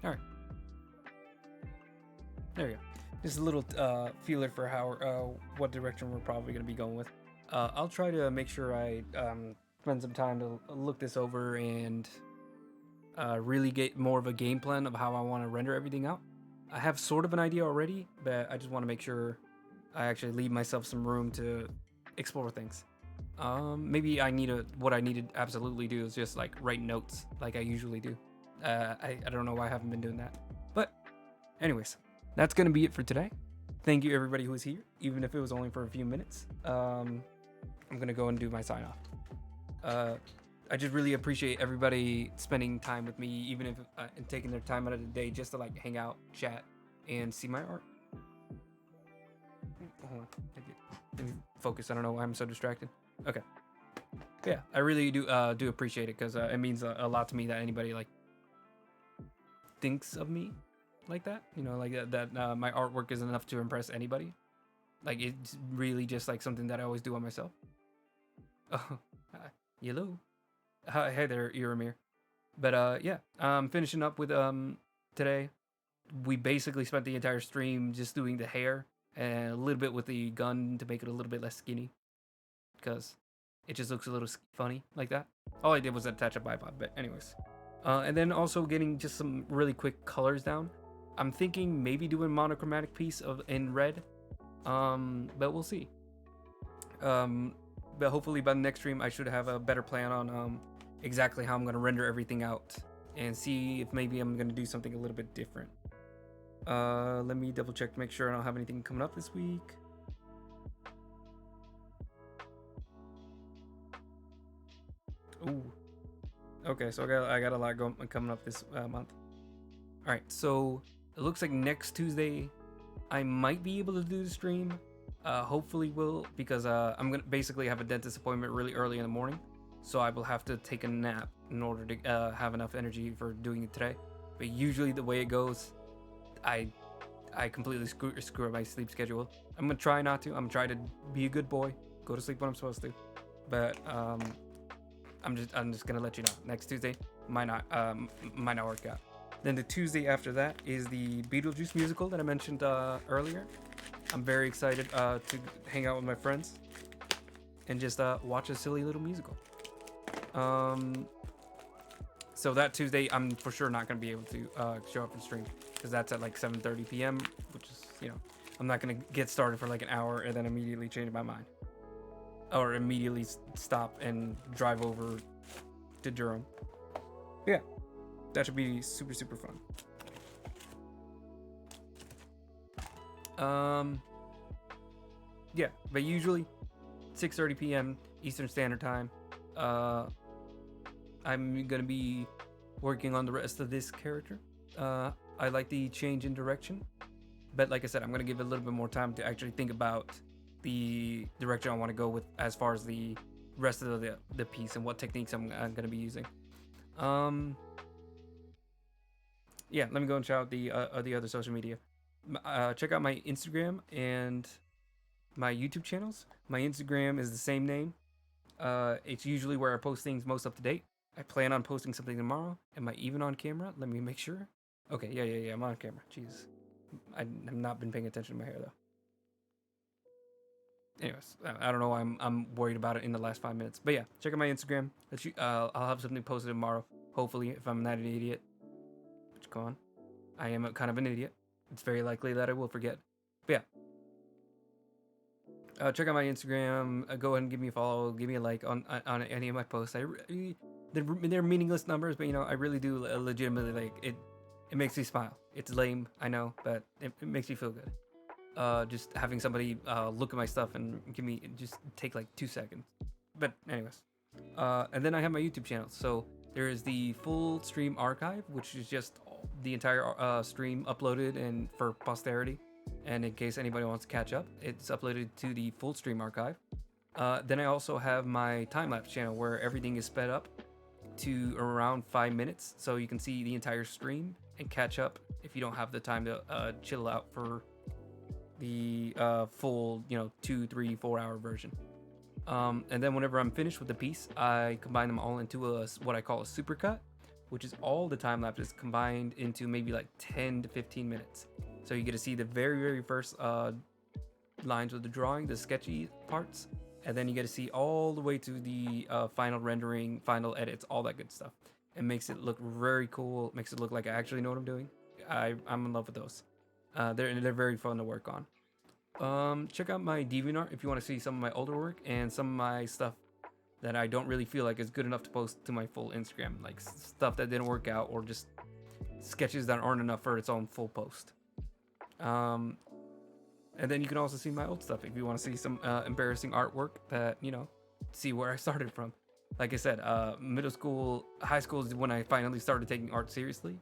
All right. There you go. Just a little feeler for how what direction we're probably going to be going with. I'll try to make sure I spend some time to look this over and really get more of a game plan of how I want to render everything out. I have sort of an idea already, but I just want to make sure I actually leave myself some room to explore things. Maybe what I need to absolutely do is just like write notes like I usually do. I don't know why I haven't been doing that. But anyways, that's going to be it for today. Thank you everybody who was here, even if it was only for a few minutes. I'm going to go and do my sign off. I just really appreciate everybody spending time with me, even if and taking their time out of the day just to like hang out, chat, and see my art. Hold on. Let me focus. I don't know why I'm so distracted. Okay. Yeah, I really do appreciate it because it means a lot to me that anybody like thinks of me like that. You know, like that my artwork is enough to impress anybody. Like it's really just like something that I always do on myself. Oh, hello. Hey there, Iramir. But yeah, finishing up with today. We basically spent the entire stream just doing the hair and a little bit with the gun to make it a little bit less skinny because it just looks a little funny like that. All I did was attach a bipod, but anyways. And then also getting just some really quick colors down. I'm thinking maybe doing monochromatic piece in red, but we'll see. But hopefully by the next stream I should have a better plan on exactly how I'm going to render everything out and see if maybe I'm going to do something a little bit different. Let me double check to make sure I don't have anything coming up this week. Ooh. Okay, so I got a lot coming up this month. All right, so it looks like next Tuesday I might be able to do the stream. Hopefully will, because I'm gonna basically have a dentist appointment really early in the morning, so I will have to take a nap in order to have enough energy for doing it today. But usually the way it goes, I completely screw up my sleep schedule. I'm gonna try not to. I'm gonna try to be a good boy, go to sleep when I'm supposed to. But I'm just gonna let you know. Next Tuesday might not work out. Then the Tuesday after that is the Beetlejuice musical that I mentioned earlier. I'm very excited to hang out with my friends and just watch a silly little musical. So that Tuesday, I'm for sure not going to be able to show up and stream because that's at like 7:30 p.m., which is, I'm not going to get started for like an hour and then immediately change my mind. Or immediately stop and drive over to Durham. But yeah, that should be super, super fun. Yeah, but usually 6:30 p.m. Eastern Standard Time. I'm gonna be working on the rest of this character. I like the change in direction, but like I said, I'm gonna give it a little bit more time to actually think about the direction I want to go with as far as the rest of the piece and what techniques I'm gonna be using. Yeah, let me go and shout out the other social media. Check out my Instagram and my YouTube channels. My Instagram is the same name. It's usually where I post things most up to date. I plan on posting something tomorrow. Am I even on camera? Let me make sure. Okay, yeah, I'm on camera. Jeez. I have not been paying attention to my hair though. Anyways, I don't know why I'm worried about it in the last 5 minutes. But yeah, check out my Instagram. I'll have something posted tomorrow. Hopefully, if I'm not an idiot. Which, go on. I am kind of an idiot. It's very likely that I will forget. But yeah. Check out my Instagram. Go ahead and give me a follow. Give me a like on any of my posts. They're meaningless numbers, but I really do legitimately like it. It makes me smile. It's lame, I know, but it makes me feel good. Just having somebody look at my stuff and just take like 2 seconds. But anyways, and then I have my YouTube channel. So there is the full stream archive, which is just the entire stream uploaded and for posterity. And in case anybody wants to catch up, it's uploaded to the full stream archive. Then I also have my time-lapse channel where everything is sped up to around 5 minutes, so you can see the entire stream and catch up if you don't have the time to chill out for the full 2, 3, 4 hour version. And then whenever I'm finished with the piece, I combine them all into what I call a supercut, which is all the time lapses combined into maybe like 10 to 15 minutes. So you get to see the very, very first lines of the drawing, the sketchy parts, and then you get to see all the way to the final rendering, final edits, all that good stuff. It makes it look very cool. Makes it look like I actually know what I'm doing. I'm in love with those. They're very fun to work on. Check out my DeviantArt if you want to see some of my older work and some of my stuff that I don't really feel like is good enough to post to my full Instagram, like stuff that didn't work out or just sketches that aren't enough for its own full post. And then you can also see my old stuff if you want to see some embarrassing artwork that, see where I started from. Like I said, middle school, high school is when I finally started taking art seriously.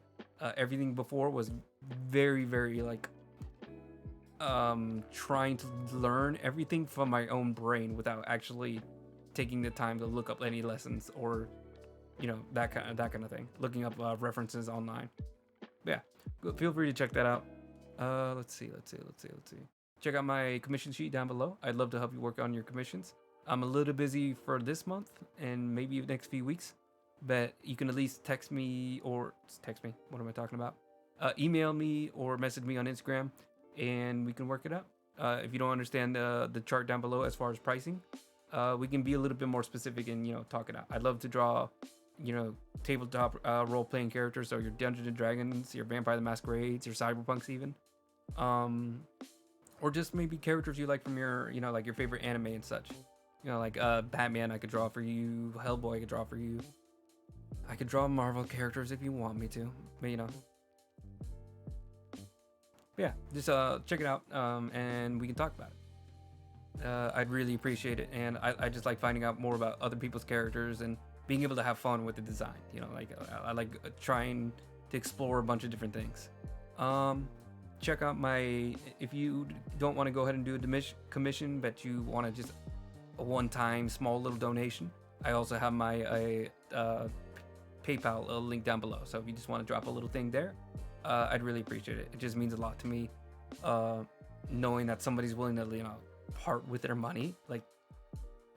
Everything before was very, very like trying to learn everything from my own brain without actually taking the time to look up any lessons or that kind of thing, looking up references online. But yeah, feel free to check that out. Let's see. Check out my commission sheet down below. I'd love to help you work on your commissions. I'm a little busy for this month and maybe the next few weeks, but you can at least text me. What am I talking about? Email me or message me on Instagram and we can work it out. If you don't understand the chart down below as far as pricing, we can be a little bit more specific and talk it out. I'd love to draw tabletop role-playing characters, so your Dungeons and Dragons, your Vampire the Masquerades, your Cyberpunks even, or just maybe characters you like from your like your favorite anime and such. Like Batman I could draw for you, Hellboy I could draw for you. I could draw Marvel characters if you want me to, but yeah, just check it out and we can talk about it. I'd really appreciate it, and I just like finding out more about other people's characters and being able to have fun with the design. You know, like I like trying to explore a bunch of different things. Check out my, if you don't want to go ahead and do a commission, but you want to just a one-time small little donation, I also have my PayPal link down below. So if you just want to drop a little thing there, I'd really appreciate it. It just means a lot to me, knowing that somebody's willing to, you know, part with their money, like,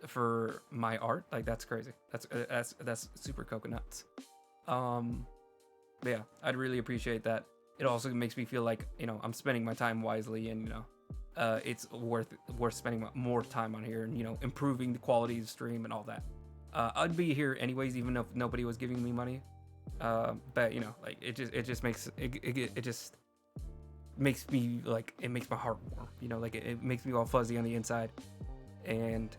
for my art. Like, that's crazy. That's super coconuts. But yeah, I'd really appreciate that. It also makes me feel like, you know, I'm spending my time wisely, and, you know, it's worth spending more time on here, and, you know, improving the quality of the stream and all that. I'd be here anyways, even if nobody was giving me money. But, you know, like, it just makes it just makes me, like, it makes my heart warm, you know, like, it makes me all fuzzy on the inside. And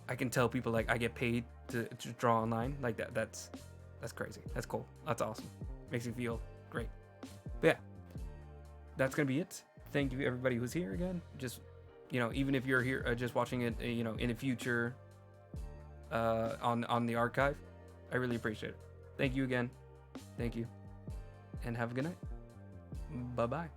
I can tell people, like, I get paid to draw online like that. That's crazy. That's cool. That's awesome. Makes me feel great. But yeah, that's gonna be it. Thank you everybody who's here again. Just, you know, even if you're here just watching it, you know, in the future, on the archive, I really appreciate it. Thank you again. Thank you, and have a good night. Bye bye.